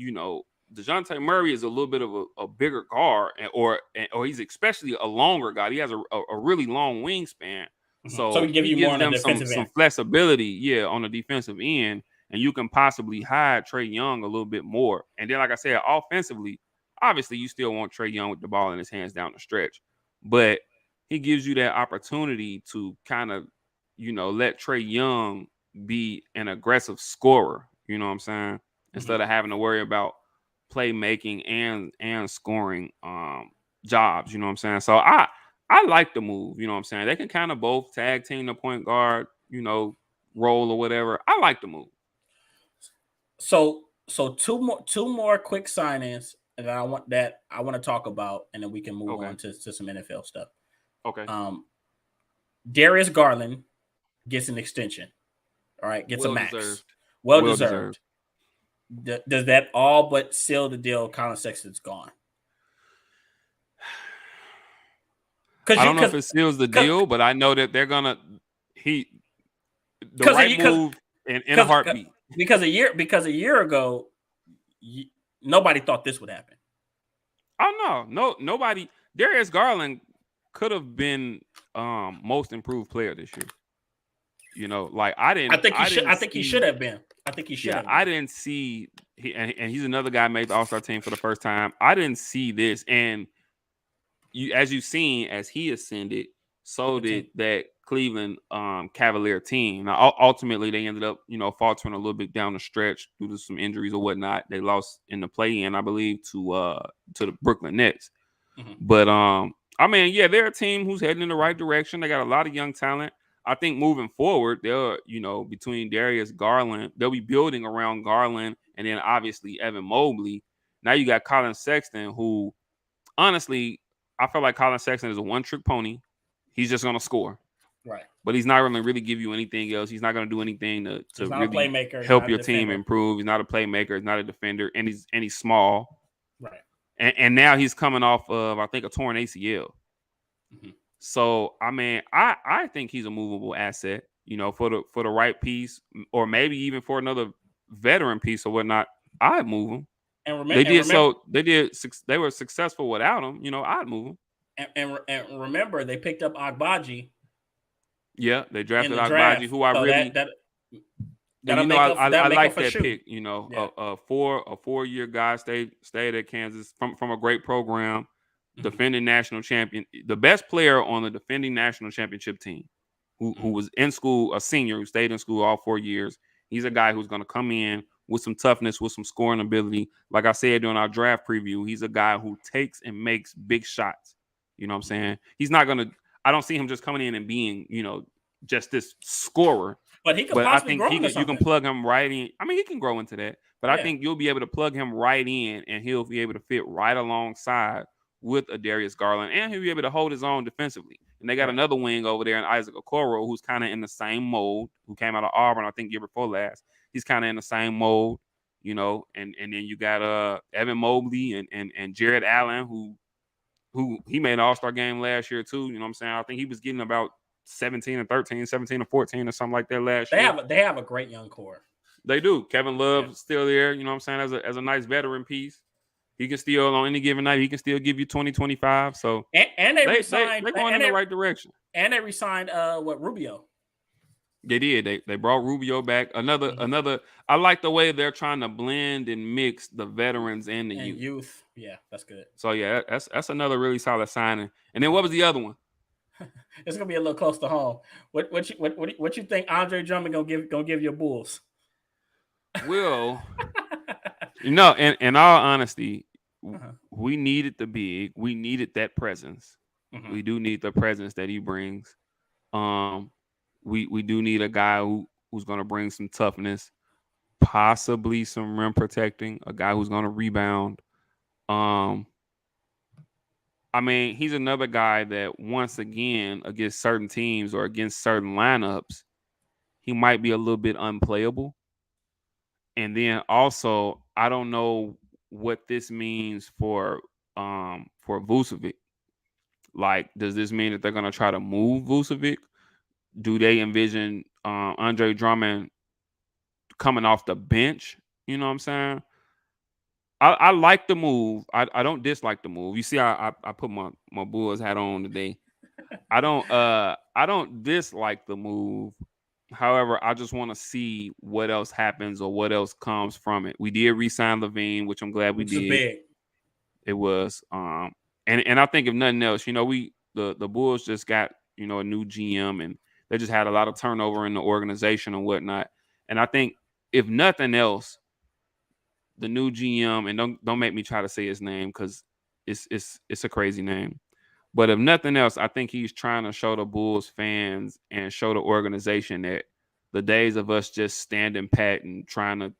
DeJounte Murray is a little bit of a bigger guard or he's especially a longer guy. He has a really long wingspan. So So we give he you more gives on the them some defensive some end. flexibility, yeah, on the defensive end, and you can possibly hide Trey Young a little bit more. And then, like I said, offensively, obviously you still want Trey Young with the ball in his hands down the stretch, but he gives you that opportunity to kind of, let Trey Young be an aggressive scorer. You know what I'm saying? Hmm. Instead of having to worry about playmaking and scoring jobs. You know what I'm saying? So I like the move. You know what I'm saying? They can kind of both tag team the point guard, role or whatever. I like the move. So two more quick signings that I want to talk about, and then we can move Okay. on to some NFL stuff. Okay. Um, Darius Garland gets an extension. All right, gets a Well max. deserved. Well Well deserved. deserved. Does that all but seal the deal? Colin Sexton's gone. Because I you don't know because if it seals the because deal, but I know that they're gonna he the because right move in a heartbeat. because a year ago, you, nobody thought this would happen. Oh no, nobody. Darius Garland could have been most improved player this year. Like I I didn't think he should see. have been. I think he should Yeah, have I been. didn't see. And he's another guy made the All Star team for the first time. I didn't see this, and as you've seen, as he ascended, so The did team. that Cleveland Cavalier team. Now, ultimately, they ended up, faltering a little bit down the stretch due to some injuries or whatnot. They lost in the play-in, I believe, to the Brooklyn Nets. Hmm. But I mean, yeah, they're a team who's heading in the right direction. They got a lot of young talent. I think moving forward, they'll, between Darius Garland, they'll be building around Garland and then obviously Evan Mobley. Now you got Colin Sexton, who honestly, I feel like Colin Sexton is a one-trick pony. He's just gonna score, Right. but he's not going to really give you anything else. He's not going to do anything to He's not a really playmaker. He's help not a your team defender. improve. He's not a playmaker. He's not a defender, and he's small. Right. And now he's coming off of, I think, a torn ACL. Hmm. So I mean, I think he's a movable asset. For the right piece, or maybe even for another veteran piece or whatnot. I'd move him. And, They did remember, so. They were successful without him. I'd move him. and remember, they picked up Agbaji Yeah, they in drafted the Agbaji, draft. who I So really that and that'll make up I that'll make up like for that shooting. pick. Yeah. A 4 year guy stayed at Kansas from a great program, Hmm. defending national champion, the best player on the defending national championship team, who Hmm. was in school, a senior who stayed in school all 4 years. He's a guy who's going to come in with some toughness, with some scoring ability. Like I said during our draft preview, he's a guy who takes and makes big shots. You know what I'm saying? He's not going to. I don't see him just coming in and being, just this scorer. But he could But I possibly think grow into you can something. plug him right in. I mean, he can grow into that, but I Yeah. think you'll be able to plug him right in, and he'll be able to fit right alongside with a Darius Garland, and he'll be able to hold his own defensively. And they got Right. another wing over there in Isaac Okoro, who's kind of in the same mold, who came out of Auburn, I think, year before last. He's kind of in the same mold, and then you got Evan Mobley and Jared Allen, who he made an All-Star game last year too. You know what I'm saying? I think he was getting about 17 and 13, 17 and 14 or something like that last year. They have a great young core. They do. Kevin Yeah. Love's still there, you know what I'm saying, as a nice veteran piece. He can still, on any given night, he can still give you 20, 25. So And they resigned they're going in the right direction. and they resigned Rubio. They did. They brought Rubio back. Hmm. Another. I like the way they're trying to blend and mix the veterans and the And youth. youth. Yeah, that's good. So yeah, that's another really solid signing. And then what Uh, was the other one? It's gonna be a little close to home. What you think Andre Drummond gonna give your Bulls? Well, in all honesty, Uh-huh. we needed the big. We needed that presence. Hmm. We do need the presence that he brings. Um, we do need a guy who's gonna bring some toughness, possibly some rim protecting, a guy who's gonna rebound. Um, I mean, he's another guy that once again against certain teams or against certain lineups, he might be a little bit unplayable. And then also, I don't know what this means for Vucevic. Like, does this mean that they're gonna try to move Vucevic? Do they envision Andre Drummond coming off the bench? You know what I'm saying? I like the move. I don't dislike the move. You see, I put my Bulls hat on today. I don't dislike the move. However, I just want to see what else happens or what else comes from it. We did re-sign Levine, which I'm glad we Which is did. big. It was and I think if nothing else, we the Bulls just got, a new GM, and they just had a lot of turnover in the organization and whatnot. And I think if nothing else, the new GM, and don't make me try to say his name because it's a crazy name. But if nothing else, I think he's trying to show the Bulls fans and show the organization that the days of us just standing pat and trying to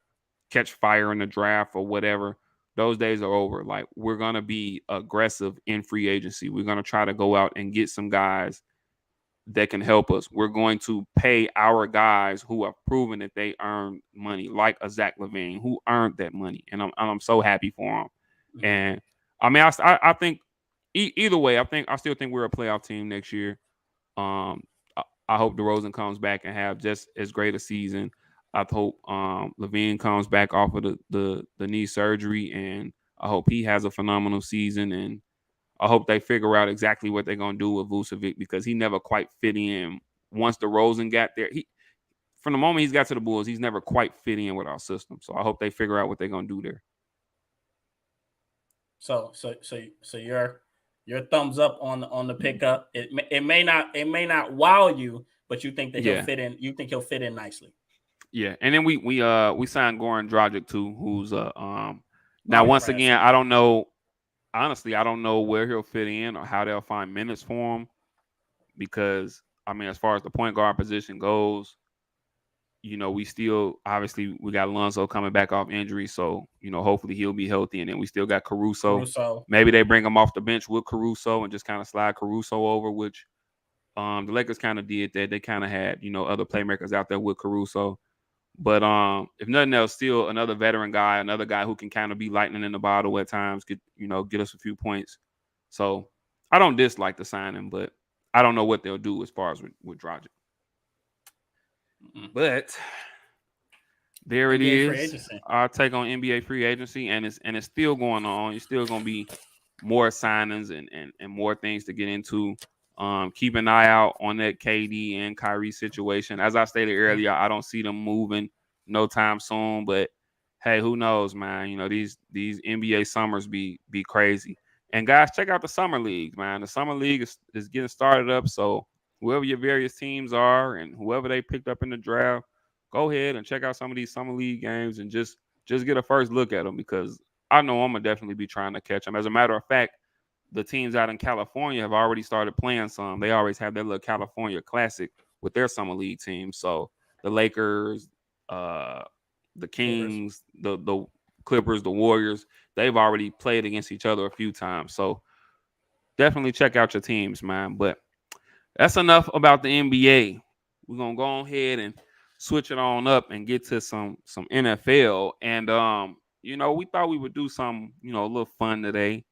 catch fire in the draft or whatever, those days are over. Like, we're gonna be aggressive in free agency. We're gonna try to go out and get some guys that can help us. We're going to pay our guys who have proven that they earn money, like a Zach LaVine, who earned that money, and I'm so happy for him. Mhm. And I mean, I think either way, I still think we're a playoff team next year. Um, I hope DeRozan comes back and have just as great a season. I hope Levine comes back off of the knee surgery, and I hope he has a phenomenal season. And I hope they figure out exactly what they're gonna do with Vucevic because he never quite fit in. Once DeRozan got there, he from the moment he's got to the Bulls, he's never quite fit in with our system. So I hope they figure out what they're gonna do there. So your thumbs up on the pickup. It may not wow you, but you think that he'll Yeah, fit in. You think he'll fit in nicely. yeah. And then we signed Goran Dragic too, who's now Oh yeah, once right. I again seen I that. don't know, honestly, I don't know where he'll fit in or how they'll find minutes for him because I mean, as far as the point guard position goes, we still obviously we got Alonzo coming back off injury, so hopefully he'll be healthy, and then we still got Caruso. Caruso. Maybe they bring him off the bench with Caruso and just kind of slide Caruso over, which the Lakers kind of did that. They kind of had other playmakers out there with Caruso, but if nothing else, still another veteran guy, another guy who can kind of be lightning in the bottle at times, get us a few points. So I don't dislike the signing, but I don't know what they'll do as far as with Dragic. Mm-mm. But there it NBA free is. agency. Our take on NBA free agency, and it's still going on. It's still going to be more signings and more things to get into. Keep an eye out on that KD and Kyrie situation. As I stated Mhm. earlier, I don't see them moving no time soon. But hey, who knows, man? These NBA summers be crazy. And guys, check out the summer league, man. The summer league is getting started up. So whoever your various teams are and whoever they picked up in the draft, go ahead and check out some of these summer league games and just get a first look at them because I know I'm gonna definitely be trying to catch them. As a matter of fact, the teams out in California have already started playing some. They always have their little California Classic with their summer league teams. So the Lakers, uh, the Clippers. Kings, the Clippers, the Warriors, they've already played against each other a few times. So definitely check out your teams, man. But that's enough about the NBA. We're gonna go ahead and switch it on up and get to some NFL. And we thought we would do some, a little fun today.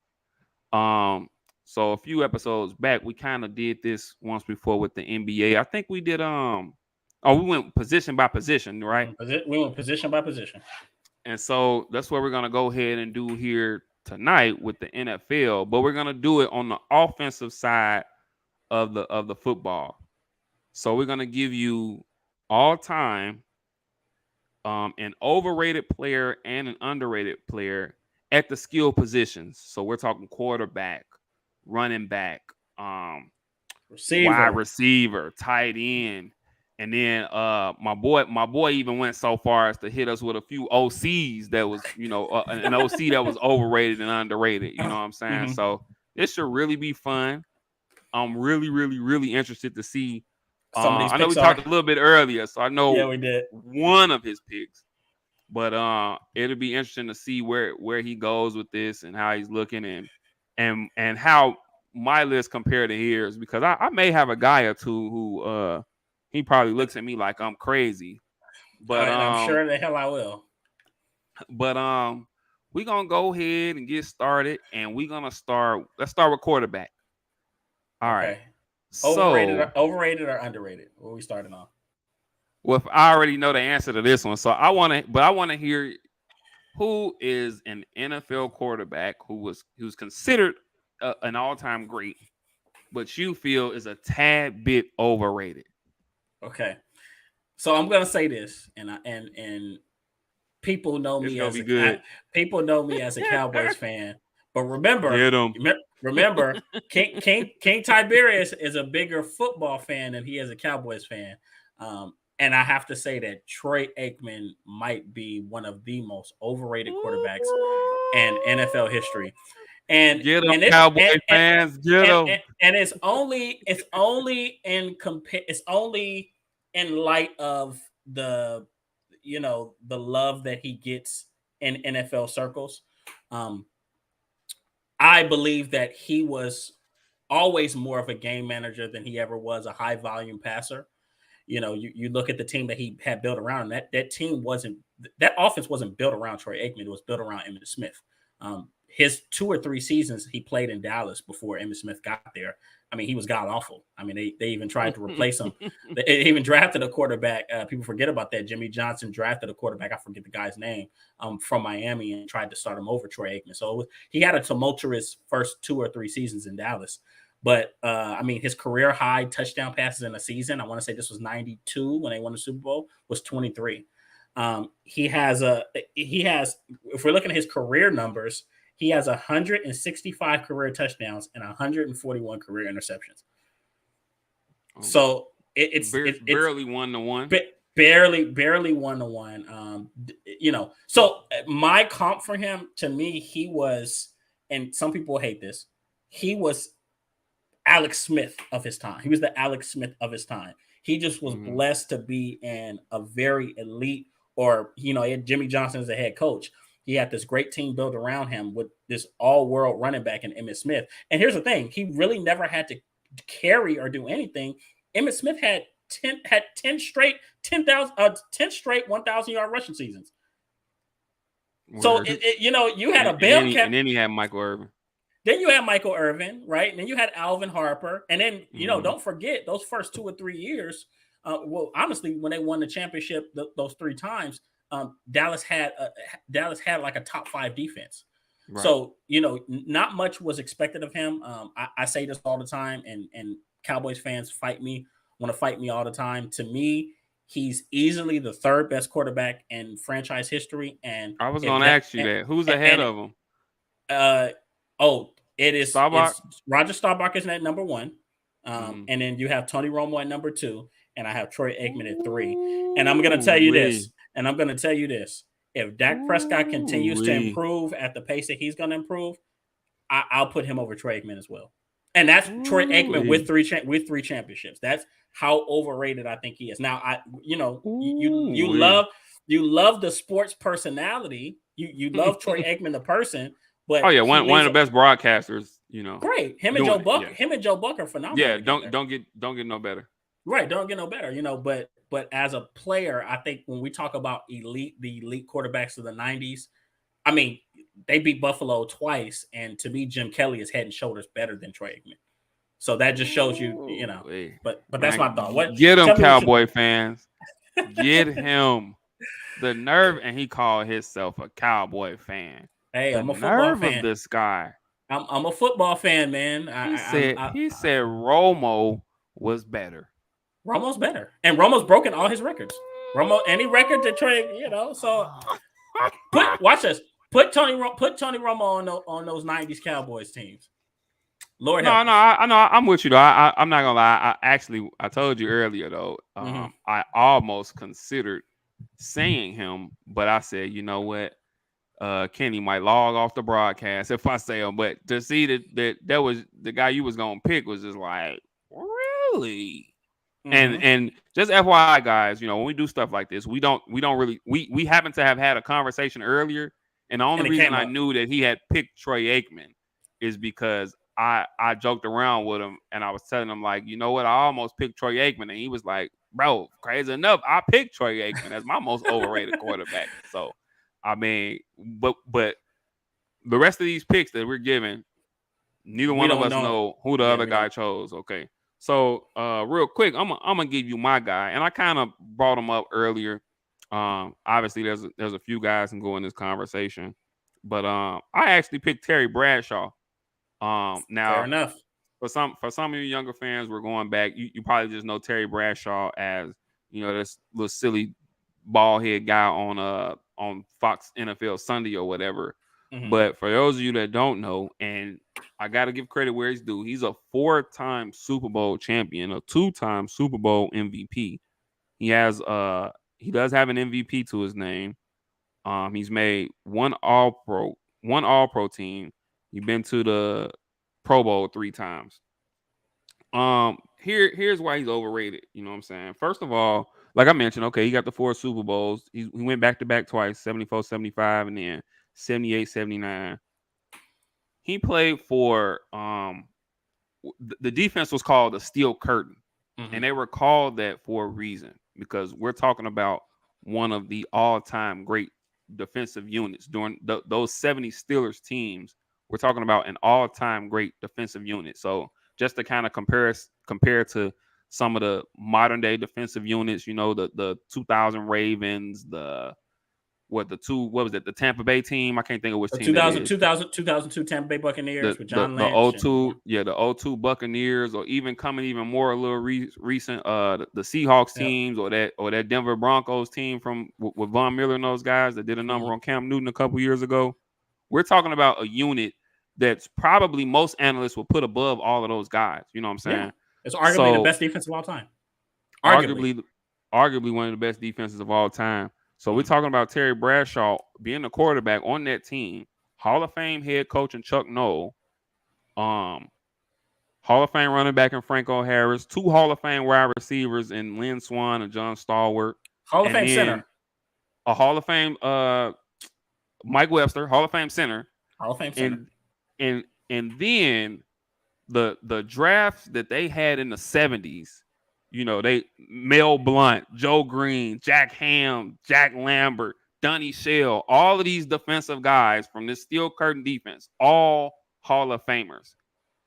Um, so a few episodes back, we kind of did this once before with the NBA. I think we did we went position by position, right? We went position by position. And so that's what we're gonna go ahead and do here tonight with the NFL, but we're gonna do it on the offensive side of the football. So we're gonna give you all time an overrated player and an underrated player at the skill positions. So we're talking quarterback, running back, um, wide receiver. receiver, tight end. And then my boy even went so far as to hit us with a few OCs that was, an OC that was overrated and underrated. You know what I'm saying? Mm-hmm. So this should really be fun. I'm really, really, really interested to see. Some of these I know we picks talked are. a little bit earlier, so I Yeah, know we did. one of his picks, but it'll be interesting to see where he goes with this and how he's looking and how my list compared to his, because I may have a guy or two who he probably looks at me like I'm crazy, but And I'm um sure the hell I will. but we gonna go ahead and get started, and we gonna start. Let's start with quarterback. All right. Okay. So, Overrated or underrated? What are we starting on? well, if I already know the answer to this one, so I want to hear who is an NFL quarterback who's considered an all-time great, but you feel is a tad bit overrated. Okay. So I'm gonna say this, and people know It's me gonna as be good. people know me as a Cowboys fan. But Get him. remember, King Tiberius is a bigger football fan than he is a Cowboys fan. And I have to say that Troy Aikman might be one of the most overrated quarterbacks in NFL history. And Get them, and it Cowboy fans. Get them. and it's only in light of the love that he gets in NFL circles. Um, I believe that he was always more of a game manager than he ever was a high volume passer. You look at the team that he had built around, and that team wasn't that offense wasn't built around Troy Aikman. It was built around Emmitt Smith. His 2 or 3 seasons he played in Dallas before Emmitt Smith got there. I mean, he was god awful. I mean, they even tried to replace him. They even drafted a quarterback. People forget about that. Jimmy Johnson drafted a quarterback. I forget the guy's name from Miami and tried to start him over Troy Aikman. So he had a tumultuous first 2 or 3 seasons in Dallas. But I mean, his career high touchdown passes in a season, I want to say this was 92 when they won the Super Bowl, was 23. He has, if we're looking at his career numbers, he has 165 career touchdowns and 141 career interceptions. So it's barely 1-1. Barely 1-1. So my comp for him, to me, he was, and some people hate this, he was Alex Smith of his time. He was the Alex Smith of his time. He just was blessed to be in a very elite, or he had Jimmy Johnson as a head coach. He had this great team built around him with this all-world running back in Emmitt Smith. And here's the thing: he really never had to carry or do anything. Emmitt Smith had 10 straight 1,000-yard rushing seasons. Word. So you had a bell cap, and then he had Michael Irvin. Then you had Michael Irvin, right? And then you had Alvin Harper. And then, don't forget those first 2 or 3 years. Well, honestly, when they won the championship those 3 times, Dallas had like a top 5 defense. Right. So, not much was expected of him. I say this all the time, and Cowboys fans want to fight me all the time. To me, he's easily the 3rd best quarterback in franchise history. And I was going to ask you that. Who's ahead of him? It's Roger Staubach is at number 1. And then you have Tony Romo at number 2, and I have Troy Aikman at 3. And I'm going to tell you this. If Dak Prescott continues to improve at the pace that he's going to improve, I'll put him over Troy Aikman as well. And that's Troy Aikman with 3 championships. That's how overrated I think he is. Now, you love the sports personality. You love Troy Aikman the person. But one of the best broadcasters, Great. Him and Joe Buck are phenomenal. Yeah, don't get no better. Right, don't get no better, but as a player, I think when we talk about the elite quarterbacks of the 90s, I mean, they beat Buffalo twice, and to me, Jim Kelly is head and shoulders better than Troy Aikman. So that just shows you, but that's my thought. Get him, Cowboy fans. Get him. The nerve, and he called himself a Cowboy fan. Hey, I'm a football fan. Of this guy. I'm a football fan, man. He said Romo was better. Romo's better, and Romo's broken all his records. Any record that Troy, So watch this. Put Tony Romo on those '90s Cowboys teams. Lord No, help no, us. I know. I'm with you though. I'm not gonna lie. I told you earlier though. Mm-hmm. I almost considered saying him, but I said, you know what? Kenny might log off the broadcast if I say him. But to see that was the guy you was gonna pick was just like, really? Mm-hmm. And just FYI, guys, when we do stuff like this, we don't really we happen to have had a conversation earlier, and the only And it reason came I up. knew that he had picked Troy Aikman is because I joked around with him and I was telling him like, you know what, I almost picked Troy Aikman, and he was like, bro, crazy enough, I picked Troy Aikman as my most overrated quarterback. So, I mean, but the rest of these picks that we're giving, neither We one of don't us know. know who the Yeah, other we guy don't. chose. Okay. So real quick, I'm gonna give you my guy. And I kind of brought him up earlier. Obviously there's a few guys can go in this conversation. But I actually picked Terry Bradshaw. Fair Now enough. for some of you younger fans, we're going back. You probably just know Terry Bradshaw as, this little silly bald head guy on Fox NFL Sunday or whatever. Mm-hmm. But for those of you that don't know, and I gotta give credit where he's due, he's a 4-time Super Bowl champion, a 2-time Super Bowl MVP. He does have an MVP to his name. He's made one All Pro team. He's been to the Pro Bowl 3 times. Here's why he's overrated. You know what I'm saying? First of all, like I mentioned, okay, he got the 4 Super Bowls. He went back to back twice, 74, 75, and then 78, 79. He played for the defense was called the Steel Curtain, Mm-hmm. and they were called that for a reason because we're talking about one of the all-time great defensive units during those 70 Steelers teams. We're talking about an all-time great defensive unit. So just to kind of compare to some of the modern day defensive units, the 2000 Ravens, what was it, the Tampa Bay team? I can't think of which So team that is. 2002 Tampa Bay Buccaneers the with the John the Lynch and yeah. the O2 Buccaneers, or even coming even more a little recent, the Seahawks Yep. teams, or that Denver Broncos team from with Von Miller and those guys that did a number Mm-hmm. on Cam Newton a couple years ago. We're talking about a unit that's probably most analysts will put above all of those guys. You know what I'm Yeah. saying? It's arguably the So best defense of all time. Arguably. arguably one of the best defenses of all time. So we're Mm-hmm. talking about Terry Bradshaw being the quarterback on that team, Hall of Fame head coach and Chuck Noll, um, Hall of Fame running back in Franco Harris, 2 Hall of Fame wide receivers in Lynn Swan and John Stallworth, Hall of and Fame then center. a Hall of Fame Mike Webster, Hall of Fame center, Hall of Fame center. and and then the drafts that they had in the 70s, they Mel Blount, Joe Green, Jack Ham, Jack Lambert, Dunny Shell, all of these defensive guys from this Steel Curtain defense, all Hall of Famers.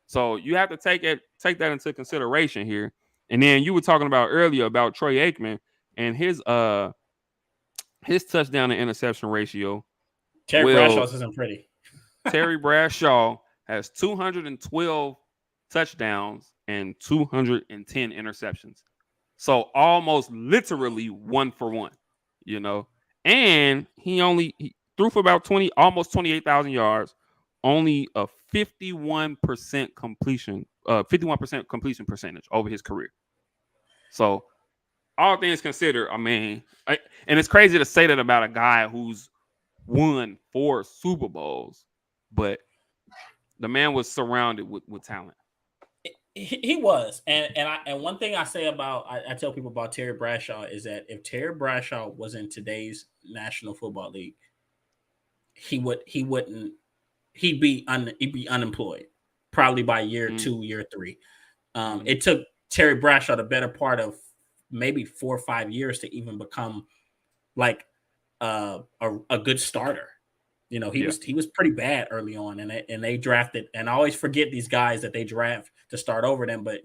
So you have to take that into consideration here. And then you were talking about earlier about Troy Aikman and his touchdown to interception ratio. Terry Well, Bradshaw's isn't pretty. Terry Bradshaw has 212 touchdowns and 210 interceptions. So almost literally 1 for 1, you know. And he threw for about almost 28,000 yards, only a 51% completion, 51% completion percentage over his career. So all things considered, I mean, and it's crazy to say that about a guy who's won 4 Super Bowls, but the man was surrounded with talent. He was, and one thing I say about I tell people about Terry Bradshaw is that if Terry Bradshaw was in today's National Football League, he wouldn't he'd be unemployed probably by year Mm, 2, year 3. mm, It took Terry Bradshaw the better part of maybe 4 or 5 years to even become like a good starter. He yeah, was pretty bad early on, and they drafted. And I always forget these guys that they draft to start over them. But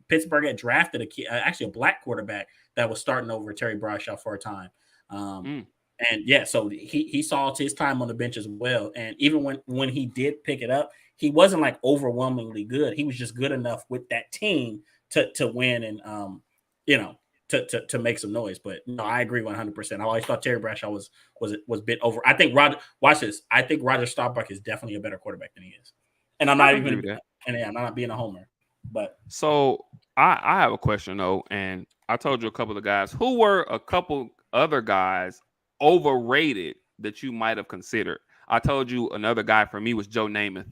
Pittsburgh had drafted actually a black quarterback that was starting over Terry Bradshaw for a time. Um, mm, and yeah, so he saw his time on the bench as well. And even when he did pick it up, he wasn't like overwhelmingly good. He was just good enough with that team to win and you know to make some noise. But no, I agree 100%. I always thought Terry Bradshaw was a bit over. I think Roger. Watch this. I think Roger Staubach is definitely a better quarterback than he is. And I'm I not can agree even with that. and yeah, not being a homer. But So I have a question though, and I told you a couple of guys who were a couple other guys overrated that you might have considered. I told you another guy for me was Joe Namath.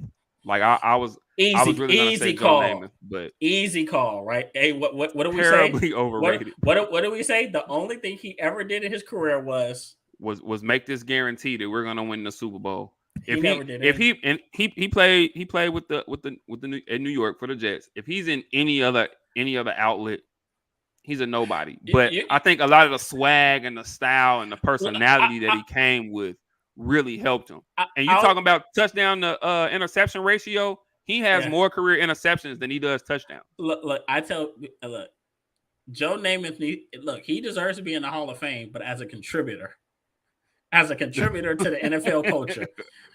Like I was really gonna say easy Joe Namath, call, but easy call, right? Hey, what do we say? terribly What overrated. what do we say? The only thing he ever did in his career was Was make this guarantee that we're gonna win the Super Bowl. he never did If anything. he and he played with the in New York for the Jets. If he's in any other outlet, he's a nobody. But I think a lot of the swag and the style and the Look, personality that he came with really helped him. And you I'll talking about touchdown to interception ratio? He has yeah. more career interceptions than he does touchdowns. Look, look, Joe Namath. Look, he deserves to be in the Hall of Fame, but as a contributor to the NFL culture.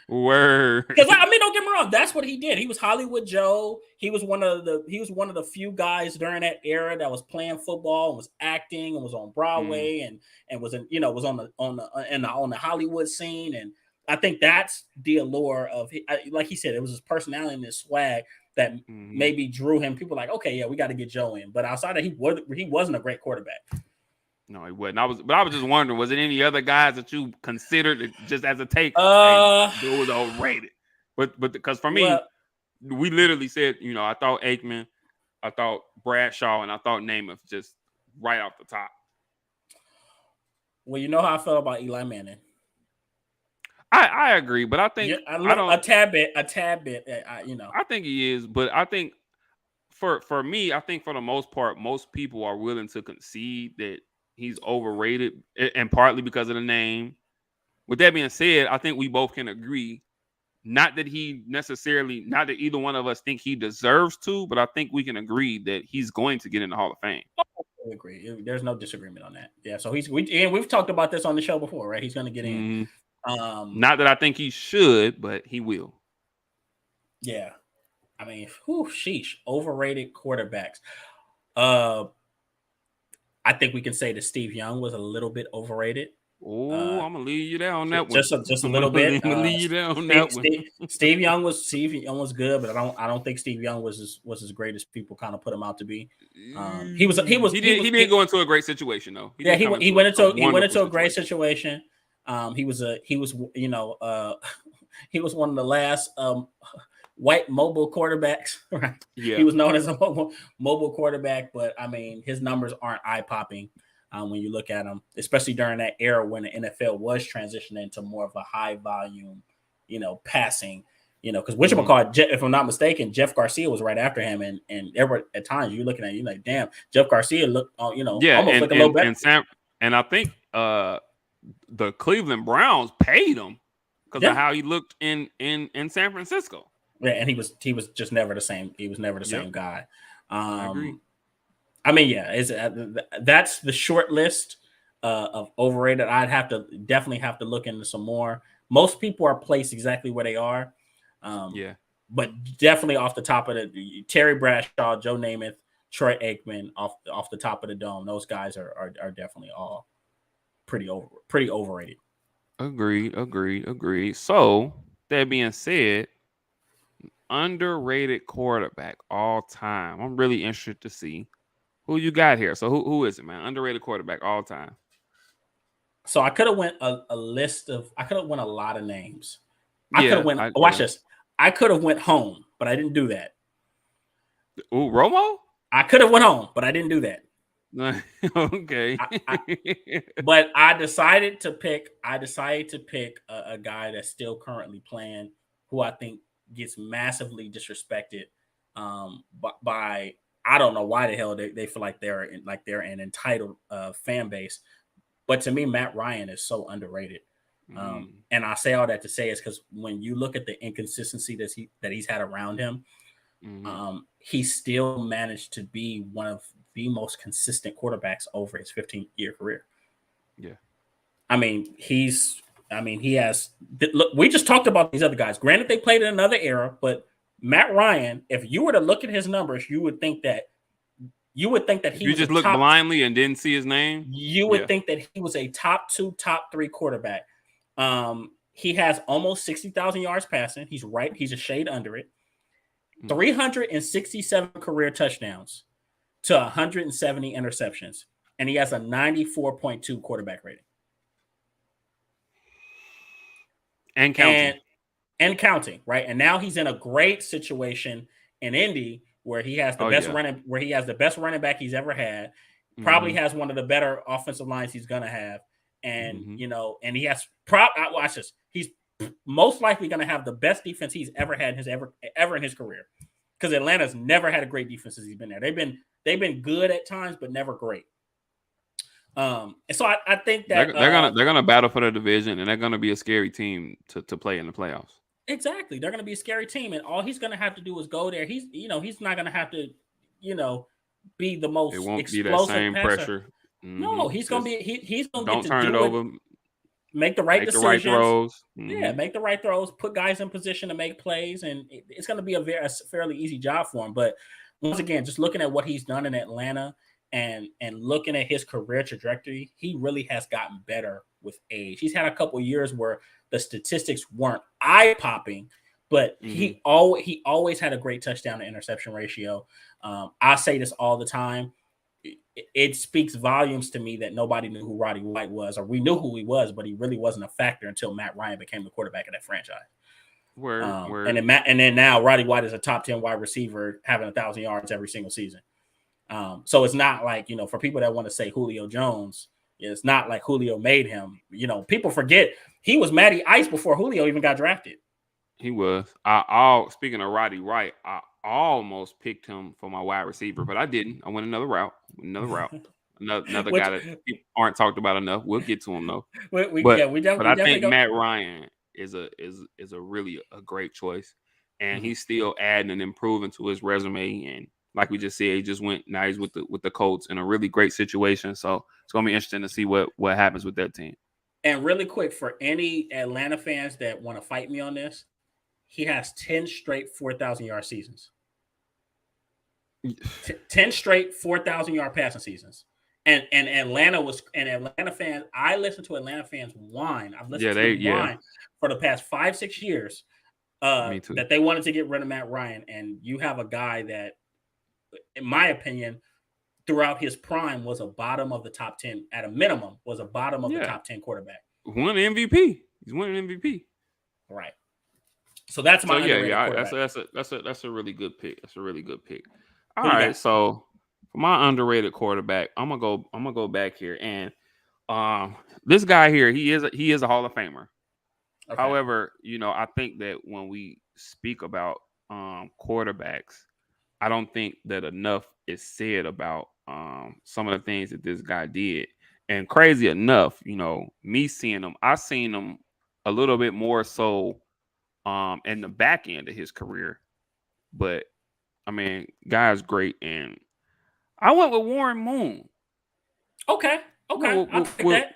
Word. Because I mean, don't get me wrong, that's what he did. He was Hollywood Joe. He was one of the few guys during that era that was playing football and was acting and was on Broadway and was in was on the Hollywood scene. And I think that's the allure of like he said, it was his personality and his swag that maybe drew him. People like, okay, yeah, we got to get Joe in. But outside of he wasn't a great quarterback. No, he wasn't. I was just wondering, was it any other guys that you considered just as a take? Dude was overrated. But because for me, well, we literally said, I thought Aikman, I thought Bradshaw, and I thought Namath just right off the top. well, you know how I felt about Eli Manning. I agree, but I think a tad bit. I think he is, but I think for me, I think for the most part, most people are willing to concede that he's overrated, and partly because of the name. With that being said, I think we both can agree, not that either one of us think he deserves to, but I think we can agree that he's going to get in the Hall of Fame. I agree. There's no disagreement on that. Yeah. So we've talked about this on the show before, right? He's going to get in. Not that I think he should, but he will. Yeah. I mean, sheesh, overrated quarterbacks. I think we can say that Steve Young was a little bit overrated. Oh, I'm gonna leave you there on that one. Just a little bit. I'm gonna leave you there on that one. Steve Young was good, but I don't think Steve Young was as great as people kind of put him out to be. He didn't go into a great situation though. He went into a great situation. He was one of the last white mobile quarterbacks, right? Yeah. He was known as a mobile quarterback, but I mean, his numbers aren't eye-popping when you look at him, especially during that era when the NFL was transitioning to more of a high volume, passing, because whatchamacallit, if I'm not mistaken, Jeff Garcia was right after him, and there were at times you're looking at you like, damn, Jeff Garcia looked, almost like a little better. And I think the Cleveland Browns paid him because of how he looked in San Francisco. Yeah, and he was just never the same. He was never the same guy. I agree. I mean, yeah, that's the short list of overrated. I'd definitely have to look into some more. Most people are placed exactly where they are. But definitely off the top of Terry Bradshaw, Joe Namath, Troy Aikman, off the top of the dome. Those guys are definitely all pretty overrated. Agreed. So that being said, underrated quarterback all time. I'm really interested to see who you got here. So who is it, man? Underrated quarterback all time. So I could have went a list of. I could have went a lot of names. I could have went. Watch this. I could have went home, but I didn't do that. Ooh, Romo? I could have went home, but I didn't do that. Okay. But I decided to pick a guy that's still currently playing, who I think gets massively disrespected by I don't know why the hell they feel like they're an entitled fan base. But to me, Matt Ryan is so underrated. And I say all that to say is because when you look at the inconsistency that he's had around him, he still managed to be one of the most consistent quarterbacks over his 15-year career. Yeah. I mean, he has look, we just talked about these other guys. Granted, they played in another era, but Matt Ryan, if you were to look at his numbers, you would think that he you just looked blindly and didn't see his name. You would think that he was a top 2, top 3 quarterback. He has almost 60,000 yards passing. He's a shade under it. Mm. 367 career touchdowns to 170 interceptions, and he has a 94.2 quarterback rating. And And counting. counting, right? And now he's in a great situation in Indy where he has the Oh best yeah. running back he's ever had. Probably Mm-hmm. has one of the better offensive lines he's gonna have, and Mm-hmm. and he has watch this. He's most likely gonna have the best defense he's ever had in his ever in his career, because Atlanta's never had a great defense since he's been there. They've been good at times, but never great. And so I think They're, that they're gonna they're gonna battle for the division, and they're gonna be a scary team to play in the playoffs. exactly, they're going to be a scary team, and all he's going to have to do is go there. He's not going to have to, you know, be the It most won't be that explosive same passer. pressure. Mm-hmm. No, he's going to Just be he's going to get don't to turn it do it, over. make the right Make the right decisions. throws. Yeah, Mm-hmm. make the right throws, put guys in position to make plays, and it's going to be a fairly easy job for him. But once again, just looking at what he's done in Atlanta and looking at his career trajectory, he really has gotten better with age. He's had a couple years where the statistics weren't eye popping, but Mm-hmm. he always had a great touchdown to interception ratio. I say this all the time. It speaks volumes to me that nobody knew who Roddy White was, or we knew who he was, but he really wasn't a factor until Matt Ryan became the quarterback of that franchise. Word, And word. then now Roddy White is a top 10 wide receiver, having 1,000 yards every single season. So it's not like, for people that want to say Julio Jones, it's not like Julio made him. People forget he was Matty Ice before Julio even got drafted. He was. I speaking of Roddy Wright, I almost picked him for my wide receiver, but I didn't. I went another route. Another Which guy that people aren't talked about enough. We'll get to him though. yeah, But we I definitely think go. Matt Ryan is a really a great choice, and Mhm. he's still adding and improving to his resume. And like we just said, he just went. Now he's with the Colts in a really great situation. So it's gonna be interesting to see what happens with that team. And really quick, for any Atlanta fans that want to fight me on this, he has 10 straight 4,000-yard seasons. 10 straight 4,000-yard passing seasons. And Atlanta fans, I listen to Atlanta fans whine. I've listened Yeah, to they them yeah. whine for the past 5-6 years Me too. that they wanted to get rid of Matt Ryan. And you have a guy that, in my opinion, throughout his prime was a bottom of the top 10, at a minimum, was a bottom of the Yeah, top 10 quarterback. won MVP. He's winning MVP. Right. So that's So my yeah, underrated yeah, that's quarterback. that's a really good pick. That's a really good pick. All Who you right, got? so for my underrated quarterback, I'm gonna go back here, and this guy here, he is a Hall of Famer. Okay. However, I think that when we speak about quarterbacks, I don't think that enough is said about some of the things that this guy did. And crazy enough, me seeing him, I seen him a little bit more so in the back end of his career. But I mean, guy's great, and I went with Warren Moon. Okay. I went Okay. I'll take that.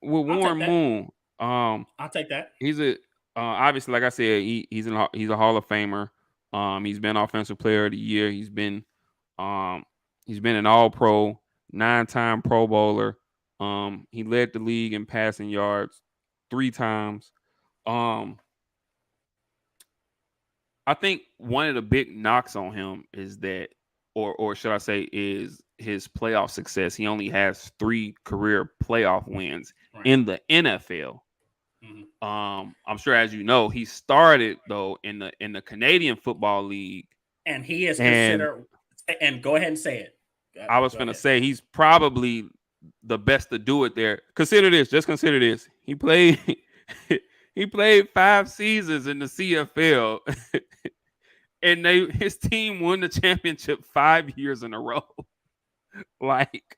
with I'll take Warren that. Moon. I'll take that. He's obviously, like I said, he's a Hall of Famer. He's been Offensive Player of the Year. Um he's been an All Pro, 9-time Pro Bowler. He led the league in passing yards 3 times. Um, I think one of the big knocks on him is that, or should I say, is his playoff success. He only has 3 career playoff wins Right. in the NFL. Mhm. I'm sure, as you know, he started though in the Canadian Football League, And he is and considered. And go ahead and say it. I was Go gonna ahead. say he's probably the best to do it there. Consider this, just consider this. He played he played 5 seasons in the CFL, and his team won the championship 5 years in a row. Like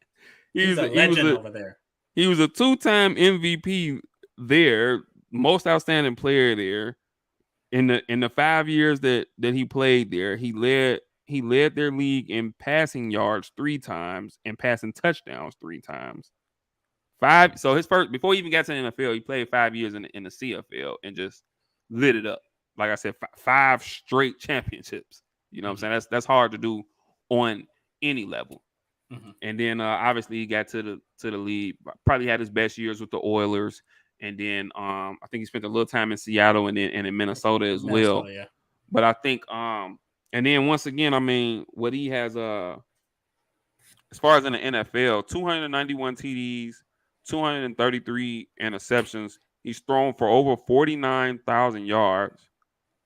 He's a he was legend a over there. he was a 2-time MVP there, most outstanding player there. In the 5 years that he played there, he led their league in passing yards 3 times and passing touchdowns 3 times. So his first, before he even got to the NFL, he played 5 years in the CFL and just lit it up. Like I said, 5 straight championships. You know what I'm Mhm. saying? That's hard to do on any level. Mhm. And then obviously he got to the league. Probably had his best years with the Oilers, and then I think he spent a little time in Seattle and in Minnesota as well. Minnesota, yeah. But I think And then once again, I mean, what he has as far as in the NFL, 291 TDs, 233 interceptions. He's thrown for over 49,000 yards,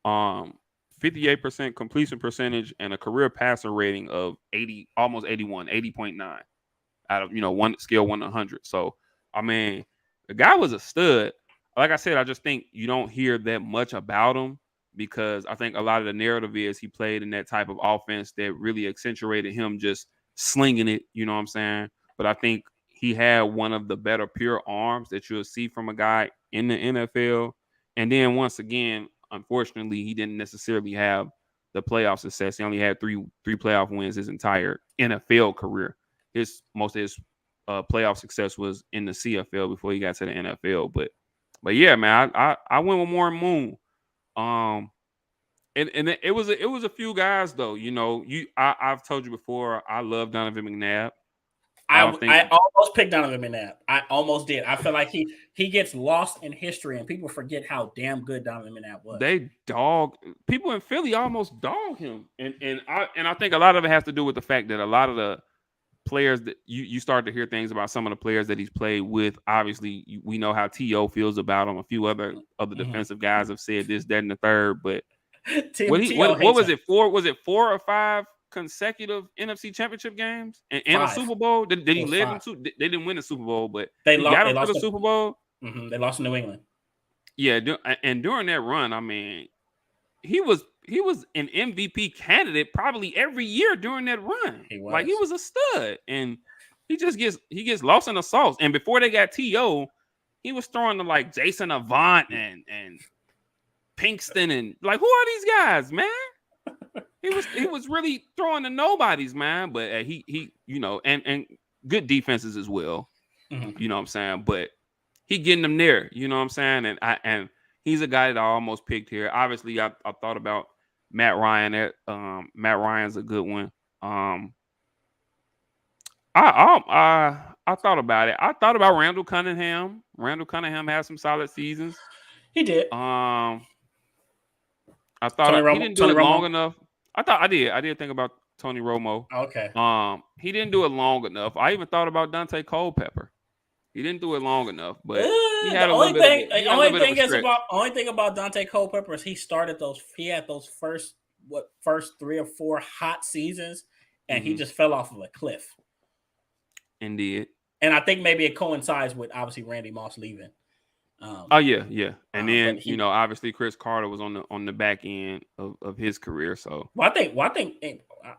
58% completion percentage, and a career passer rating of 80, almost 81, 80.9 out of one scale 1 to 100. So I mean, the guy was a stud. Like I said, I just think you don't hear that much about him because I think a lot of the narrative is he played in that type of offense that really accentuated him just slinging it. You know what I'm saying? But I think he had one of the better pure arms that you'll see from a guy in the NFL. And then once again, unfortunately, he didn't necessarily have the playoff success. He only had three playoff wins his entire NFL career. Most of his playoff success was in the CFL before he got to the NFL. But yeah, man, I went with Warren Moon. And it was a few guys though. I've told you before. I love Donovan McNabb. I don't think I almost picked Donovan McNabb. I almost did. I feel like he gets lost in history and people forget how damn good Donovan McNabb was. they dog people in Philly almost dog him, and I think a lot of it has to do with the fact that a lot of the players that you start to hear things about some of the players that he's played with. Obviously, we know how T.O. feels about him. A few other defensive guys have said this, that, and the third. But what was it? Was it 4 or 5 consecutive NFC Championship games and a Super Bowl? Did he lead them to? They didn't win the Super Bowl, but he got them to the Super Bowl. They lost to New England. Yeah, and during that run, I mean, he was an MVP candidate probably every year during that run. He was a stud, and he gets lost in the sauce. And before they got T.O., he was throwing to like Jason Avant and Pinkston and like, who are these guys, man? He was really throwing to nobodies, man. But he and good defenses as well. You know what I'm saying? But he getting them there. You know what I'm saying? And he's a guy that I almost picked here. Obviously, I thought about Matt Ryan. Matt Ryan's a good one. I thought about it. I thought about Randall Cunningham. Randall Cunningham had some solid seasons. He did. I thought he didn't do it long enough. I did think about Tony Romo. Okay. He didn't do it long enough. I even thought about Dante Culpepper. He didn't do it long enough, but he had only thing about Dante Culpepper is he had those first 3 or 4 hot seasons, and he just fell off of a cliff. Indeed. And I think maybe it coincides with obviously Randy Moss leaving. Yeah. And then obviously Chris Carter was on the back end of his career. So I think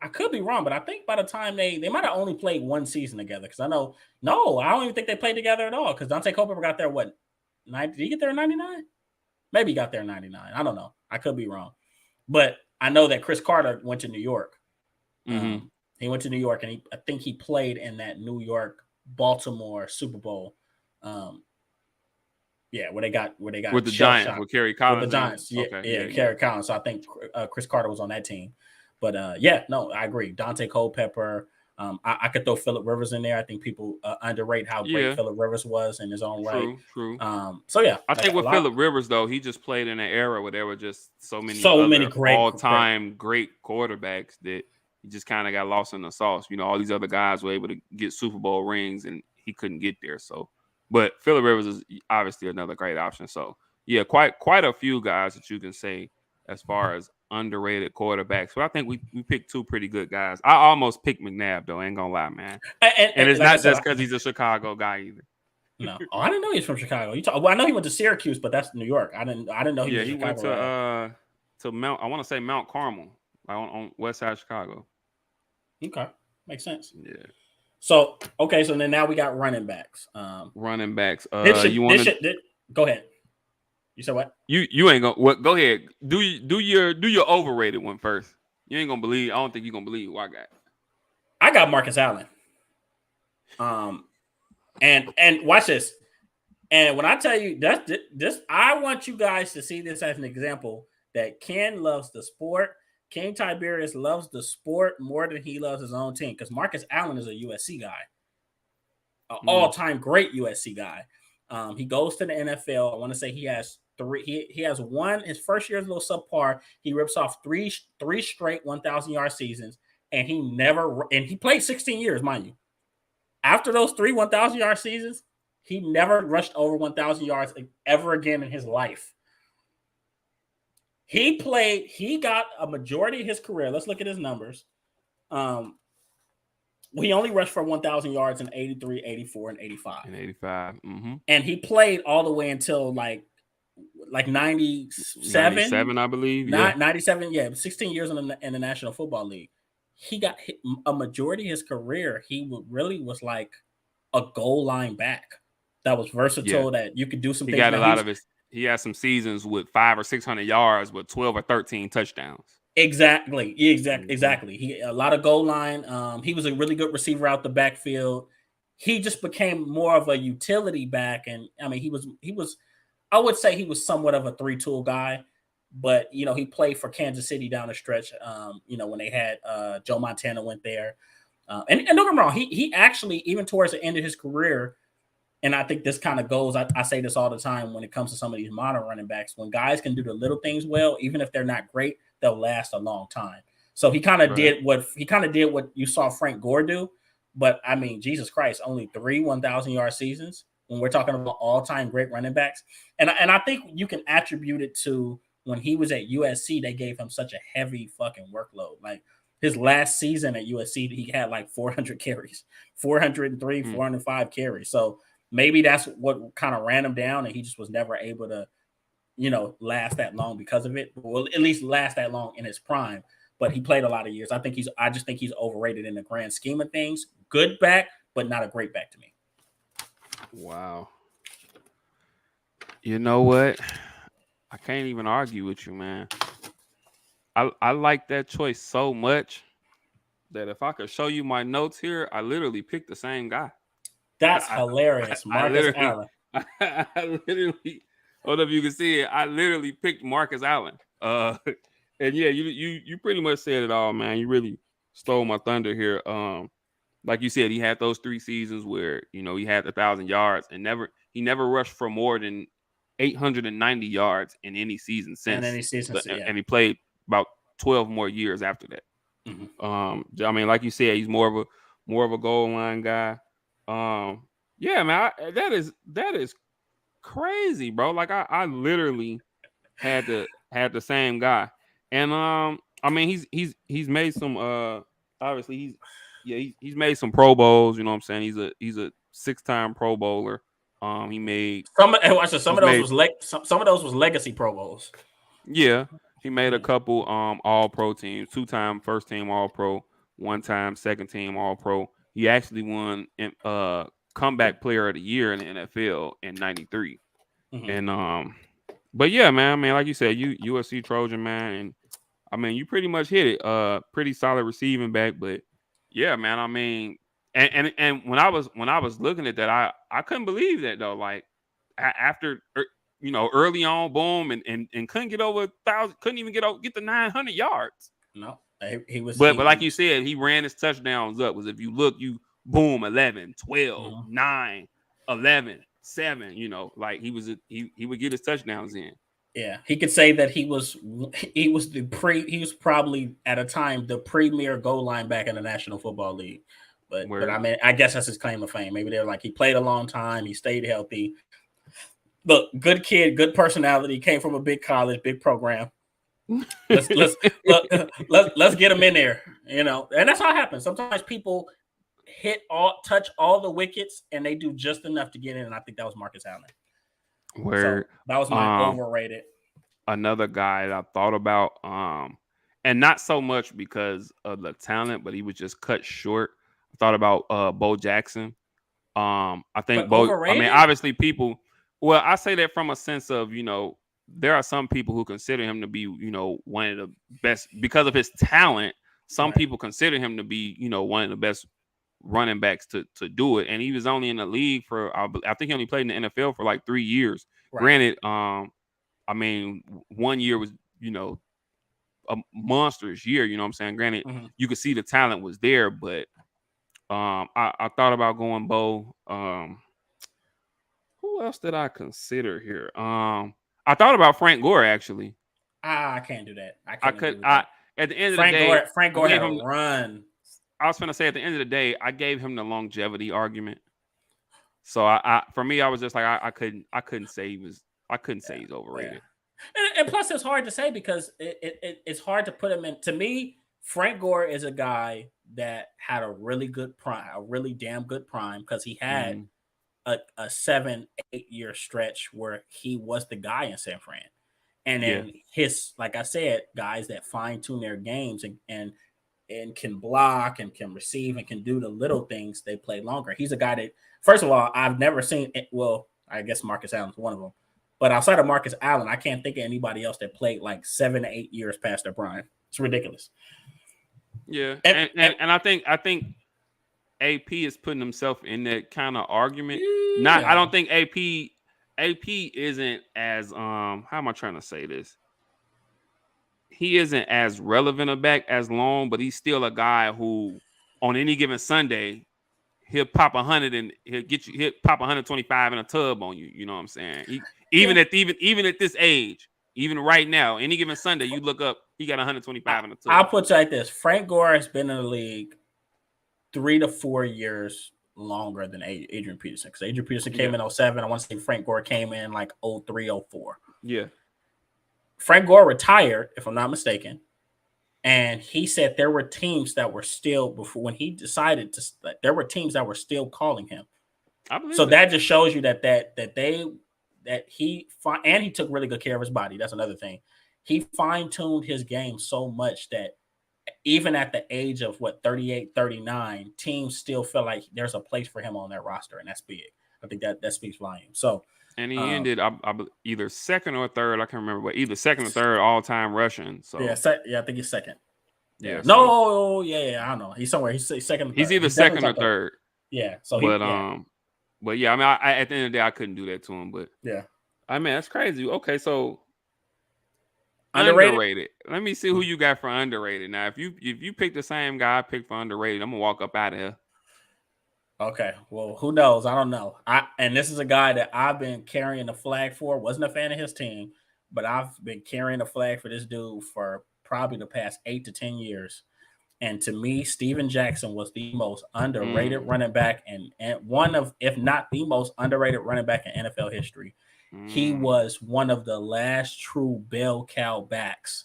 I could be wrong, but I think by the time they might have only played one season together, because I don't even think they played together at all. Because Dante Culpepper got there did he get there in 99? Maybe he got there in 99. I don't know. I could be wrong, but I know that Chris Carter went to New York. He went to New York, and I think he played in that New York Baltimore Super Bowl. Where they got with the Giants with Kerry Collins. With the Giants, Kerry Collins. So I think Chris Carter was on that team. But I agree. Dante Culpepper. I could throw Phillip Rivers in there. I think people underrate how great Phillip Rivers was in his own right. True. I think with Phillip Rivers though, he just played in an era where there were just so many great all-time great quarterbacks that he just kind of got lost in the sauce. All these other guys were able to get Super Bowl rings, and he couldn't get there. So, but Phillip Rivers is obviously another great option. So, yeah, quite a few guys that you can say as far as underrated quarterbacks. But I think we picked 2 pretty good guys. I almost picked McNabb though. I ain't gonna lie, man. And it's not just because he's a Chicago guy either. No, I didn't know he's from Chicago. I know he went to Syracuse, but that's New York. I didn't know he was he Chicago. Went to Mount. I want to say Mount Carmel, on west side of Chicago. Okay, makes sense. Yeah. So then now we got running backs. Running backs. Go ahead. You said what? You ain't gonna go ahead. Do your overrated one first. You ain't gonna believe. I don't think you're gonna believe what I got. I got Marcus Allen. And watch this. And when I tell you this, I want you guys to see this as an example that Ken loves the sport. King Tiberius loves the sport more than he loves his own team, because Marcus Allen is a USC guy, an all-time great USC guy. He goes to the NFL. I want to say he has three. He has one. His first year is a little subpar. He rips off three straight 1,000-yard seasons, and he played 16 years, mind you. After those three 1,000-yard seasons, he never rushed over 1,000 yards ever again in his life. He got a majority of his career. Let's look at his numbers. He only rushed for 1,000 yards in 83, 84, and 85. In 85. Mm-hmm. And he played all the way until like 97, 97, I believe. Yeah. 97, yeah, 16 years in the National Football League. He got hit, a majority of his career, he really was like a goal line back that was versatile, Yeah. that you could do some He things. got a lot of his. He had some seasons with 500 or 600 yards with 12 or 13 touchdowns. Exactly. Exactly. He a lot of goal line. He was a really good receiver out the backfield. He just became more of a utility back, and I mean, he was. I would say he was somewhat of a three-tool guy, but he played for Kansas City down the stretch. When they had Joe Montana went there, and don't get me wrong, he actually, even towards the end of his career. And I think this kind of goes, I say this all the time when it comes to some of these modern running backs. When guys can do the little things well, even if they're not great, they'll last a long time. So he kind of did what you saw Frank Gore do. But I mean, Jesus Christ, only three 1,000-yard seasons when we're talking about all-time great running backs. And I think you can attribute it to when he was at USC, they gave him such a heavy fucking workload. Like his last season at USC, he had like 400 carries, 403, 405 carries. So maybe that's what kind of ran him down, and he just was never able to, last that long because of it. Well, at least last that long in his prime. But he played a lot of years. I just think he's overrated in the grand scheme of things. Good back, but not a great back to me. Wow. You know what? I can't even argue with you, man. I like that choice so much that if I could show you my notes here, I literally picked the same guy. That's hilarious. Marcus Allen. I literally, hold up, you can see it. I literally picked Marcus Allen. And yeah, you pretty much said it all, man. You really stole my thunder here. Like you said, he had those 3 seasons where he had 1,000 yards and he never rushed for more than 890 yards in any season since. And he played about 12 more years after that. Mm-hmm. I mean, like you said, he's more of a goal line guy. Yeah, man, that is crazy, bro. Like I literally had the same guy, and I mean he's made some obviously he's made some Pro Bowls. You know what I'm saying? He's a 6-time Pro Bowler. He made some of those was legacy Pro Bowls. Yeah, he made a couple All Pro teams, 2-time first team All Pro, 1-time second team All Pro. He actually won comeback player of the year in the NFL in '93. Mm-hmm. And but yeah, man, I mean, like you said, you USC Trojan, man, and I mean, you pretty much hit it. Pretty solid receiving back, but yeah, man, I mean, and when I was looking at that, I couldn't believe that though. Like after early on, boom, and couldn't get over 1,000, couldn't even get the 900 yards. No, he was. But like you said, he ran his touchdowns up. Was if you look, boom, 11, 12, 9, 11, 7. Like he would get his touchdowns in. Yeah, he could say that he was probably at a time the premier goal line back in the National Football League. But I mean, I guess that's his claim of fame. Maybe they're like, he played a long time, he stayed healthy. Look, good kid, good personality, came from a big college, big program. Let's get him in there, and that's how it happens. Sometimes people touch all the wickets, and they do just enough to get in. And I think that was Marcus Allen. Where so that was my overrated. Another guy that I thought about, and not so much because of the talent, but he was just cut short. I thought about Bo Jackson. I think Bo. Overrated? I mean, obviously, people. Well, I say that from a sense of there are some people who consider him to be one of the best because of his talent. Some people consider him to be one of the best running backs to do it, and he was only in the league for I think he only played in the NFL for like 3 years. Right. Granted, I mean, 1 year was a monstrous year. You know what I'm saying? Granted, you could see the talent was there, but I thought about going Bo. Who else did I consider here? I I thought about Frank Gore actually. I can't do that. I I can't could agree with I that. At the end of the day, Frank I Gore gave had a him. run. I was gonna say at the end of the day, I gave him the longevity argument. So I for me, I was just like I couldn't say he was I couldn't say he's Yeah. overrated. And plus, it's hard to say because it's hard to put him in. To me, Frank Gore is a guy that had a really good prime, a really damn good prime, because he had Mm, a 7, 8 year stretch where he was the guy in San Fran. And yeah, then his, like I said, guys that fine tune their games and can block and can receive and can do the little things, they play longer. He's a guy that, first of all, I've never seen it. Well, I guess Marcus Allen's one of them. But outside of Marcus Allen, I can't think of anybody else that played like 7 to 8 years past their prime. It's ridiculous. yeah, And and I think AP is putting himself in that kind of argument. Not I yeah, don't think AP isn't as how am I trying to say this? He isn't as relevant a back as long, but he's still a guy who on any given Sunday he'll pop 100 and he'll pop 125 in a tub on you. You know what I'm saying? yeah. Even at this age, even right now, any given Sunday, you look up, he got I, 125 in a I'll tub. put it like this: Frank Gore has been in the league 3 to 4 years longer than Adrian Peterson, because Adrian Peterson Yeah, came in '07. I want to say Frank Gore came in like '03, '04. yeah, Frank Gore retired, if I'm not mistaken, and he said there were teams that were still, before when he decided to, there were teams that were still calling him. I So believe that. that just shows you that and he took really good care of his body. That's another thing. He fine tuned his game so much that even at the age of what 38, 39, teams still feel like there's a place for him on their roster, and that's big. I think that speaks volumes. So, And he um, ended either second or third. I can't remember, but either second or third all time rushing. yeah, So yeah, I think he's second. Yeah, yeah, so no, yeah, I don't know. He's somewhere. He's second or he's third. either He's definitely second or top third. third. Yeah, so But yeah, yeah, I mean, at the end of the day, I couldn't do that to him. But yeah, I mean, that's crazy. Okay, so underrated. underrated. Let me see who you got for underrated. Now, if you pick the same guy I picked for underrated, I'm gonna walk up out of here. Okay, well, who knows? I don't know. And this is a guy that I've been carrying the flag for. Wasn't a fan of his team, but I've been carrying the flag for this dude for probably the past 8 to 10 years. And to me, Steven Jackson was the most underrated Mm, running back, and one of, if not the most underrated running back in NFL history. He mm, was one of the last true bell cow backs,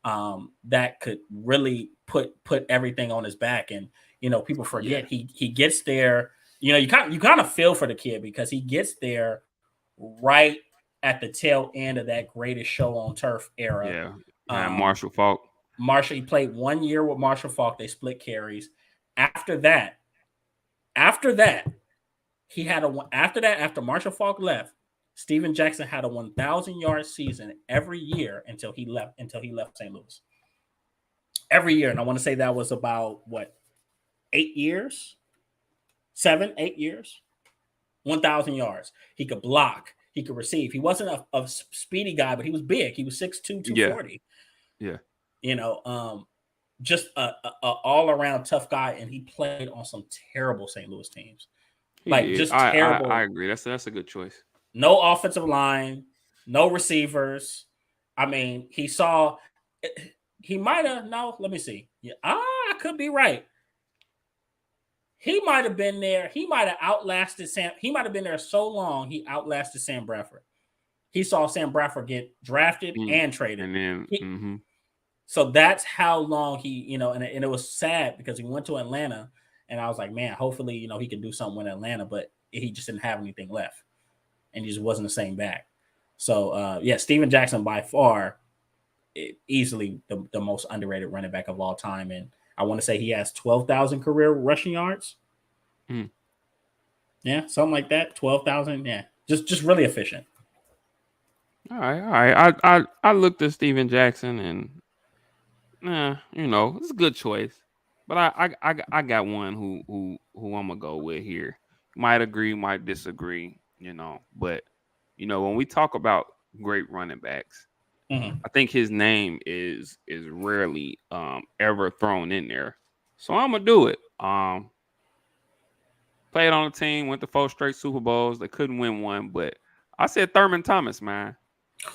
that could really put everything on his back. And people yeah, forget he gets there. You kind of feel for the kid because he gets there right at the tail end of that greatest show on turf era. yeah. And Um, Marshall Falk. Marshall, he played 1 year with Marshall Falk. They split carries. After that, after that, he had a after that after Marshall Falk left. Steven Jackson had a 1,000 yard season every year until he left St. Louis. Every year, and I want to say that was about what 8 years, 7, 8 years, 1,000 yards. He could block. He could receive. He wasn't a speedy guy, but he was big. He was 6'2", two Yeah, forty. yeah. You know, just a all around tough guy, and he played on some terrible St. Louis teams, He like did. just I terrible. agree. That's a good choice. No offensive line, no receivers. I mean, he saw. He might have. No, let me see. Yeah, I could be right. He might have been there. He might have outlasted Sam. He might have been there so long he outlasted Sam Bradford. He saw Sam Bradford get drafted Mm. and traded. And then, So that's how long and it was sad because he went to Atlanta, and I was like, man, hopefully, he can do something with Atlanta, but he just didn't have anything left, and he just wasn't the same back. So, yeah, Steven Jackson by far, easily the most underrated running back of all time, and I want to say he has 12,000 career rushing yards. mm. Yeah, something like that. 12,000. Yeah, just really efficient. All right, all right. I looked at Steven Jackson and it's a good choice. But I got one who I'm gonna go with here. Might agree, might disagree, But when we talk about great running backs, Hmm. I think his name is rarely ever thrown in there. So I'm gonna do it. Played on the team, went to 4 straight Super Bowls. They couldn't win one, but I said Thurman Thomas, man.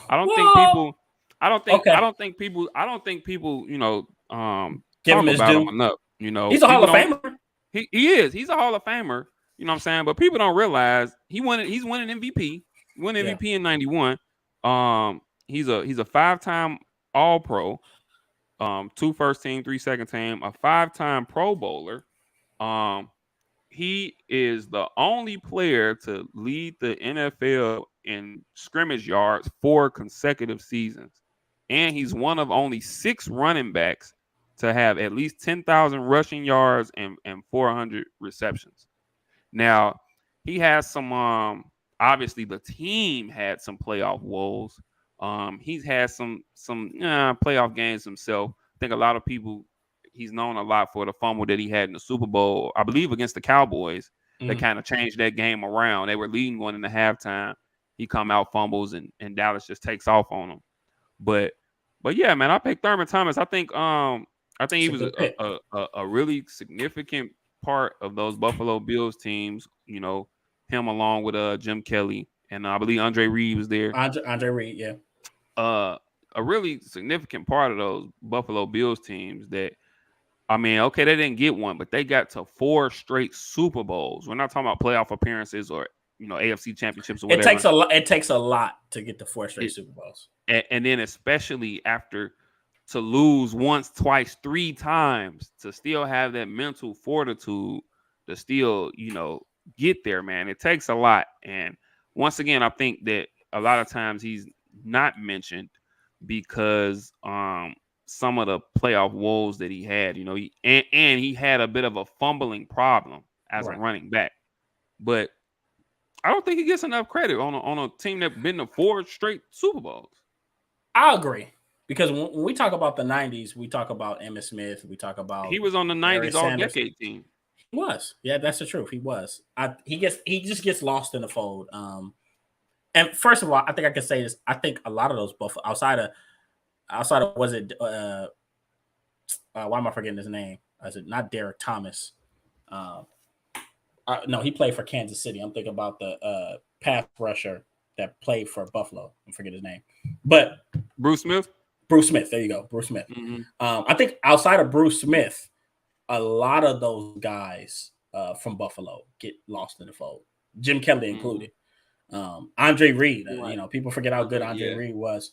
I don't think Well, people. I don't think. I okay. don't think people. I don't think people. Give him Talk his about him due. enough. He's a Hall People of don't. Famer. He is. He's a Hall of Famer. You know what I'm saying? But people don't realize he won it. He's winning MVP. He won Yeah. MVP in '91. He's a 5-time All Pro. 2 first team, 3 second team, a 5-time Pro Bowler. Um, he is the only player to lead the NFL in scrimmage yards 4 consecutive seasons. And he's one of only 6 running backs to have at least 10,000 rushing yards and 400 receptions. Now, he has some obviously the team had some playoff woes. He's had some playoff games himself. I think a lot of people he's known a lot for the fumble that he had in the Super Bowl, I believe against the Cowboys, that Mhm. kind of changed that game around. They were leading going into halftime. He come out fumbles and Dallas just takes off on him. But but yeah, man, I picked Thurman Thomas. I think he It's a was good pick. a really significant part of those Buffalo Bills teams. Him along with Jim Kelly and I believe Andre Reed was there. Andre Reed, yeah. Uh, a really significant part of those Buffalo Bills teams that I mean, okay, they didn't get one, but they got to 4 straight Super Bowls. We're not talking about playoff appearances or AFC championships or It takes whatever. a lot. It takes a lot to get to 4 straight It, Super Bowls. and then especially after to lose once, twice, 3 times to still have that mental fortitude to still, get there, man. It takes a lot. And once again, I think that a lot of times he's not mentioned because some of the playoff woes that he had, and he had a bit of a fumbling problem as a Right. running back. But I don't think he gets enough credit on a team that's been to 4 straight Super Bowls. I agree because when we talk about the '90s, we talk about Emmitt Smith, we talk He about was on the Barry '90s All Sanders. Decade team. He was, yeah, that's the truth. He was. He just gets lost in the fold. And first of all, I think I can say this. I think a lot of those Buffalo outside of was it why am I forgetting his name? Is it not Derek Thomas? Uh, no, he played for Kansas City. I'm thinking about the pass rusher that played for Buffalo. I forget his name, but Bruce Smith. Bruce Smith. There you go, Bruce Smith. Mm-hmm. I think outside of Bruce Smith, a lot of those guys from Buffalo get lost in the fold. Jim Kelly Mm-hmm. included. Andre Reed. Right. People forget how good Andre Yeah. Reed was.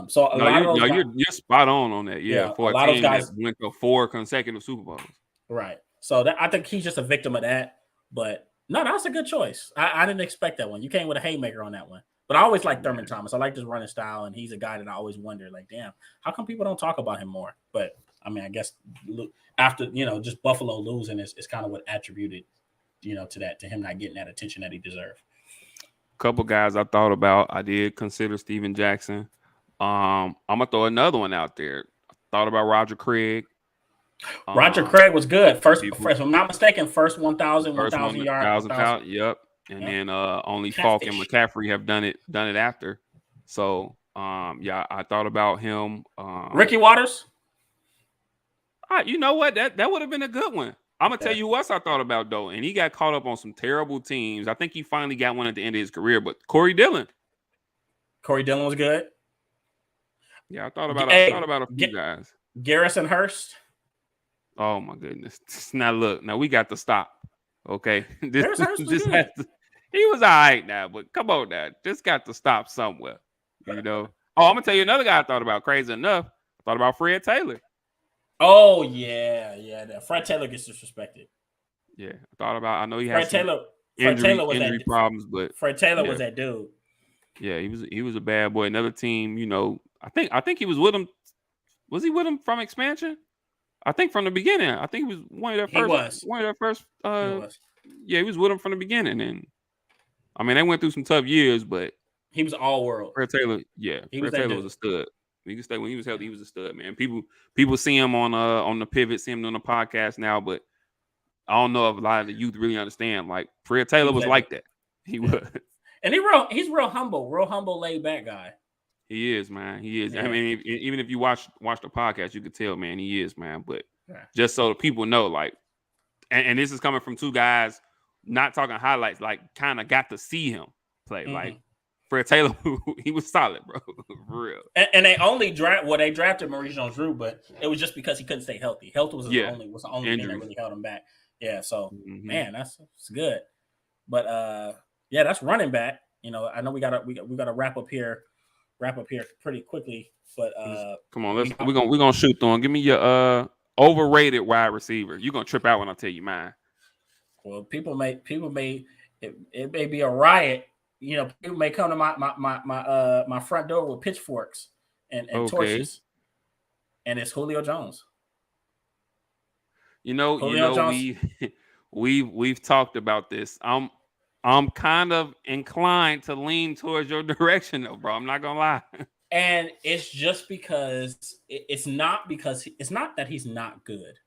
So a No, lot of those guys, you're spot on that. Yeah, yeah, a for a lot of those team that guys, went to 4 consecutive Super Bowls. right? So I think he's just a victim of that. But no, that's a good choice. I didn't expect that one. You came with a haymaker on that one. But I always like Thurman Thomas. I like his running style, and he's a guy that I always wonder, like, damn, how come people don't talk about him more? But I mean, I guess after just Buffalo losing is kind of what attributed, to him not getting that attention that he deserved. Couple guys I thought about. I did consider Steven Jackson. I'm gonna throw another one out there. I thought about Roger Craig. Roger Craig was good. First, People, if I'm not mistaken, first 1,000 first one, yard, 1,000 1,000. pounds. Yep. And then only Falk and Catfish. McCaffrey have done it after. So yeah, I thought about him. Ricky Waters. You know what? That would have been a good one. I'm gonna tell Yeah. you what I thought about though, and he got caught up on some terrible teams. I think he finally got one at the end of his career, but Corey Dillon. Corey Dillon was good. Yeah, I thought about a few guys. Garrison Hurst. Oh my goodness! Now look, now we got to stop. Okay, Garrison Hurst was good. He was all right now, but come on now, just got to stop somewhere. Oh, I'm gonna tell you another guy I thought about. Crazy enough, I thought about Fred Taylor. Oh yeah. Fred Taylor gets disrespected. Yeah, I thought about. I know he had Taylor was injury problems, but Fred Taylor was that dude. Yeah, he was a bad boy. Another team, I think he was with him. Was he with him from expansion? I think from the beginning. I think he was one of their first. One of their first. Yeah, he was with him from the beginning, and I mean they went through some tough years, but he was all world. Fred Taylor, yeah, Fred Taylor was a stud. He could stay when he was healthy. He was a stud, man. People see him on the pivot, see him on the podcast now, but I don't know if a lot of the youth really understand. Like Fred Taylor was like that. He was, and he's real humble, laid back guy. He is, man. He is. Yeah. I mean, even if you watch the podcast, you could tell, man, he is, man. But just so the people know, like, and this is coming from two guys not talking highlights, like, kind of got to see him play. Mm-hmm. Like, Fred Taylor, he was solid, bro. For real. And they drafted Maurice Jones-Drew, but it was just because he couldn't stay healthy. Health Yeah, was the only thing that injuries. really held him back. Yeah, so Mm-hmm. man, that's good. But yeah, that's running back. I know we gotta wrap up here pretty quickly. But Come on, we let's got we're gonna shoot through 'em. Give me your overrated wide receiver. You're gonna trip out when I tell you mine. well, people may it may be a riot. People may come to my front door with pitchforks and Okay. torches, and it's Julio Jones. You Julio know, Jones. we've talked about this. I'm kind of inclined to lean towards your direction, though, bro. I'm not gonna lie. And it's just because it's not that he's not good.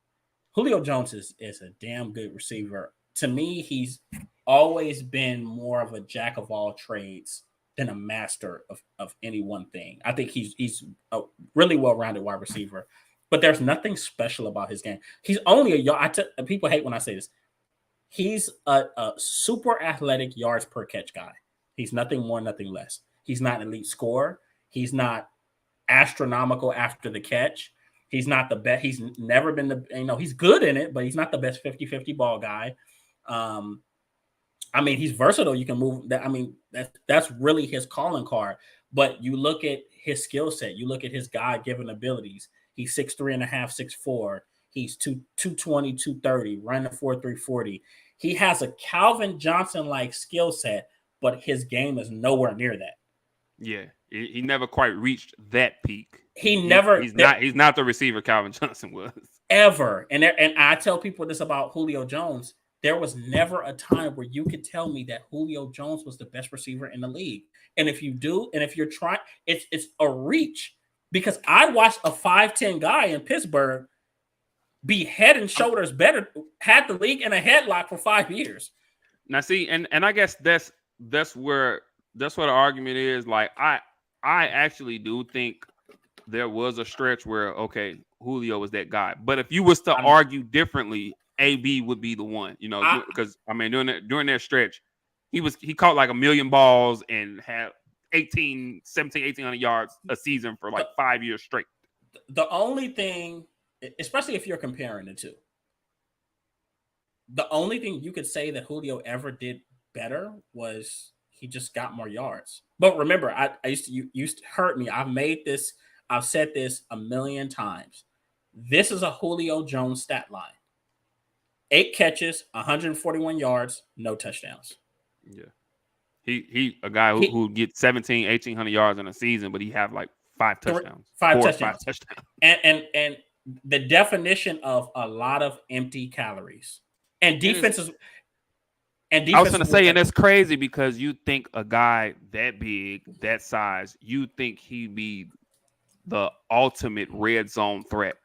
Julio Jones is a damn good receiver. To me, he's always been more of a jack of all trades than a master of any one thing. I think he's a really well rounded wide receiver, but there's nothing special about his game. He's only a yard. People hate when I say this. He's a super athletic yards per catch guy. He's nothing more, nothing less. He's not an elite scorer. He's not astronomical after the catch. He's not the best. He's never been he's good in it, but he's not the best 50-50 ball guy. He's versatile. You can move that. That's really his calling card. But you look at his skill set, you look at his God-given abilities. He's 6'3" and a half, 6'4". He's 220, 230, running a 4.3 40. He has a Calvin Johnson-like skill set, but his game is nowhere near that. Yeah, he never quite reached that peak. He's not the receiver Calvin Johnson was ever. And I tell people this about Julio Jones. There was never a time where you could tell me that Julio Jones was the best receiver in the league. And if you're trying, it's a reach, because I watched a 5'10" guy in Pittsburgh be head and shoulders better, had the league in a headlock for 5 years. Now, see, and I guess that's where the argument is. Like, I actually do think there was a stretch where, okay, Julio was that guy. But if you was to argue differently, AB would be the one, because during that stretch, he caught like 1 million balls and had 1,800 yards a season for like 5 years straight. The only thing, especially if you're comparing the two, the only thing you could say that Julio ever did better was he just got more yards. But remember, you used to hurt me. I've said this a million times. This is a Julio Jones stat line. 8 catches, 141 yards, no touchdowns. Yeah. He a guy who would get 1,800 yards in a season, but he have like 5 touchdowns. 5 touchdowns. And the definition of a lot of empty calories. And defenses. I was going to say, and it's crazy because you think a guy that big, that size, you think he'd be the ultimate red zone threat.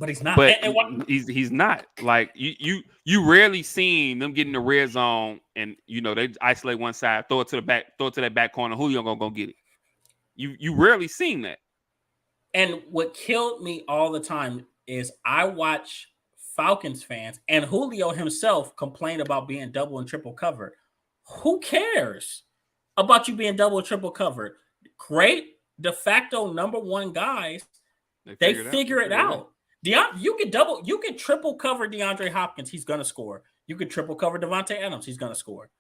But he's not. But he's not. Like you rarely seen them get in the red zone and they isolate one side, throw it to that back corner. Julio gonna go get it. You rarely seen that. And what killed me all the time is I watch Falcons fans and Julio himself complain about being double and triple covered. Who cares about you being double and triple covered? Great de facto number one guys. They figure it out. You can triple cover DeAndre Hopkins, he's gonna score. You could triple cover Devontae Adams, he's gonna score.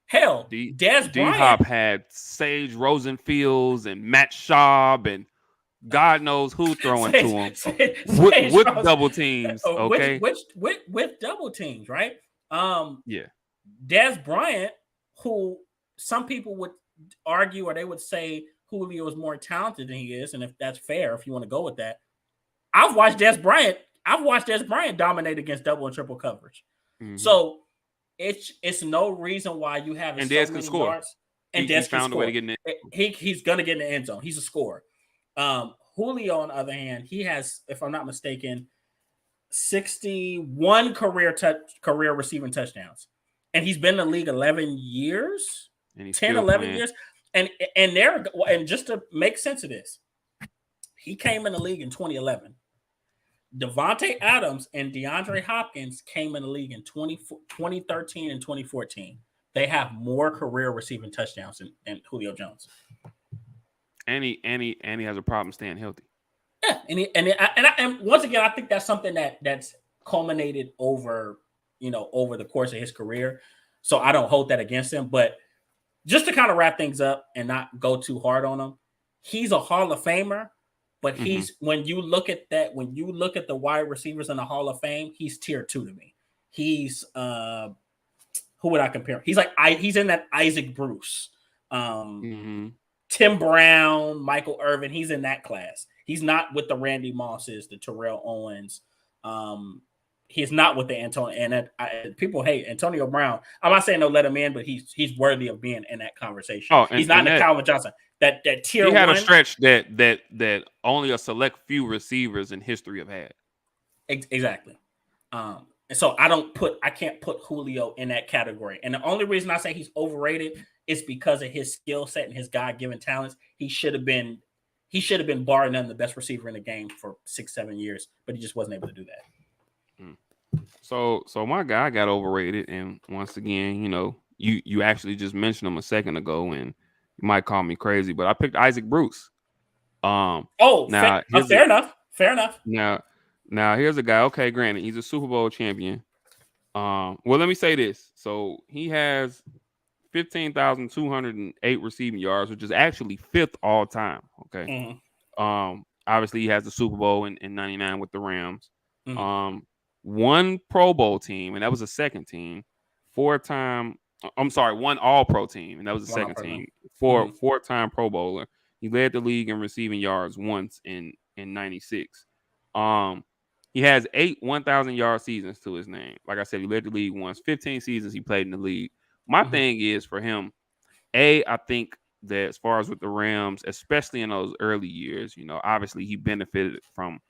Hell, Dez Bryant D-Hop had Sage Rosenfields and Matt Schaub and God knows who throwing to him with double teams. Okay, with double teams, right? Yeah, Dez Bryant, who some people would argue or they would say Julio is more talented than he is, and if that's fair, if you want to go with that. I've watched Dez Bryant dominate against double and triple coverage. Mm-hmm. So it's no reason why you have so many score. Yards. And Dez found a way to get in it. He's gonna get in the end zone. He's a scorer. Julio, on the other hand, he has, if I'm not mistaken, 61 career receiving touchdowns, and he's been in the league 11 years, 10, 11 years, and just to make sense of this, he came in the league in 2011. Devontae Adams and DeAndre Hopkins came in the league in 2013 and 2014. they have more career receiving touchdowns than Julio Jones. And he has a problem staying healthy. Yeah, and once again, I think that's something that's culminated over the course of his career. So I don't hold that against him. But just to kind of wrap things up and not go too hard on him, he's a Hall of Famer. But when you look at the wide receivers in the Hall of Fame, he's tier 2 to me. He's who would I compare? He's in that Isaac Bruce, Tim Brown, Michael Irvin. He's in that class. He's not with the Randy Mosses, the Terrell Owens. He's not with the Antonio. And people hate Antonio Brown. I'm not saying they'll let him in, but he's worthy of being in that conversation. He's not in the Calvin Johnson. That tier 1. He had a stretch that only a select few receivers in history have had. Exactly. And so I can't put Julio in that category. And the only reason I say he's overrated is because of his skill set and his God-given talents. He should have been bar none the best receiver in the game for 6-7 years, but he just wasn't able to do that. So my guy got overrated, and once again, you actually just mentioned him a second ago, and you might call me crazy, but I picked Isaac Bruce. Fair enough. Now here's a guy. Okay, granted, he's a Super Bowl champion. Well, let me say this. So he has 15,208 receiving yards, which is actually 5th all time. Okay. Obviously he has the Super Bowl in 99 with the Rams. One Pro Bowl team, and that was a second team. One All-Pro team, and that was the second team. Four-time Pro Bowler. He led the league in receiving yards once in 96. He has 8 1,000-yard seasons to his name. Like I said, he led the league once. 15 seasons he played in the league. My thing is for him, I think that as far as with the Rams, especially in those early years, obviously he benefited from,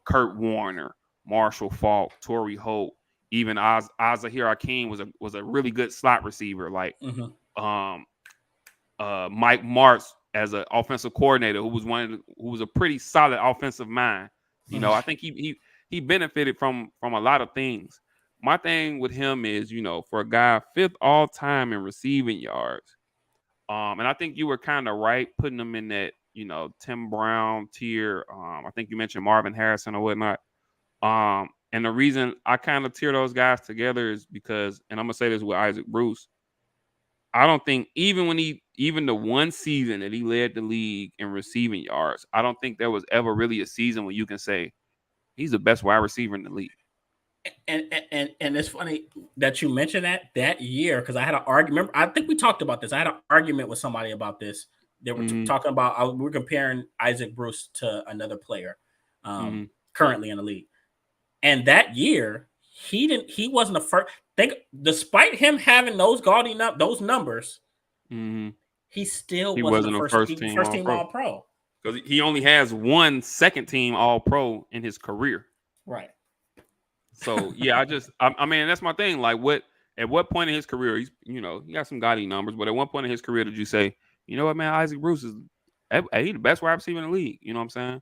Kurt Warner, Marshall Faulk, Torrey Holt, even Azahir Hakeem was a really good slot receiver, like Mike Martz as an offensive coordinator who was a pretty solid offensive mind. I think he benefited from a lot of things. My thing with him is, for a guy 5th all time in receiving yards, and I think you were kind of right putting him in that, Tim Brown tier. I think you mentioned Marvin Harrison or whatnot. And the reason I kind of tier those guys together is because, and I'm gonna say this with Isaac Bruce, I don't think even the one season that he led the league in receiving yards, I don't think there was ever really a season where you can say he's the best wide receiver in the league. And it's funny that you mentioned that year, because I had an argument. I think we talked about this. I had an argument with somebody about this. They were talking about, we were comparing Isaac Bruce to another player currently in the league. And that year, he wasn't the first. Despite him having those those numbers, he still wasn't the first team All-Pro. Because he only has one second team All-Pro in his career. Right. So yeah, I mean, that's my thing. Like, at what point in his career, he's he got some gaudy numbers, but at what point in his career did you say, you know what, man, Isaac Bruce is the best wide receiver in the league? You know what I'm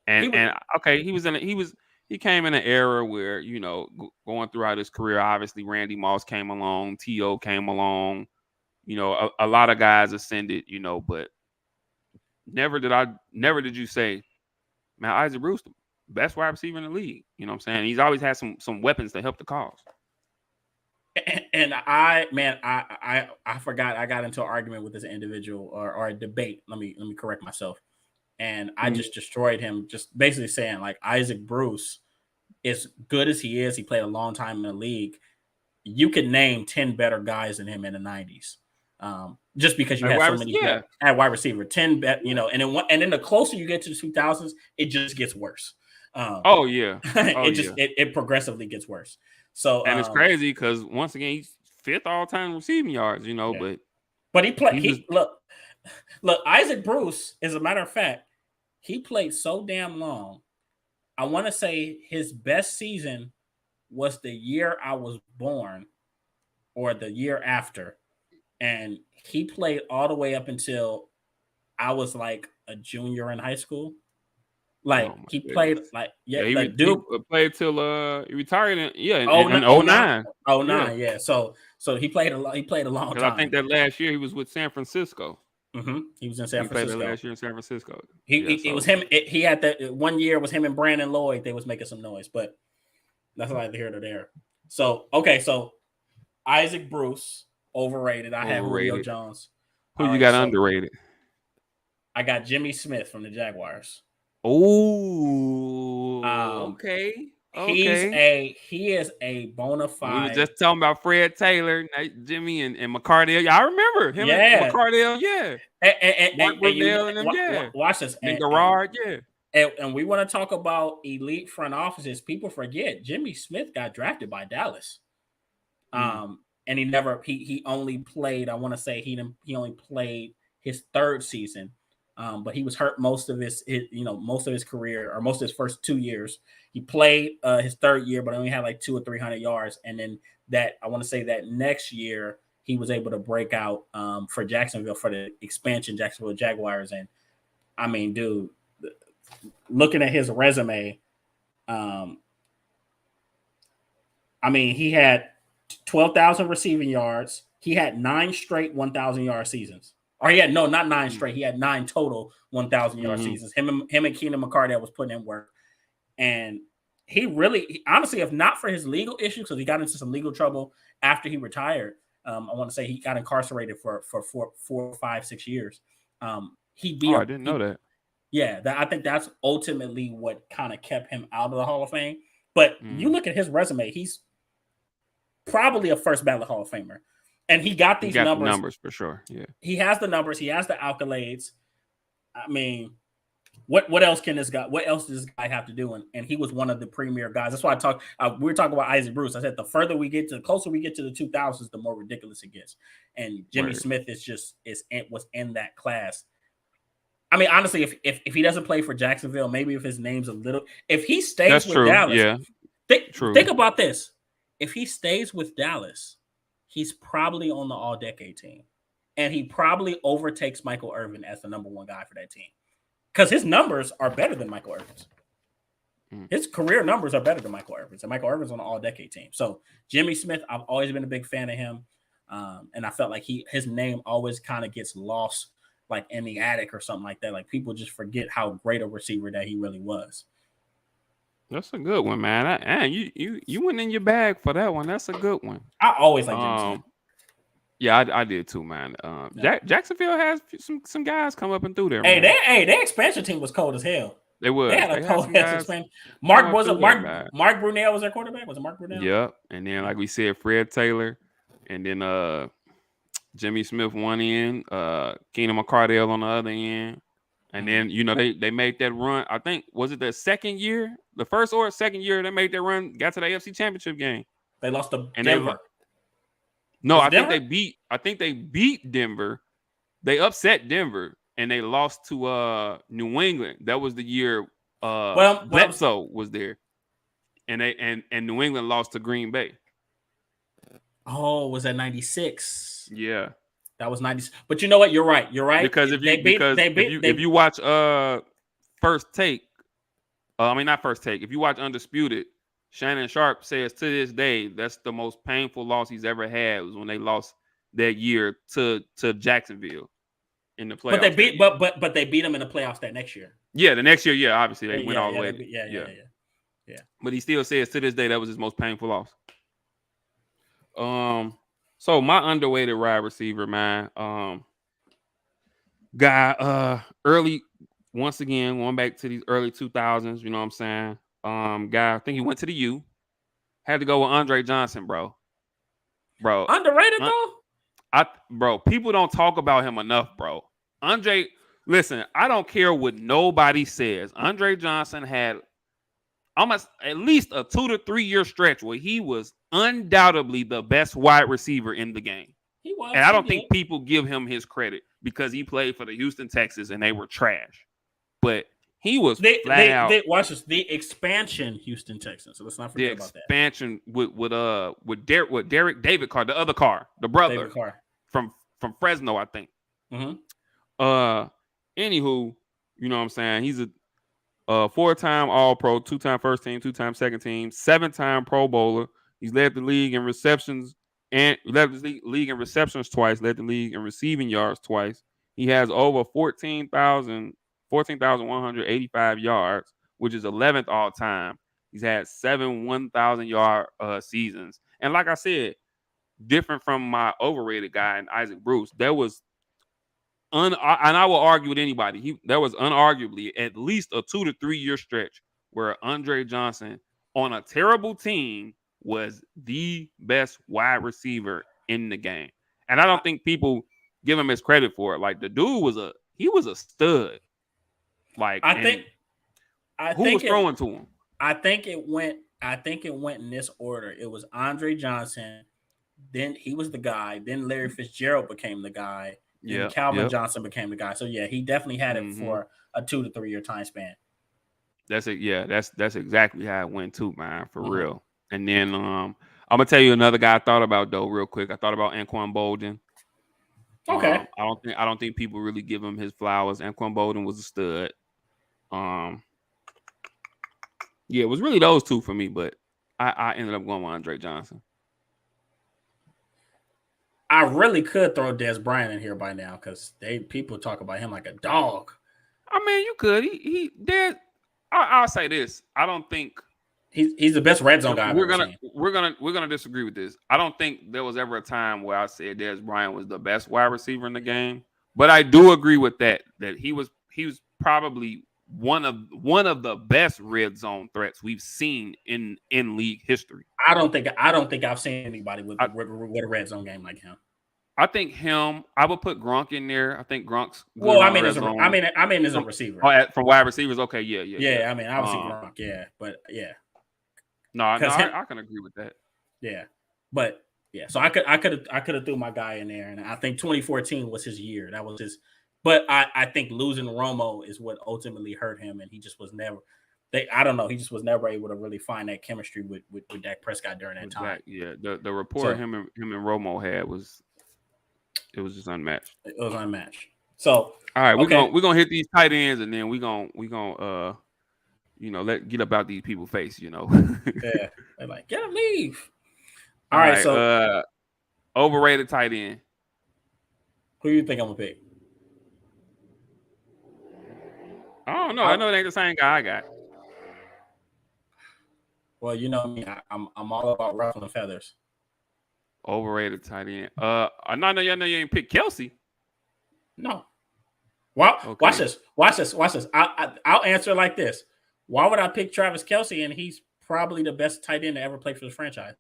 saying? He came in an era where, going throughout his career, obviously Randy Moss came along, T.O. came along, a lot of guys ascended, but never did you say, man, Isaac Bruce, the best wide receiver in the league. You know what I'm saying? He's always had some weapons to help the cause. And I forgot, I got into an argument with this individual or a debate. Let me correct myself. And I just destroyed him, just basically saying, like, Isaac Bruce, as good as he is, he played a long time in the league. You could name 10 better guys than him in the 90s. Just because you had so many at wide receiver, 10 and then the closer you get to the 2000s, it just gets worse. It progressively gets worse. So, and it's crazy because once again, he's 5th all time receiving yards, but he played. Look, Isaac Bruce, as a matter of fact, he played so damn long. I want to say his best season was the year I was born or the year after. And he played all the way up until I was like a junior in high school. Like, he played he played till he retired in 09. 09, yeah. So So he played a lot. He played a long Because I think time. that last year he was with San Francisco. He was in He San played that Francisco. last year in San Francisco. It was him. He had that 1 year was him and Brandon Lloyd. They was making some noise, but that's neither here nor there. So okay, so Isaac Bruce overrated. I had Julio Overrated. Jones. Who All you right, got so underrated? I got Jimmy Smith from the Jaguars. Oh, Um, okay. he's Okay. he is a bona We was fide. just talking about Fred Taylor, Jimmy, and McCardell. Yeah, I remember him and Yeah, McCardell. Yeah, Mark and you Brunell and them. Yeah, watch this, and Garrard. Yeah. and we want to talk about elite front offices. People forget Jimmy Smith got drafted by Dallas. Mm. And he never he only played. I want to say he only played his third season, but he was hurt most of most of his career or most of his first 2 years. He played his third year, but only had like 200 or 300 yards. And then that I want to say that next year he was able to break out for Jacksonville for the expansion Jacksonville Jaguars. And I mean, dude, looking at his resume, um, I mean, he had 12,000 receiving yards. He had 9 straight 1,000-yard seasons. Or he had, no, not 9 straight. He had 9 total 1,000-yard seasons. Him and Keenan McCardell was putting in work. And he really, honestly, if not for his legal issues, because he got into some legal trouble after he retired, I want to say he got incarcerated for 4, 5, 6 years. He'd be Oh, I didn't know that. Yeah, I think that's ultimately what kind of kept him out of the Hall of Fame. But you look at his resume, he's probably a first ballot Hall of Famer. And he got these numbers. The numbers for sure. Yeah. He has the numbers. He has the accolades. I mean, what else can this guy? What else does this guy have to do? And he was one of the premier guys. That's why I talk. We were talking about Isaac Bruce. I said the closer we get to the 2000s, the more ridiculous it gets. And Jimmy Smith was in that class. I mean, honestly, if he doesn't play for Jacksonville, maybe if his name's a little, if he stays with Dallas, yeah, think about this. If he stays with Dallas, he's probably on the all-decade team. And he probably overtakes Michael Irvin as the number one guy for that team. Because his numbers are better than Michael Irvin's. His career numbers are better than Michael Irvin's. And Michael Irvin's on the all-decade team. So Jimmy Smith, I've always been a big fan of him. And I felt like his name always kind of gets lost like in the attic or something like that. Like people just forget how great a receiver that he really was. That's a good one, man. You went in your bag for that one. That's a good one. I always like Jimmy Smith. Yeah, I did too, man. Jacksonville has some guys come up and through there. Hey, man. their expansion team was cold as hell. They was. They had a cold ass expansion. Mark Brunell was their quarterback. Was it Mark Brunell? Yep. And then, like we said, Fred Taylor, and then Jimmy Smith one end, Keenan McCardell on the other end. And then, they made that run. I think, was it the second year? The first or second year they made that run, got to the AFC Championship game. They lost to Denver. I think they beat Denver. They upset Denver and they lost to New England. That was the year Bledsoe was there. And New England lost to Green Bay. Oh, was that 96? Yeah. That was 90. But you know what? You're right. Because if you watch First Take, not First Take. If you watch Undisputed, Shannon Sharp says to this day that's the most painful loss he's ever had was when they lost that year to Jacksonville in the playoffs. But they beat them in the playoffs that next year. Yeah, the next year, yeah, obviously they went all the way. Yeah. But he still says to this day that was his most painful loss. So my underrated wide receiver, man, guy, early, once again, going back to these early 2000s, you know what I'm saying? Guy, I think he went to the U. Had to go with Andre Johnson, bro. Underrated though? People don't talk about him enough, bro. Andre, listen, I don't care what nobody says. Andre Johnson had almost at least a 2 to 3 year stretch where he was undoubtedly the best wide receiver in the game. He was. And I don't think people give him his credit because he played for the Houston Texans and they were trash. But he was flat out. Watch this. The expansion Houston Texans. So let's not forget about that. The expansion with Derek David Carr, the other Carr, the brother David Carr from Fresno, I think. Mm-hmm. Anywho, you know what I'm saying? He's a 4-time All-Pro, 2-time first team, 2-time second team, 7-time Pro Bowler. He's led the league in receptions and led the league in receptions twice, led the league in receiving yards twice. He has over 14,185 yards, which is 11th all time. He's had 7 1,000-yard seasons. And like I said, different from my overrated guy and Isaac Bruce, there was and I will argue with anybody. There was unarguably at least a 2 to 3 year stretch where Andre Johnson on a terrible team was the best wide receiver in the game. And I don't think people give him his credit for it. Like the dude was a stud. Like I think who was throwing to him? I think it went in this order. It was Andre Johnson, then he was the guy, then Larry Fitzgerald became the guy, and Calvin Johnson became the guy. So yeah, he definitely had it for a 2 to 3 year time span. That's it. Yeah, that's exactly how it went too, man, for real. And then I'm gonna tell you another guy I thought about though, real quick. I thought about Anquan Boldin. Okay. I don't think people really give him his flowers. Anquan Boldin was a stud. Yeah, it was really those two for me, but I ended up going with Andre Johnson. I really could throw Des Bryant in here by now because people talk about him like a dog. I mean, you could. He did. I'll say this. I don't think he's the best red zone guy. We're gonna disagree with this. I don't think there was ever a time where I said Des Bryant was the best wide receiver in the game. But I do agree with that he was probably one of the best red zone threats we've seen in league history. I don't think I've seen anybody with a red zone game like him. I think him. I would put Gronk in there. I think Gronk's. Well, I mean, as a receiver. Oh, from wide receivers, okay, yeah. Yeah, I mean, obviously Gronk, yeah, but yeah. No, I can agree with that. Yeah, but yeah, so I could have threw my guy in there, and I think 2014 was his year. That was his. But I think losing Romo is what ultimately hurt him, and he just was never. I don't know. He just was never able to really find that chemistry with Dak Prescott during that time. Yeah, the rapport him and Romo had was. It was just unmatched. It was unmatched. So all right, we're gonna hit these tight ends, and then we're gonna get about these people's face. Yeah, they're like, get him, leave. All right, so overrated tight end. Who do you think I'm gonna pick? I don't know. I know it ain't the same guy I got. Well, you know me. I'm all about ruffling feathers. Overrated tight end. I know you ain't pick Kelsey. No. Well, okay. Watch this. I'll answer it like this. Why would I pick Travis Kelsey? And he's probably the best tight end to ever play for the franchise.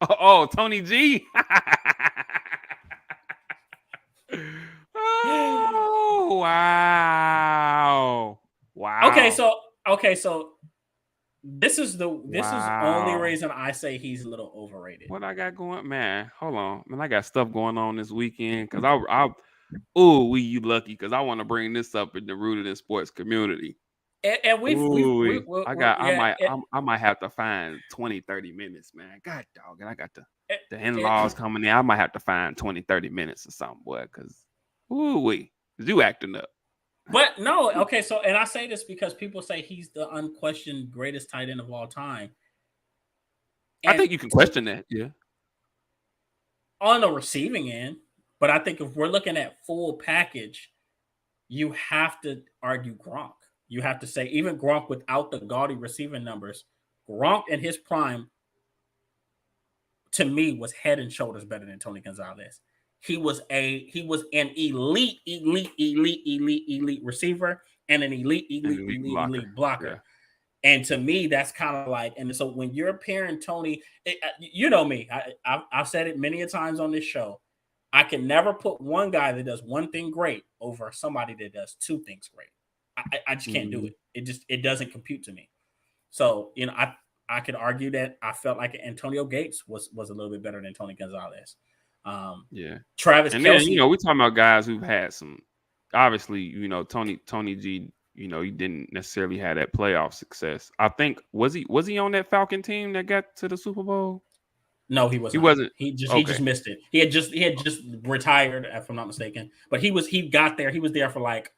Oh, Tony G. Oh, wow. Okay, so this is the only reason I say he's a little overrated. What I got going, man? Hold on, man. I got stuff going on this weekend because you lucky because I want to bring this up in the Rooted in Sports community. And I might have to find 20, 30 minutes, man. God dog, and I got the in-laws coming in. I might have to find 20, 30 minutes or something, boy, because you acting up. But no, okay, so and I say this because people say he's the unquestioned greatest tight end of all time. And I think you can question that, yeah. On the receiving end, but I think if we're looking at full package, you have to argue Gronk. You have to say even Gronk without the gaudy receiving numbers, Gronk in his prime, to me, was head and shoulders better than Tony Gonzalez. He was an elite receiver and an elite blocker. Yeah. And to me, that's kind of like, and so when you're pairing Tony, you know me, I've said it many a times on this show. I can never put one guy that does one thing great over somebody that does two things great. I just can't do it. It doesn't compute to me. So, I could argue that I felt like Antonio Gates was a little bit better than Tony Gonzalez. Travis and Kelce. Then, we're talking about guys who've had some, obviously, Tony G, he didn't necessarily have that playoff success. I think, was he on that Falcon team that got to the Super Bowl? No, he wasn't. He wasn't. He just missed it. He had just retired, if I'm not mistaken. But he got there. He was there for like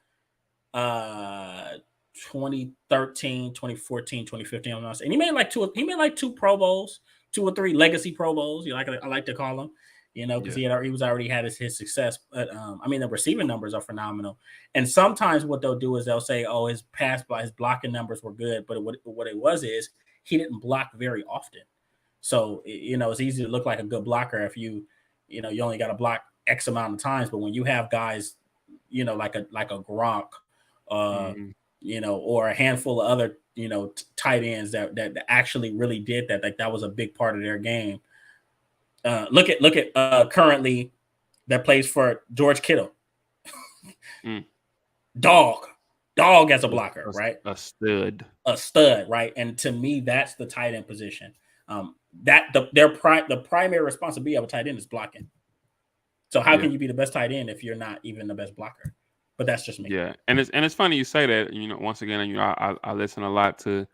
2013, 2014, 2015. I'm not saying he made like two Pro Bowls, 2 or 3 legacy Pro Bowls. You like I like to call them, because Yeah. he was already had his success. But I mean, the receiving numbers are phenomenal. And sometimes what they'll do is they'll say, "Oh, his blocking numbers were good," but what it was is he didn't block very often. So it's easy to look like a good blocker if you only got to block X amount of times. But when you have guys, like a Gronk, uh, Hmm. or a handful of other tight ends that actually really did that, like that was a big part of their game. Look at currently that plays for George Kittle, Mm. dog, dog as a blocker, A, right? a stud. A stud, right? And to me, that's the tight end position. The primary responsibility of a tight end is blocking. So how Yeah. can you be the best tight end if you're not even the best blocker? But that's just me. Yeah, and it's funny you say that. Once again, I listen a lot to,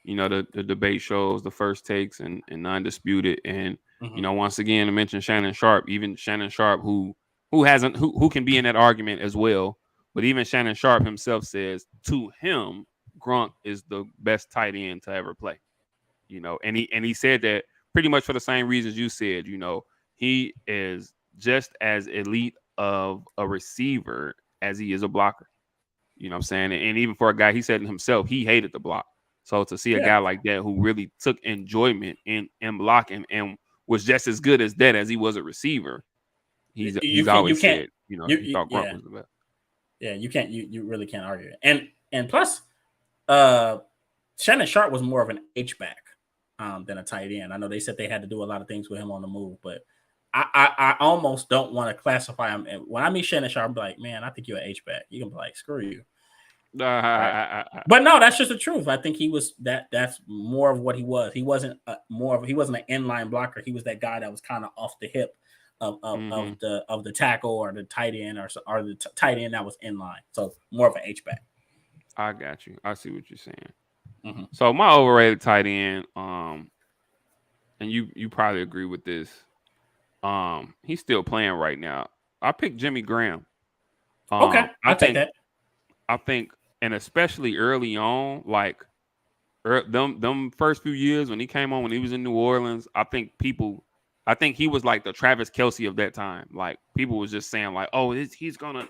the debate shows, the First Takes, and Undisputed, and Hmm. once again to mention Shannon Sharp, even Shannon Sharp, who can be in that argument as well, but even Shannon Sharp himself says to him, Gronk is the best tight end to ever play. And he said that pretty much for the same reasons you said. He is just as elite of a receiver as he is a blocker. You know what I'm saying? And even for a guy, he said himself, he hated the block. So to see a Yeah, guy like that who really took enjoyment in blocking and was just as good as that as he was a receiver, you he's can't you always can't said, he you thought Gronk yeah, was the best. yeah, you can't you really can't argue it. And plus, uh, Shannon Sharp was more of an H back than a tight end. I know they said they had to do a lot of things with him on the move, but I almost don't want to classify him. And when I meet Shannon Sharp, I'm like, man, I think you're an H back. You can be like, screw you, right? But no, that's just the truth. I think he was that. That's more of what he was. He wasn't he wasn't an inline blocker. He was that guy that was kind of off the hip Hmm. of the tackle or the tight end or the tight end that was inline. So more of an H back. I got you. I see what you're saying. Mm-hmm. So my overrated tight end, and you probably agree with this. He's still playing right now. I picked Jimmy Graham. Okay, I I'll take think that. I think, and especially early on, like them first few years when he came on when he was in New Orleans, I think he was like the Travis Kelsey of that time. Like people was just saying like, oh, he's gonna,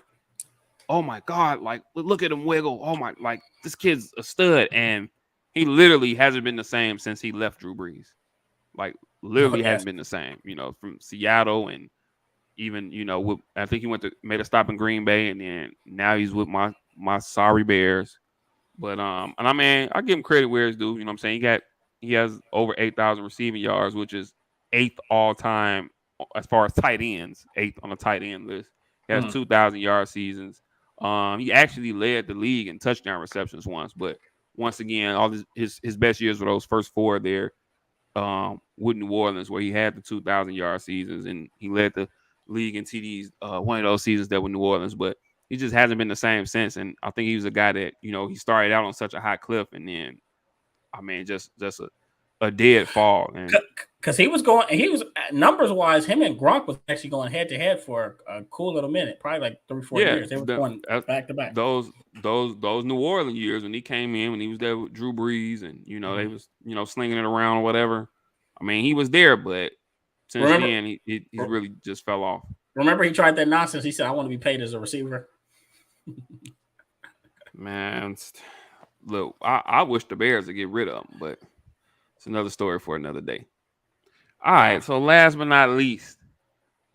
oh my god, like look at him wiggle, oh my, like this kid's a stud, and he literally hasn't been the same since he left Drew Brees. Like Oh literally yes. hasn't been the same. From Seattle and even I think he made a stop in Green Bay, and then now he's with my sorry Bears. But and I mean, I give him credit where it's due. You know what I'm saying? He has over 8,000 receiving yards, which is eighth all time as far as tight ends, eighth on the tight end list. He has Mm. 2,000 yard seasons. He actually led the league in touchdown receptions once, but once again, all his best years were those first four there with New Orleans, where he had the 2,000 yard seasons and he led the league in TDs. One of those seasons that were New Orleans, but he just hasn't been the same since. And I think he was a guy that he started out on such a high cliff, and then I mean just a dead fall. And Because he was numbers wise, him and Gronk was actually going head to head for a cool little minute, probably like 3 4 years. They were going back to back. those New Orleans years when he came in, when he was there with Drew Brees, and they Mhm. was slinging it around or whatever. I mean, he was there, but since Remember, then he's really just fell off. remember, he tried that nonsense. He said, "I want to be paid as a receiver." Man, look, I wish the Bears would get rid of him, but it's another story for another day. All right, Uh, so last but not least,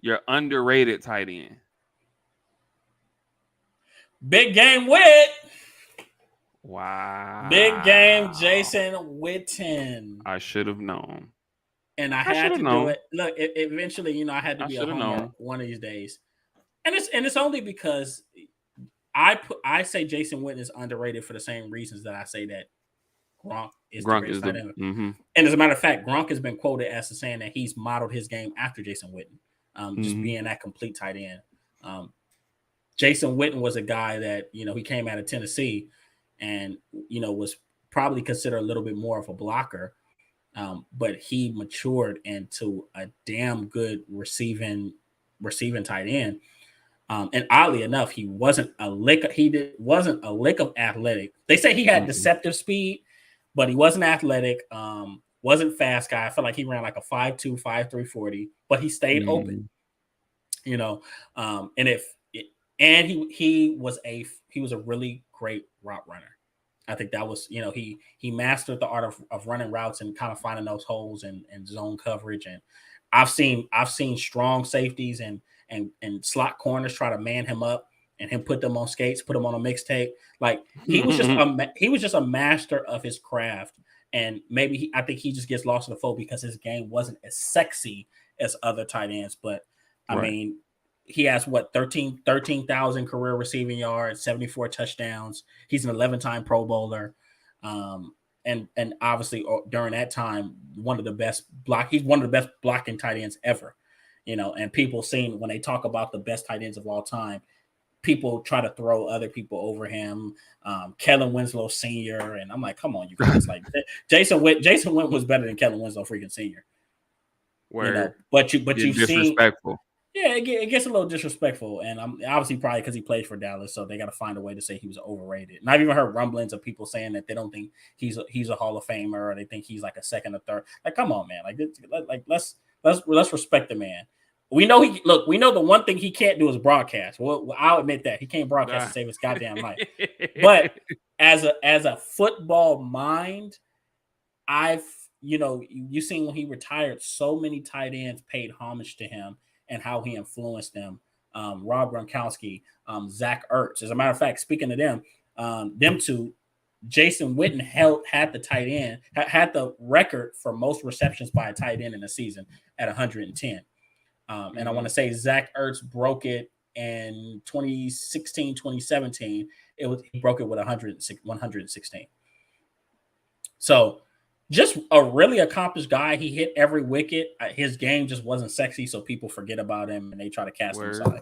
your underrated tight end. Big game Wit. Big game Wow. Jason Witten. I should have known. And I I should had have to do known. it. Look, eventually, I had to I be a should have homer known. one of these days. And it's only because I say Jason Witten is underrated for the same reasons that I say that Gronk is the Grunk greatest is tight the end. mm-hmm. And as a matter of fact, Gronk has been quoted as saying that he's modeled his game after Jason Witten, just Mm-hmm. being that complete tight end. Um, Jason Witten was a guy that he came out of Tennessee, and was probably considered a little bit more of a blocker, but he matured into a damn good receiving tight end. And oddly enough, he wasn't a lick. Wasn't a lick of athletic. They say he had Mm-mm. deceptive speed, but he wasn't athletic. Wasn't fast guy. I felt like he ran like a 5'2", 5'3", 40, but he stayed open. Mm-hmm. You know, and if and he was a really great route runner. I think that was, he mastered the art of running routes and kind of finding those holes and zone coverage. And I've seen strong safeties and slot corners try to man him up and him put them on skates, put them on a mixtape. Like he was just a master of his craft. And maybe I think he just gets lost in the fold because his game wasn't as sexy as other tight ends. But I Right. mean, he has what 13,000 career receiving yards, 74 touchdowns. He's an 11-time Pro Bowler, and obviously during that time, he's one of the best blocking tight ends ever. And people seen when they talk about the best tight ends of all time, people try to throw other people over him. Kellen Winslow Sr. And I'm like, come on, you guys! Like Jason Witten was better than Kellen Winslow freaking Sr. Where But getting you've seen. disrespectful. Yeah, it gets a little disrespectful, and I'm obviously probably because he plays for Dallas, so they got to find a way to say he was overrated. And I've even heard rumblings of people saying that they don't think he's a Hall of Famer, or they think he's like a second or third. Like, come on, man! Let's respect the man. We know we know the one thing he can't do is broadcast. Well, I'll admit that he can't broadcast to Nah. save his goddamn life. But as a football mind, I've you seen when he retired, so many tight ends paid homage to him and how he influenced them. Rob Gronkowski, Zach Ertz. As a matter of fact, speaking of them two, Jason Witten had the tight end had the record for most receptions by a tight end in a season at 110. And I want to say Zach Ertz broke it in 2016, 2017. He broke it with 116. So just a really accomplished guy. He hit every wicket. His game just wasn't sexy, so people forget about him and they try to cast him Word. aside.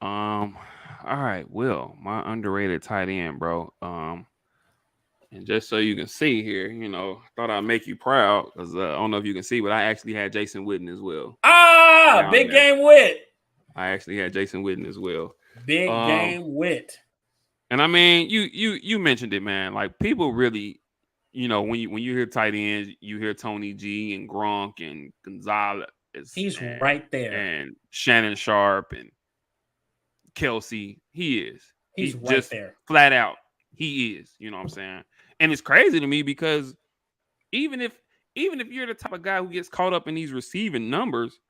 All right, Will, my underrated tight end, bro. And just so you can see here, thought I'd make you proud because I don't know if you can see, but I actually had Jason Witten as well down Big there. game wit. I actually had Jason Witten as well. Big Um, game wit. and I mean, you mentioned it, man. Like people really, when you hear tight ends, you hear Tony G and Gronk and Gonzalez He's and right there. and Shannon Sharp and Kelsey. He is. He's He right just there. flat out. He is. You know what I'm saying? And it's crazy to me because even if you're the type of guy who gets caught up in these receiving numbers,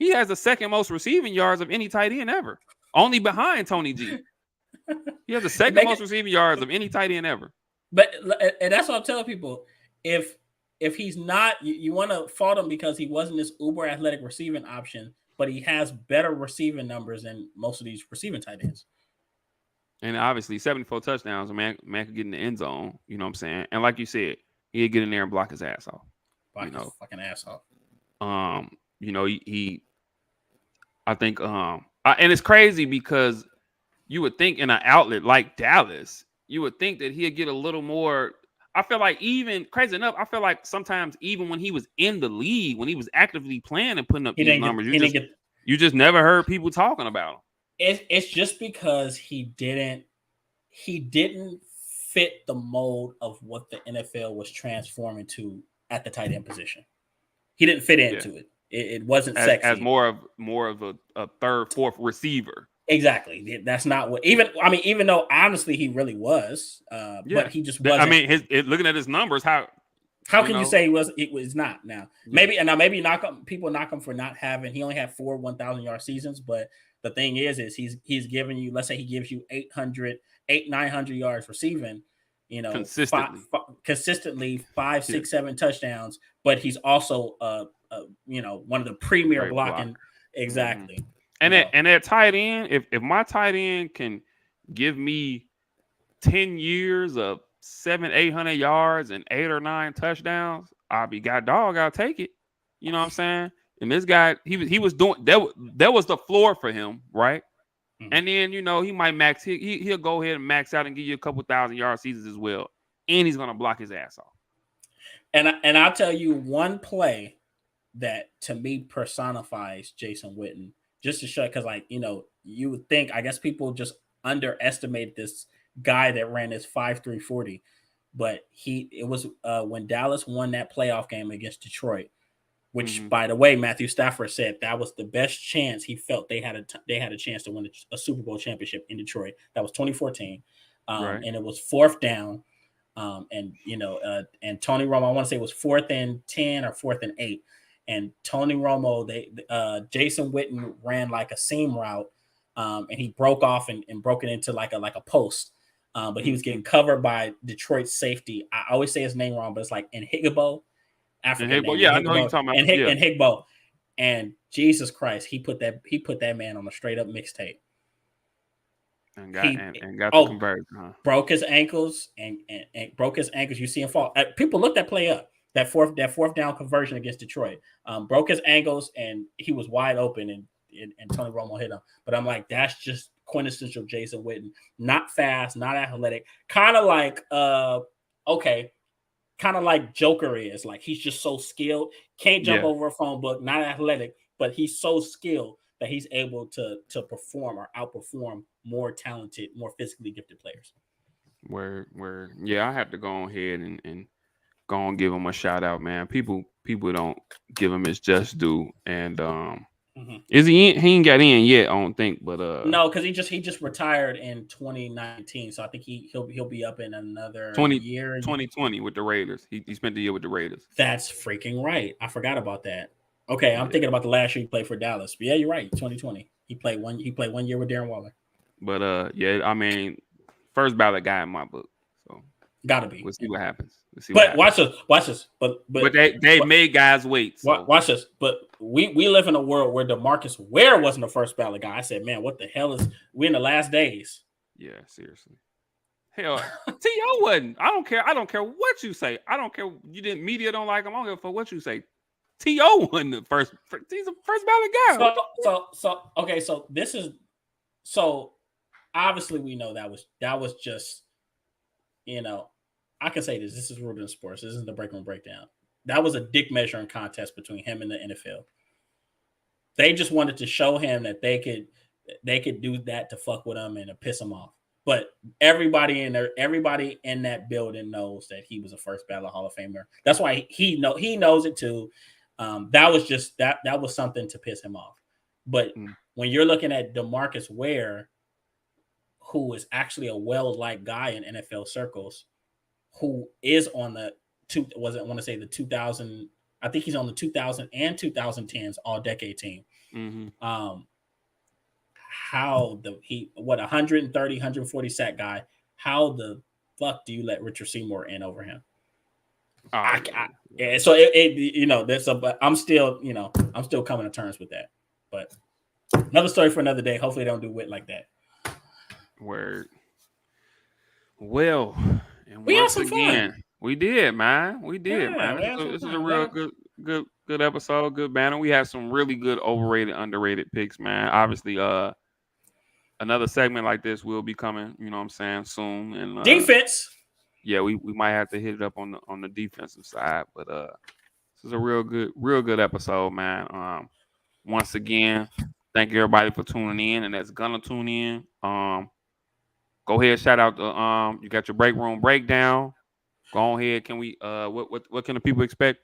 he has the second most receiving yards of any tight end ever, only behind Tony G. He has the second Make most it, receiving yards of any tight end ever. but and that's what I'm telling people. If he's not, you want to fault him because he wasn't this uber athletic receiving option, but he has better receiving numbers than most of these receiving tight ends. And obviously, 74 touchdowns, man could get in the end zone. You know what I'm saying? And like you said, he'd get in there and block his ass off. Block You his know, fucking ass off. he I think, and it's crazy because you would think in an outlet like Dallas, you would think that he'd get a little more. I feel like even crazy enough, I feel like sometimes even when he was in the league, when he was actively playing and putting up He these didn't get. numbers, He didn't get. you just never heard people talking about him. It's just because he didn't fit the mold of what the NFL was transforming to at the tight end position. He didn't fit Yeah, into it. It wasn't as sexy. more of a third, fourth receiver. Exactly. That's not what even though honestly he really was, but Yeah, he just I wasn't. mean, looking at his numbers, how How you can you know, say it was not now? yeah, Maybe people knock him for not having. He only had 4 1,000 yard seasons, but the thing is he's giving you. Let's say he gives you 900 yards receiving. consistently. Consistently five, Yeah, 6, 7 touchdowns. But he's also one of the premier great block. blocking. Hmm. Exactly. You And know, at tight end, if my tight end can give me 10 years of 700-800 yards and 8 or 9 touchdowns, I'll be god dog. I'll take it. You know what I'm saying? And this guy, he was doing that. That was the floor for him, right? mhm. And then he might max. He'll go ahead and max out and give you a couple 1,000-yard seasons as well, and he's gonna block his ass off. And I'll tell you one play that to me personifies Jason Witten. just to show, because like you would think, I guess people just underestimate this guy that ran this 5.340, but it was when Dallas won that playoff game against Detroit, which Mm-hmm. by the way, Matthew Stafford said that was the best chance he felt they had a chance to win a Super Bowl championship in Detroit. That was 2014, Right. and it was fourth down, and and Tony Romo, I want to say it was 4th and 10 or 4th and 8, and Tony Romo, Jason Witten ran like a seam route, and he broke off and broke it into like a post, but he was Mm-hmm. getting covered by Detroit safety. I always say his name wrong, but it's like Inhigbo, And African hey, well, name, yeah, I know who you're Inhigbo, talking about. and Yeah, Higbo, and Jesus Christ, he put that man on a straight up mixtape. and got He and got the oh conversion, huh? broke his ankles and broke his ankles. You see him fall. People looked that play up. That fourth down conversion against Detroit. Broke his ankles and he was wide open and Tony Romo hit him. But I'm like, that's just quintessential Jason Witten. Not fast, not athletic. Kind of like okay, kind of like Joker is. Like he's just so skilled. Can't jump Yeah, over a phone book. Not athletic, but he's so skilled that he's able to perform or outperform more talented, more physically gifted players. where yeah, I have to go ahead and go and give him a shout out, man. People don't give him his just due, and Mm-hmm. is he in? He ain't got in yet, I don't think, but No, because he just retired in 2019, so I think he'll be up in another 20 year. 2020 with the Raiders. He spent the year with the Raiders. That's freaking right. I forgot about that. Okay, I'm Yeah, thinking about the last year he played for Dallas. But yeah, you're right. 2020. He played 1 year with Darren Waller. but yeah, I mean, first ballot guy in my book. So Gotta be. we'll see what happens. We'll see what But happens. watch this. Watch this. But But they but made guys wait. So watch this. But we live in a world where DeMarcus Ware wasn't the first ballot guy. I said, man, what the hell is we in the last days? yeah, seriously. Hell, T.O. wasn't. I don't care. I don't care what you say. I don't care. You didn't media don't like him. I don't give a fuck what you say. T.O. wasn't the first. He's the first ballot guy. So What the okay. So this is so obviously we know that was just you know I can say this. This is rooted in sports. This isn't the break room breakdown. That was a dick measuring contest between him and the NFL. They just wanted to show him that they could do that to fuck with him and to piss him off. But everybody in that building knows that he was a first ballot Hall of Famer. That's why he knows it too. That was just that was something to piss him off. But Mm, when you're looking at DeMarcus Ware, who is actually a well-liked guy in NFL circles, who is on the I want to say the 2000. I think he's on the 2000 and 2010s All Decade team. mm-hmm. Um, how the he what 130 140 sack guy, how the fuck do you let Richard Seymour in over him? Oh I, yeah, I yeah. yeah, so there's a but I'm still coming to terms with that, but another story for another day. Hopefully they don't do wit like that. Where well, and We had once some again, fun. we did, man. We did, Yeah, man. we had some This is a fun. real good episode. Good banner. We had some really good overrated, underrated picks, man. Obviously, another segment like this will be coming. You know what I'm saying soon, and Defense. yeah, we might have to hit it up on the defensive side, but this is a real good episode, man. Once again, thank everybody for tuning in, and that's gonna tune in. Go ahead, shout out to you got your break room breakdown. Go ahead, can we what can the people expect?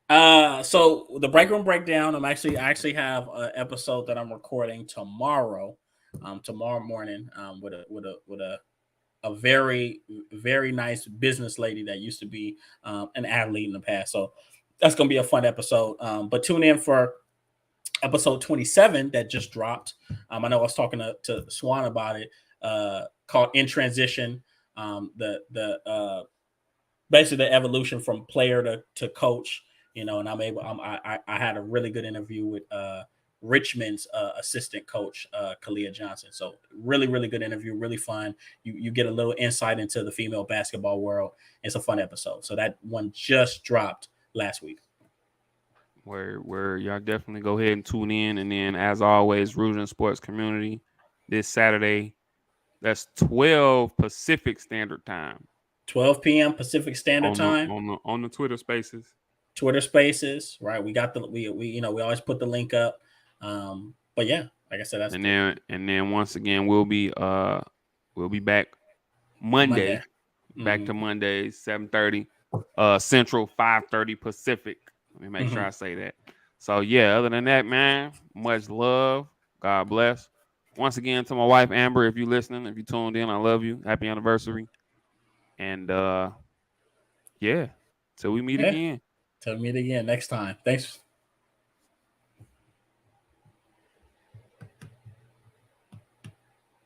So the break room breakdown. I actually have an episode that I'm recording tomorrow, tomorrow morning, with a very very nice business lady that used to be an athlete in the past. So that's gonna be a fun episode. But tune in for episode 27 that just dropped. I know I was talking to Swan about it. Called In Transition. The basically the evolution from player to coach. And I had a really good interview with Richmond's assistant coach, Kalia Johnson. So really, really good interview, really fun. You get a little insight into the female basketball world. It's a fun episode. So that one just dropped last week. Where y'all definitely go ahead and tune in, and then as always, Rooted in Sports Community this Saturday. That's 12 Pacific Standard Time 12 p.m. Pacific Standard on the Time. Twitter Spaces. Twitter Spaces, right? We got we always put the link up. But yeah, like I said, that's And good. then once again we'll be back Monday. Monday. Back to Mm-hmm. Mondays, 7:30 Central, 5:30 Pacific. Let me make sure Mm-hmm. I say that. So yeah, other than that, man, much love. God bless. Once again to my wife Amber, if you're listening, if you tuned in, I love you. Happy anniversary. And yeah, till we meet Yeah. again. Till meet again next time. Thanks.